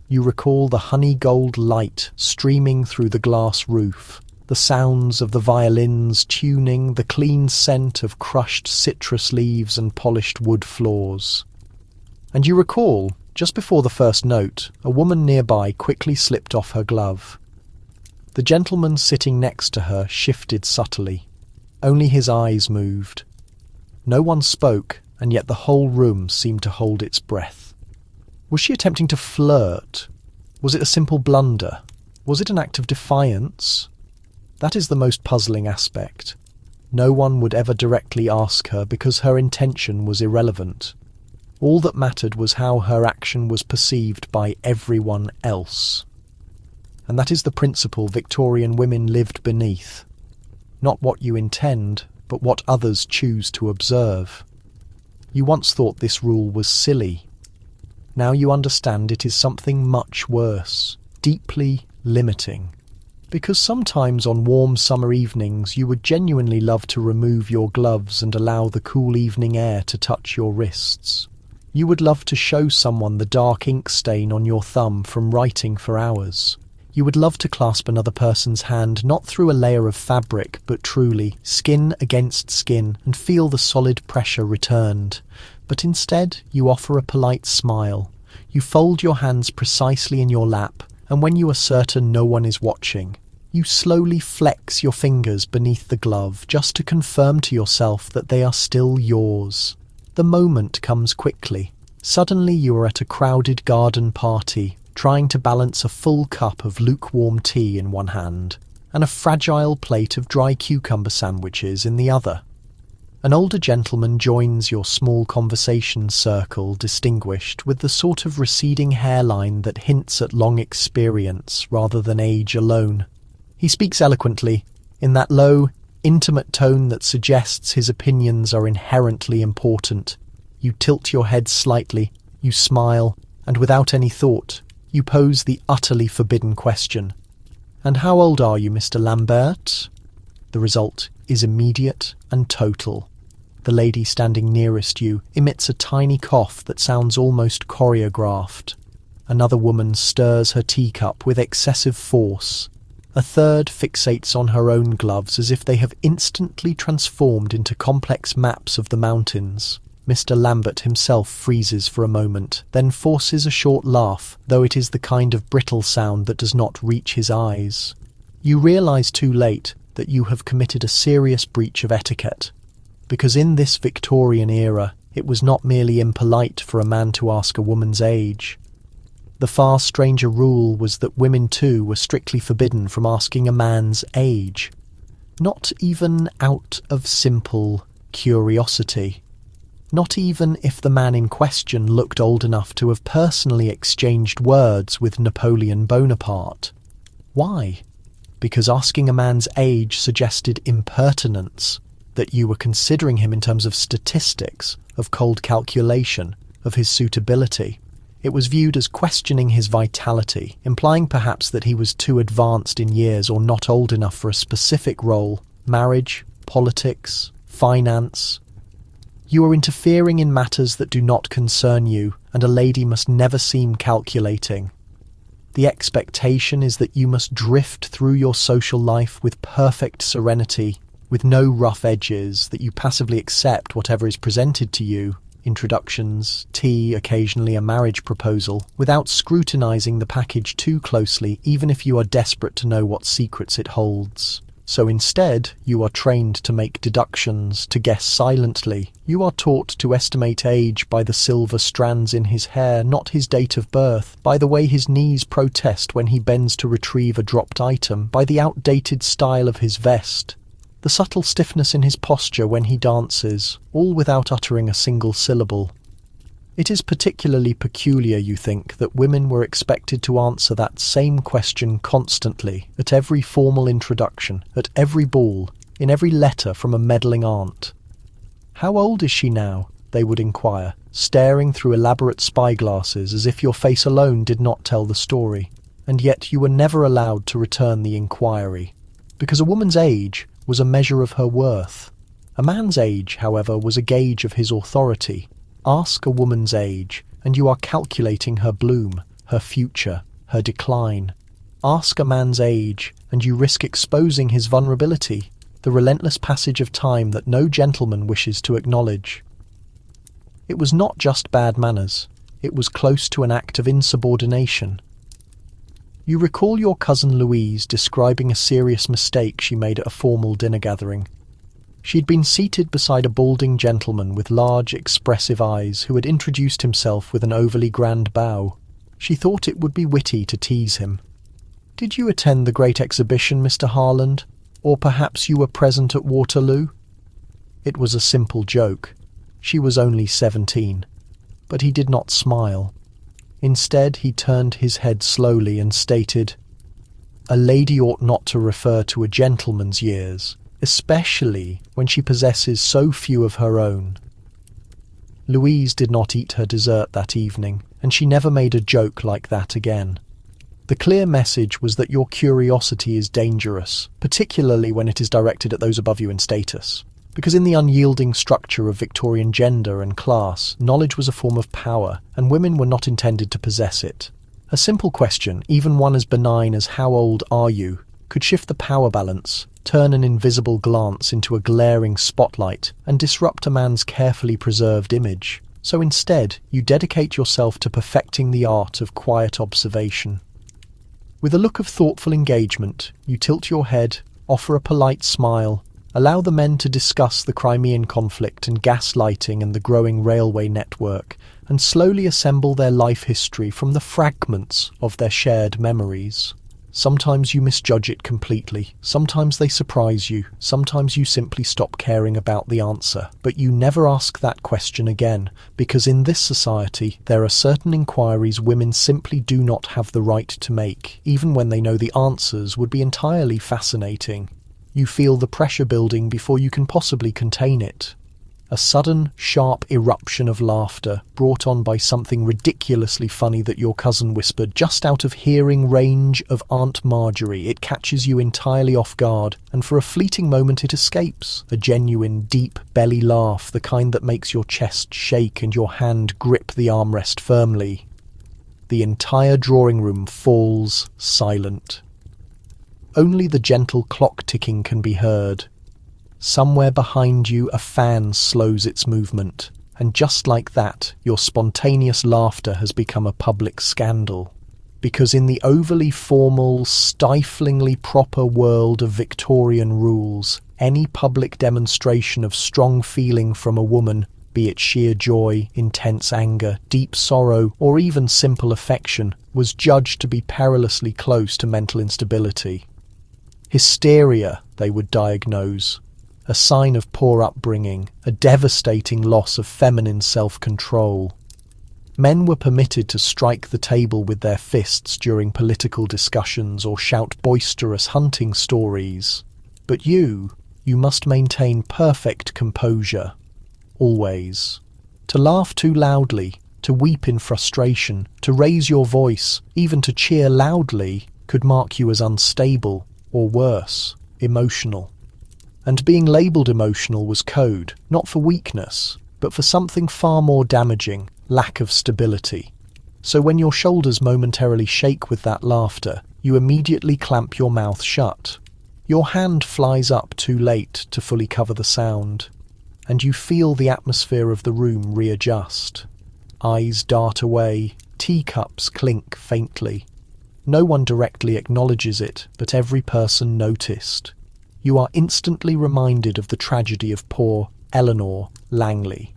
You recall the honey gold light streaming through the glass roof, the sounds of the violins tuning, the clean scent of crushed citrus leaves and polished wood floors. And you recall, just before the first note, a woman nearby quickly slipped off her glove. The gentleman sitting next to her shifted subtly. Only his eyes moved. No one spoke, and yet the whole room seemed to hold its breath. Was she attempting to flirt? Was it a simple blunder? Was it an act of defiance? That is the most puzzling aspect. No one would ever directly ask her because her intention was irrelevant. All that mattered was how her action was perceived by everyone else. And that is the principle Victorian women lived beneath. Not what you intend, but what others choose to observe. You once thought this rule was silly. Now you understand it is something much worse, deeply limiting. Because sometimes on warm summer evenings you would genuinely love to remove your gloves and allow the cool evening air to touch your wrists. You would love to show someone the dark ink stain on your thumb from writing for hours. You would love to clasp another person's hand, not through a layer of fabric, but truly, skin against skin, and feel the solid pressure returned. But instead, you offer a polite smile. You fold your hands precisely in your lap, and when you are certain no one is watching, you slowly flex your fingers beneath the glove, just to confirm to yourself that they are still yours. The moment comes quickly. Suddenly you are at a crowded garden party, trying to balance a full cup of lukewarm tea in one hand and a fragile plate of dry cucumber sandwiches in the other. An older gentleman joins your small conversation circle, distinguished with the sort of receding hairline that hints at long experience rather than age alone. He speaks eloquently, in that low, intimate tone that suggests his opinions are inherently important. You tilt your head slightly, you smile, and without any thought, you pose the utterly forbidden question. "And how old are you, Mr. Lambert?" The result is immediate and total. The lady standing nearest you emits a tiny cough that sounds almost choreographed. Another woman stirs her teacup with excessive force. A third fixates on her own gloves as if they have instantly transformed into complex maps of the mountains. Mr. Lambert himself freezes for a moment, then forces a short laugh, though it is the kind of brittle sound that does not reach his eyes. You realise too late that you have committed a serious breach of etiquette, because in this Victorian era, it was not merely impolite for a man to ask a woman's age. The far stranger rule was that women too were strictly forbidden from asking a man's age, not even out of simple curiosity. Not even if the man in question looked old enough to have personally exchanged words with Napoleon Bonaparte. Why? Because asking a man's age suggested impertinence, that you were considering him in terms of statistics, of cold calculation, of his suitability. It was viewed as questioning his vitality, implying perhaps that he was too advanced in years or not old enough for a specific role: marriage, politics, finance. You are interfering in matters that do not concern you, and a lady must never seem calculating. The expectation is that you must drift through your social life with perfect serenity, with no rough edges, that you passively accept whatever is presented to you, introductions, tea, occasionally a marriage proposal, without scrutinizing the package too closely, even if you are desperate to know what secrets it holds. So instead, you are trained to make deductions, to guess silently. You are taught to estimate age by the silver strands in his hair, not his date of birth, by the way his knees protest when he bends to retrieve a dropped item, by the outdated style of his vest, the subtle stiffness in his posture when he dances, all without uttering a single syllable. It is particularly peculiar, you think, that women were expected to answer that same question constantly, at every formal introduction, at every ball, in every letter from a meddling aunt. "How old is she now?" they would inquire, staring through elaborate spyglasses as if your face alone did not tell the story. And yet you were never allowed to return the inquiry, because a woman's age was a measure of her worth. A man's age, however, was a gauge of his authority. Ask a woman's age, and you are calculating her bloom, her future, her decline. Ask a man's age, and you risk exposing his vulnerability, the relentless passage of time that no gentleman wishes to acknowledge. It was not just bad manners, it was close to an act of insubordination. You recall your cousin Louise describing a serious mistake she made at a formal dinner gathering. She had been seated beside a balding gentleman with large, expressive eyes who had introduced himself with an overly grand bow. She thought it would be witty to tease him. "Did you attend the great exhibition, Mr. Harland? Or perhaps you were present at Waterloo?" It was a simple joke. She was only 17. But he did not smile. Instead, he turned his head slowly and stated, "A lady ought not to refer to a gentleman's years, especially when she possesses so few of her own." Louise did not eat her dessert that evening, and she never made a joke like that again. The clear message was that your curiosity is dangerous, particularly when it is directed at those above you in status. Because in the unyielding structure of Victorian gender and class, knowledge was a form of power, and women were not intended to possess it. A simple question, even one as benign as "how old are you?" could shift the power balance, turn an invisible glance into a glaring spotlight, and disrupt a man's carefully preserved image. So instead, you dedicate yourself to perfecting the art of quiet observation. With a look of thoughtful engagement, you tilt your head, offer a polite smile, allow the men to discuss the Crimean conflict and gaslighting and the growing railway network, and slowly assemble their life history from the fragments of their shared memories. Sometimes you misjudge it completely, sometimes they surprise you, sometimes you simply stop caring about the answer. But you never ask that question again, because in this society there are certain inquiries women simply do not have the right to make, even when they know the answers would be entirely fascinating. You feel the pressure building before you can possibly contain it. A sudden, sharp eruption of laughter, brought on by something ridiculously funny that your cousin whispered just out of hearing range of Aunt Marjorie. It catches you entirely off guard, and for a fleeting moment it escapes. A genuine, deep belly laugh, the kind that makes your chest shake and your hand grip the armrest firmly. The entire drawing room falls silent. Only the gentle clock ticking can be heard. Somewhere behind you, a fan slows its movement, and just like that, your spontaneous laughter has become a public scandal. Because in the overly formal, stiflingly proper world of Victorian rules, any public demonstration of strong feeling from a woman, be it sheer joy, intense anger, deep sorrow, or even simple affection, was judged to be perilously close to mental instability. Hysteria, they would diagnose. A sign of poor upbringing, a devastating loss of feminine self-control. Men were permitted to strike the table with their fists during political discussions or shout boisterous hunting stories. But you must maintain perfect composure. Always. To laugh too loudly, to weep in frustration, to raise your voice, even to cheer loudly, could mark you as unstable, or worse, emotional. And being labelled emotional was code, not for weakness, but for something far more damaging, lack of stability. So when your shoulders momentarily shake with that laughter, you immediately clamp your mouth shut. Your hand flies up too late to fully cover the sound, and you feel the atmosphere of the room readjust. Eyes dart away, teacups clink faintly. No one directly acknowledges it, but every person noticed. You are instantly reminded of the tragedy of poor Eleanor Langley.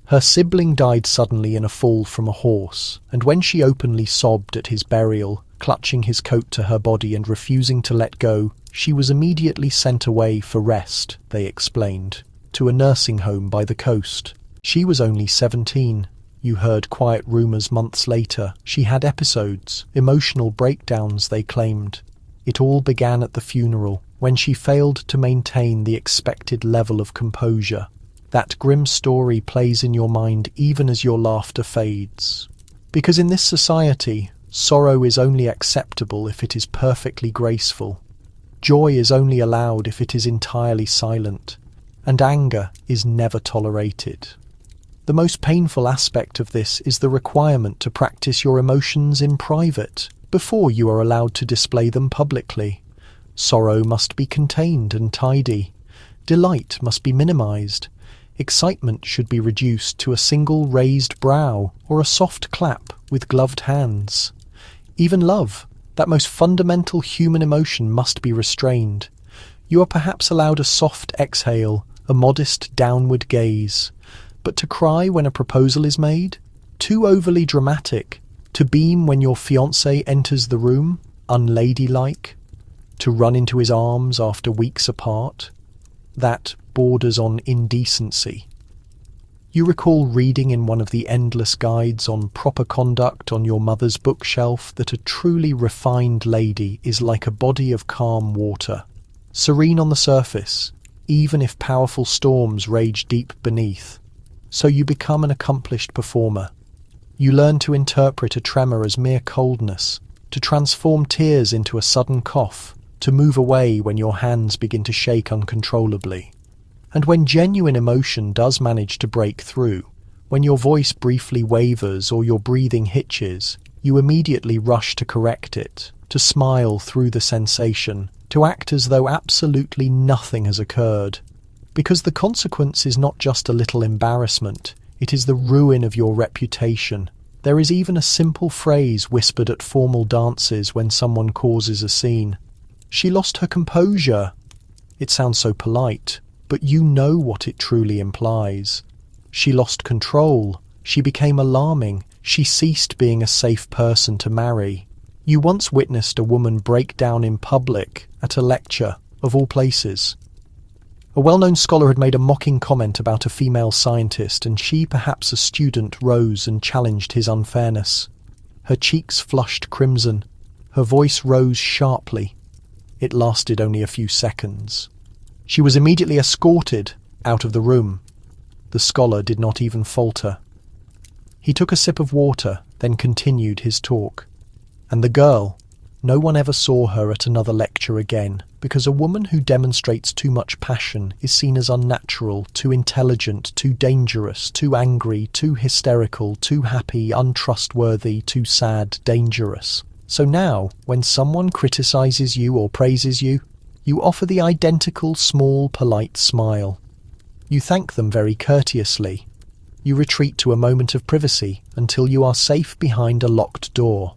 Her sibling died suddenly in a fall from a horse, and when she openly sobbed at his burial, clutching his coat to her body and refusing to let go, she was immediately sent away for rest, they explained, to a nursing home by the coast. She was only 17. You heard quiet rumours months later. She had episodes, emotional breakdowns, they claimed. It all began at the funeral, when she failed to maintain the expected level of composure. That grim story plays in your mind even as your laughter fades. Because in this society, sorrow is only acceptable if it is perfectly graceful. Joy is only allowed if it is entirely silent. And anger is never tolerated. The most painful aspect of this is the requirement to practice your emotions in private, before you are allowed to display them publicly. Sorrow must be contained and tidy. Delight must be minimized. Excitement should be reduced to a single raised brow or a soft clap with gloved hands. Even love, that most fundamental human emotion, must be restrained. You are perhaps allowed a soft exhale, a modest downward gaze. But to cry when a proposal is made? Too overly dramatic. To beam when your fiancé enters the room? Unladylike. To run into his arms after weeks apart? That borders on indecency. You recall reading in one of the endless guides on proper conduct on your mother's bookshelf that a truly refined lady is like a body of calm water, serene on the surface, even if powerful storms rage deep beneath. So you become an accomplished performer. You learn to interpret a tremor as mere coldness, to transform tears into a sudden cough, to move away when your hands begin to shake uncontrollably. And when genuine emotion does manage to break through, when your voice briefly wavers or your breathing hitches, You immediately rush to correct it, to smile through the sensation, to act as though absolutely nothing has occurred. Because the consequence is not just a little embarrassment, it is the ruin of your reputation. There is even a simple phrase whispered at formal dances when someone causes a scene. "She lost her composure." It sounds so polite, but you know what it truly implies. She lost control. She became alarming. She ceased being a safe person to marry. You once witnessed a woman break down in public at a lecture, of all places. A well-known scholar had made a mocking comment about a female scientist, and she, perhaps a student, rose and challenged his unfairness. Her cheeks flushed crimson. Her voice rose sharply. It lasted only a few seconds. She was immediately escorted out of the room. The scholar did not even falter. He took a sip of water, then continued his talk. And the girl, no one ever saw her at another lecture again, because a woman who demonstrates too much passion is seen as unnatural, too intelligent, too dangerous, too angry, too hysterical, too happy, untrustworthy, too sad, dangerous. So now, when someone criticizes you or praises you, you offer the identical small, polite smile. You thank them very courteously. You retreat to a moment of privacy until you are safe behind a locked door.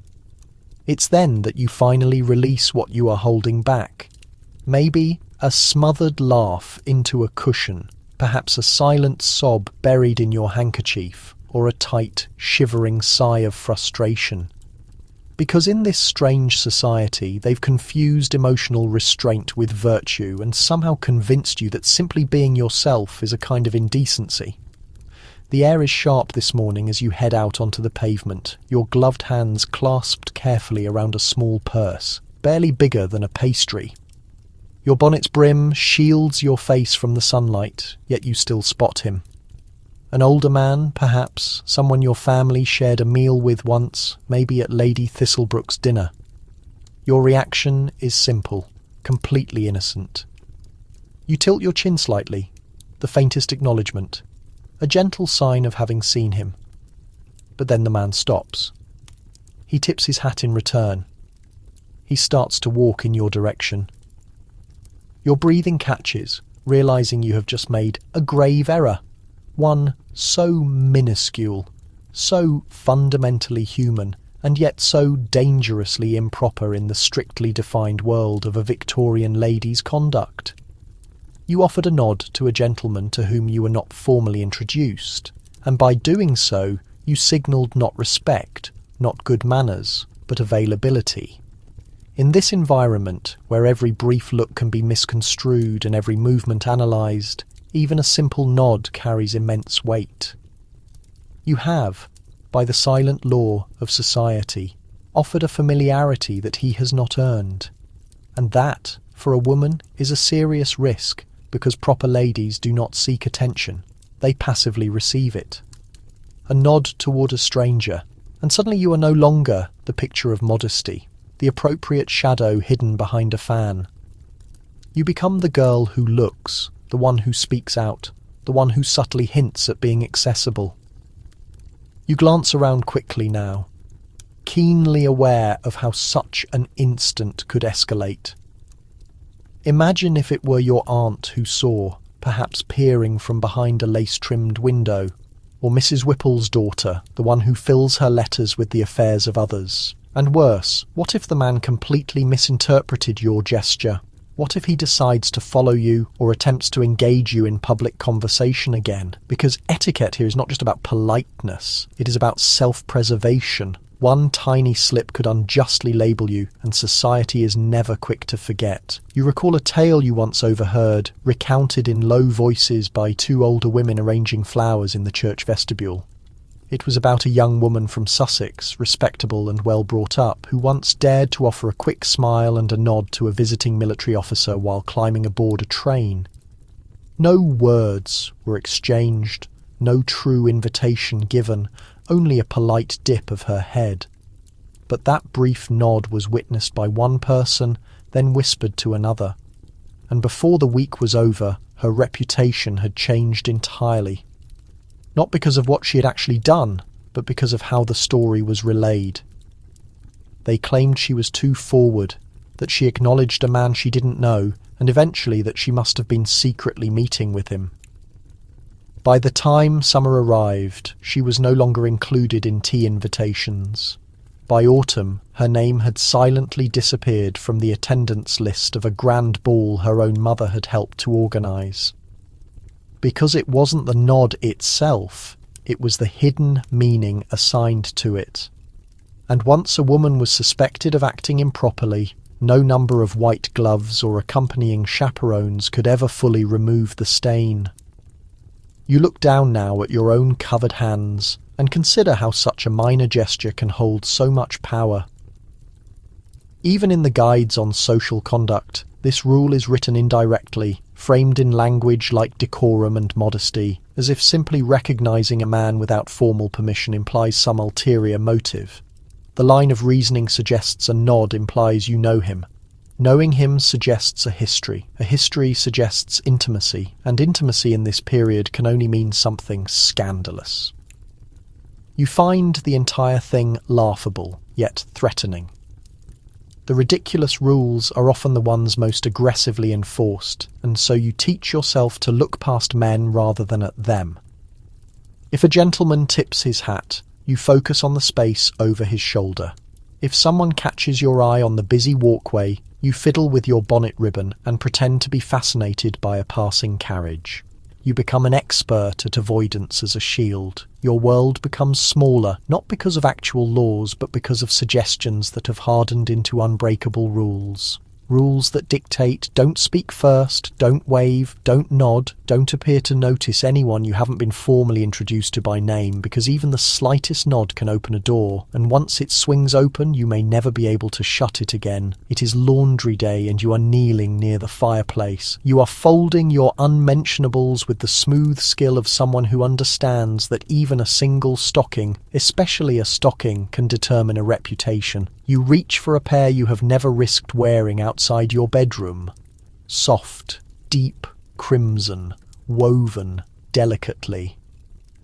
It's then that you finally release what you are holding back. Maybe a smothered laugh into a cushion, perhaps a silent sob buried in your handkerchief, or a tight, shivering sigh of frustration. Because in this strange society, they've confused emotional restraint with virtue and somehow convinced you that simply being yourself is a kind of indecency. The air is sharp this morning as you head out onto the pavement, your gloved hands clasped carefully around a small purse, barely bigger than a pastry. Your bonnet's brim shields your face from the sunlight, yet you still spot him. An older man, perhaps, someone your family shared a meal with once, maybe at Lady Thistlebrook's dinner. Your reaction is simple, completely innocent. You tilt your chin slightly, the faintest acknowledgement, a gentle sign of having seen him. But then the man stops. He tips his hat in return. He starts to walk in your direction. Your breathing catches, realizing you have just made a grave error. One so minuscule, so fundamentally human, and yet so dangerously improper in the strictly defined world of a Victorian lady's conduct. You offered a nod to a gentleman to whom you were not formally introduced, and by doing so, you signalled not respect, not good manners, but availability. In this environment, where every brief look can be misconstrued and every movement analysed, even a simple nod carries immense weight. You have, by the silent law of society, offered a familiarity that he has not earned. And that, for a woman, is a serious risk, because proper ladies do not seek attention, they passively receive it. A nod toward a stranger, and suddenly you are no longer the picture of modesty, the appropriate shadow hidden behind a fan. You become the girl who looks, the one who speaks out, the one who subtly hints at being accessible. You glance around quickly now, keenly aware of how such an instant could escalate. Imagine if it were your aunt who saw, perhaps peering from behind a lace-trimmed window, or Mrs. Whipple's daughter, the one who fills her letters with the affairs of others. And worse, what if the man completely misinterpreted your gesture? What if he decides to follow you or attempts to engage you in public conversation again? Because etiquette here is not just about politeness, it is about self-preservation. One tiny slip could unjustly label you, and society is never quick to forget. You recall a tale you once overheard, recounted in low voices by two older women arranging flowers in the church vestibule. It was about a young woman from Sussex, respectable and well brought up, who once dared to offer a quick smile and a nod to a visiting military officer while climbing aboard a train. No words were exchanged, no true invitation given, only a polite dip of her head. But that brief nod was witnessed by one person, then whispered to another. And before the week was over, her reputation had changed entirely. Not because of what she had actually done, but because of how the story was relayed. They claimed she was too forward, that she acknowledged a man she didn't know, and eventually that she must have been secretly meeting with him. By the time summer arrived, she was no longer included in tea invitations. By autumn, her name had silently disappeared from the attendance list of a grand ball her own mother had helped to organise. Because it wasn't the nod itself, it was the hidden meaning assigned to it. And once a woman was suspected of acting improperly, no number of white gloves or accompanying chaperones could ever fully remove the stain. You look down now at your own covered hands and consider how such a minor gesture can hold so much power. Even in the guides on social conduct, this rule is written indirectly, framed in language like decorum and modesty, as if simply recognising a man without formal permission implies some ulterior motive. The line of reasoning suggests a nod implies you know him. Knowing him suggests a history suggests intimacy, and intimacy in this period can only mean something scandalous. You find the entire thing laughable, yet threatening. The ridiculous rules are often the ones most aggressively enforced, and so you teach yourself to look past men rather than at them. If a gentleman tips his hat, you focus on the space over his shoulder. If someone catches your eye on the busy walkway, you fiddle with your bonnet ribbon and pretend to be fascinated by a passing carriage. You become an expert at avoidance as a shield. Your world becomes smaller, not because of actual laws, but because of suggestions that have hardened into unbreakable rules. Rules that dictate don't speak first, don't wave, don't nod, don't appear to notice anyone you haven't been formally introduced to by name, because even the slightest nod can open a door, and once it swings open you may never be able to shut it again. It is laundry day and you are kneeling near the fireplace. You are folding your unmentionables with the smooth skill of someone who understands that even a single stocking, especially a stocking, can determine a reputation. You reach for a pair you have never risked wearing outside your bedroom. Soft, deep crimson, woven delicately.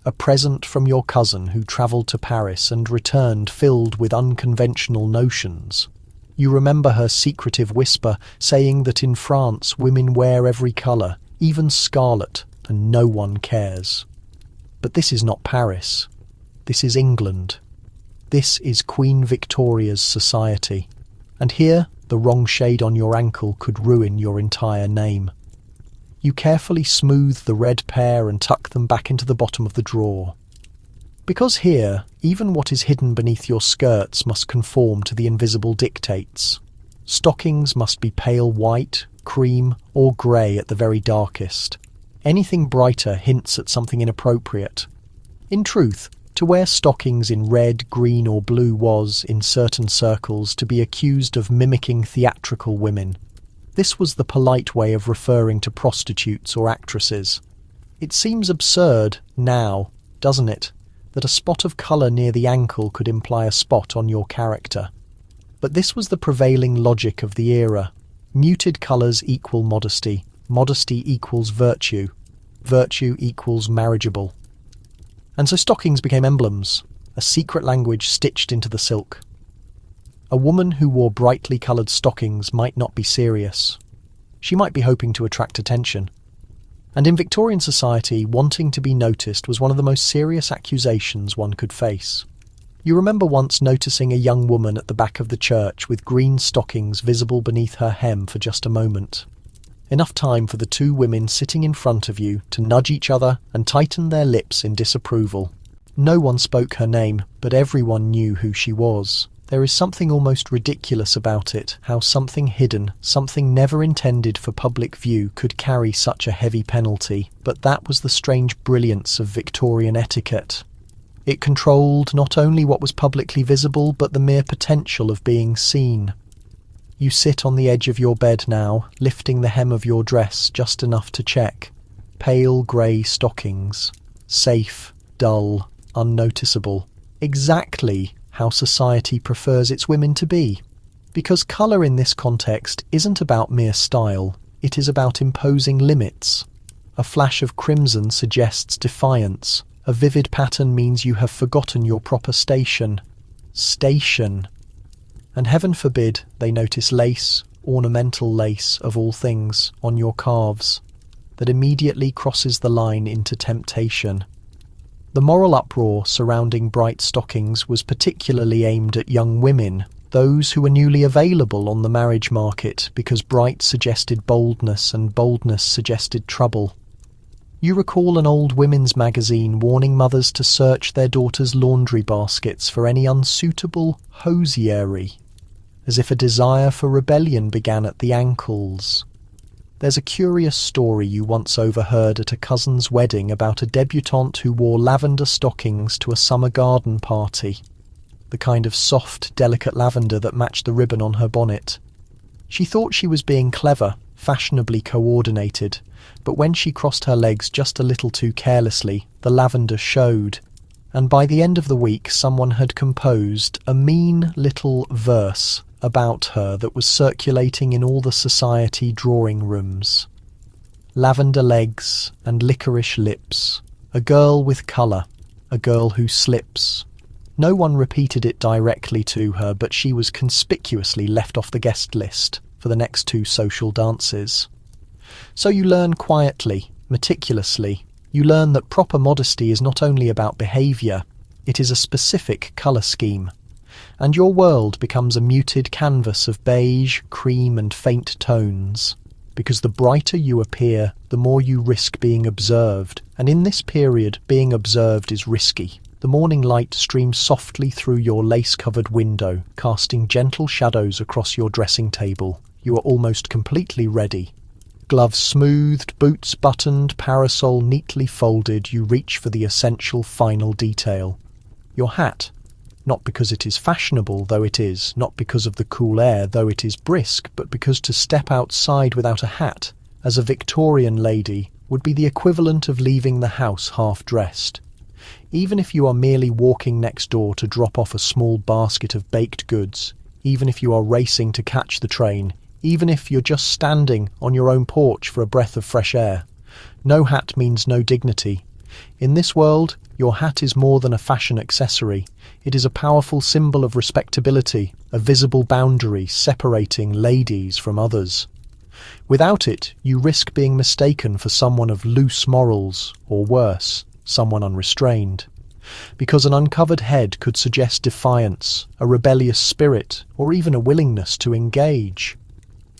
A present from your cousin who travelled to Paris and returned filled with unconventional notions. You remember her secretive whisper saying that in France women wear every colour, even scarlet, and no one cares. But this is not Paris. This is England. This is Queen Victoria's society, and here the wrong shade on your ankle could ruin your entire name. You carefully smooth the red pair and tuck them back into the bottom of the drawer. Because here, even what is hidden beneath your skirts must conform to the invisible dictates. Stockings must be pale white, cream, or grey at the very darkest. Anything brighter hints at something inappropriate. In truth, to wear stockings in red, green or blue was, in certain circles, to be accused of mimicking theatrical women. This was the polite way of referring to prostitutes or actresses. It seems absurd now, doesn't it, that a spot of colour near the ankle could imply a spot on your character. But this was the prevailing logic of the era. Muted colours equal modesty, modesty equals virtue, virtue equals marriageable. And so stockings became emblems, a secret language stitched into the silk. A woman who wore brightly coloured stockings might not be serious. She might be hoping to attract attention. And in Victorian society, wanting to be noticed was one of the most serious accusations one could face. You remember once noticing a young woman at the back of the church with green stockings visible beneath her hem for just a moment. Enough time for the two women sitting in front of you to nudge each other and tighten their lips in disapproval. No one spoke her name, but everyone knew who she was. There is something almost ridiculous about it, how something hidden, something never intended for public view could carry such a heavy penalty, but that was the strange brilliance of Victorian etiquette. It controlled not only what was publicly visible, but the mere potential of being seen. You sit on the edge of your bed now, lifting the hem of your dress just enough to check. Pale grey stockings. Safe, dull, unnoticeable. Exactly how society prefers its women to be. Because colour in this context isn't about mere style, it is about imposing limits. A flash of crimson suggests defiance. A vivid pattern means you have forgotten your proper station. Station. And heaven forbid they notice lace, ornamental lace of all things, on your calves, that immediately crosses the line into temptation. The moral uproar surrounding bright stockings was particularly aimed at young women, those who were newly available on the marriage market, because bright suggested boldness and boldness suggested trouble. You recall an old women's magazine warning mothers to search their daughters' laundry baskets for any unsuitable hosiery, as if a desire for rebellion began at the ankles. There's a curious story you once overheard at a cousin's wedding about a debutante who wore lavender stockings to a summer garden party, the kind of soft, delicate lavender that matched the ribbon on her bonnet. She thought she was being clever, fashionably coordinated, but when she crossed her legs just a little too carelessly, the lavender showed, and by the end of the week someone had composed a mean little verse about her that was circulating in all the society drawing rooms. Lavender legs and licorice lips, a girl with colour, a girl who slips. No one repeated it directly to her, but she was conspicuously left off the guest list for the next 2 social dances. So you learn quietly, meticulously. You learn that proper modesty is not only about behaviour, it is a specific colour scheme. And your world becomes a muted canvas of beige, cream and faint tones, because the brighter you appear, the more you risk being observed, and in this period being observed is risky. The morning light streams softly through your lace-covered window, casting gentle shadows across your dressing table. You are almost completely ready. Gloves smoothed, boots buttoned, parasol neatly folded, you reach for the essential final detail. Your hat. Not because it is fashionable, though it is, not because of the cool air, though it is brisk, but because to step outside without a hat, as a Victorian lady, would be the equivalent of leaving the house half-dressed. Even if you are merely walking next door to drop off a small basket of baked goods, even if you are racing to catch the train, even if you're just standing on your own porch for a breath of fresh air, no hat means no dignity. In this world, your hat is more than a fashion accessory. It is a powerful symbol of respectability, a visible boundary separating ladies from others. Without it, you risk being mistaken for someone of loose morals, or worse, someone unrestrained. Because an uncovered head could suggest defiance, a rebellious spirit, or even a willingness to engage.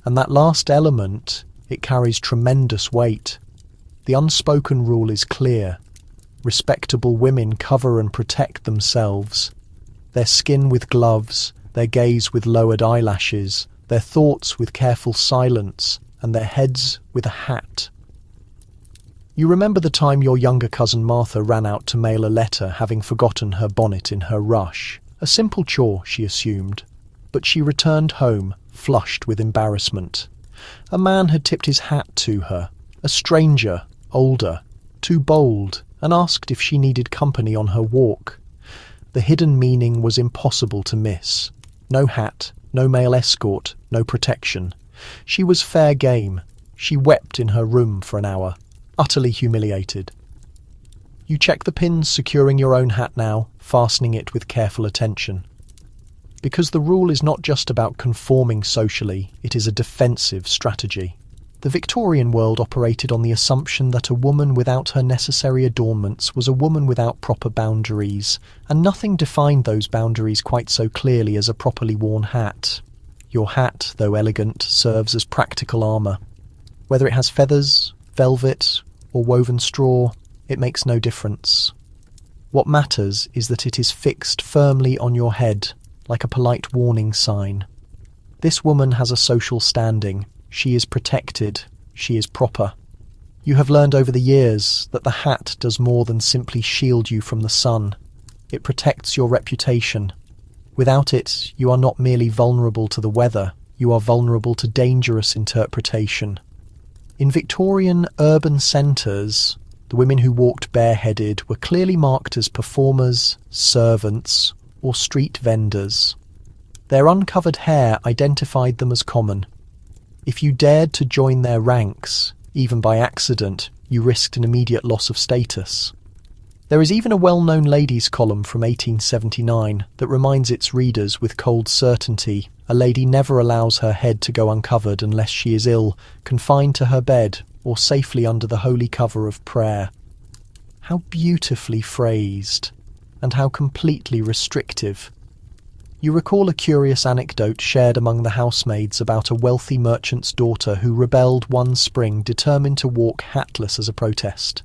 And that last element, it carries tremendous weight. The unspoken rule is clear. Respectable women cover and protect themselves. Their skin with gloves, their gaze with lowered eyelashes, their thoughts with careful silence, and their heads with a hat. You remember the time your younger cousin Martha ran out to mail a letter, having forgotten her bonnet in her rush. A simple chore, she assumed. But she returned home, flushed with embarrassment. A man had tipped his hat to her, a stranger, older, too bold, and asked if she needed company on her walk. The hidden meaning was impossible to miss. No hat, no male escort, no protection. She was fair game. She wept in her room for an hour, utterly humiliated. You check the pins securing your own hat now, fastening it with careful attention. Because the rule is not just about conforming socially, it is a defensive strategy. The Victorian world operated on the assumption that a woman without her necessary adornments was a woman without proper boundaries, and nothing defined those boundaries quite so clearly as a properly worn hat. Your hat, though elegant, serves as practical armour. Whether it has feathers, velvet, or woven straw, it makes no difference. What matters is that it is fixed firmly on your head, like a polite warning sign. This woman has a social standing. She is protected. She is proper. You have learned over the years that the hat does more than simply shield you from the sun. It protects your reputation. Without it, you are not merely vulnerable to the weather, you are vulnerable to dangerous interpretation. In Victorian urban centres, the women who walked bareheaded were clearly marked as performers, servants, or street vendors. Their uncovered hair identified them as common. If you dared to join their ranks, even by accident, you risked an immediate loss of status. There is even a well-known ladies' column from 1879 that reminds its readers with cold certainty a lady never allows her head to go uncovered unless she is ill, confined to her bed, or safely under the holy cover of prayer. How beautifully phrased, and how completely restrictive. You recall a curious anecdote shared among the housemaids about a wealthy merchant's daughter who rebelled one spring, determined to walk hatless as a protest.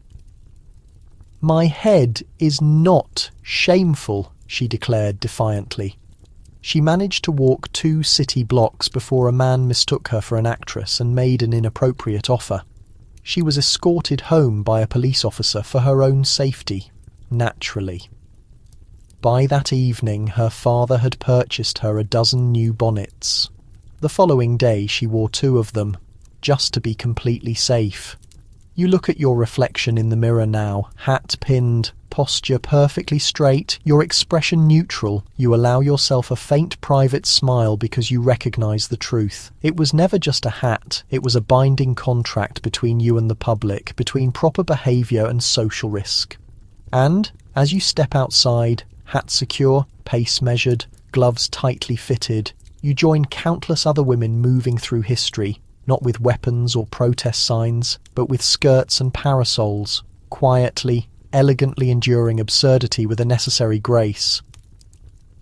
"My head is not shameful," she declared defiantly. She managed to walk 2 city blocks before a man mistook her for an actress and made an inappropriate offer. She was escorted home by a police officer for her own safety, naturally. By that evening, her father had purchased her a dozen new bonnets. The following day, she wore 2 of them, just to be completely safe. You look at your reflection in the mirror now, hat pinned, posture perfectly straight, your expression neutral. You allow yourself a faint private smile because you recognise the truth. It was never just a hat, it was a binding contract between you and the public, between proper behaviour and social risk. And, as you step outside, hat secure, pace measured, gloves tightly fitted, you join countless other women moving through history, not with weapons or protest signs, but with skirts and parasols, quietly, elegantly enduring absurdity with a necessary grace.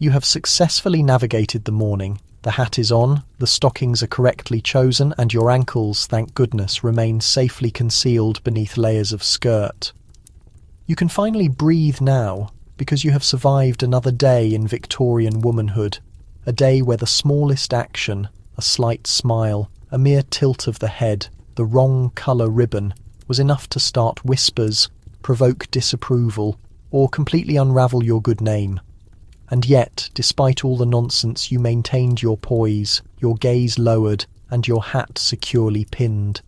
You have successfully navigated the morning. The hat is on, the stockings are correctly chosen, and your ankles, thank goodness, remain safely concealed beneath layers of skirt. You can finally breathe now, because you have survived another day in Victorian womanhood, a day where the smallest action, a slight smile, a mere tilt of the head, the wrong colour ribbon, was enough to start whispers, provoke disapproval, or completely unravel your good name. And yet, despite all the nonsense, you maintained your poise, your gaze lowered, and your hat securely pinned.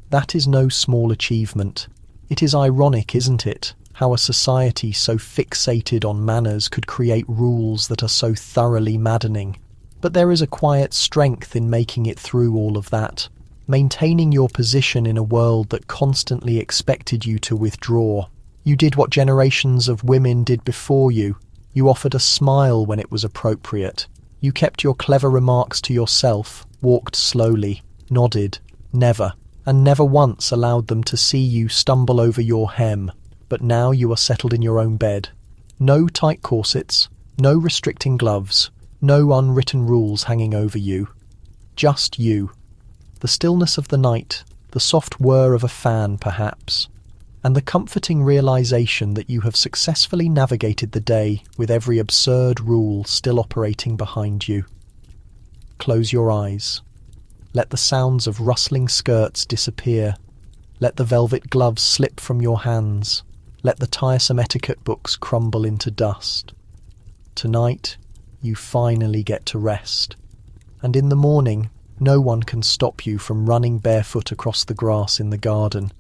That is no small achievement. It is ironic, isn't it, how a society so fixated on manners could create rules that are so thoroughly maddening. But there is a quiet strength in making it through all of that, maintaining your position in a world that constantly expected you to withdraw. You did what generations of women did before you. You offered a smile when it was appropriate. You kept your clever remarks to yourself, walked slowly, nodded, and never once allowed them to see you stumble over your hem. But now you are settled in your own bed. No tight corsets, no restricting gloves, no unwritten rules hanging over you. Just you. The stillness of the night, the soft whir of a fan perhaps, and the comforting realization that you have successfully navigated the day with every absurd rule still operating behind you. Close your eyes. Let the sounds of rustling skirts disappear. Let the velvet gloves slip from your hands. Let the tiresome etiquette books crumble into dust. Tonight, you finally get to rest. And in the morning, no one can stop you from running barefoot across the grass in the garden,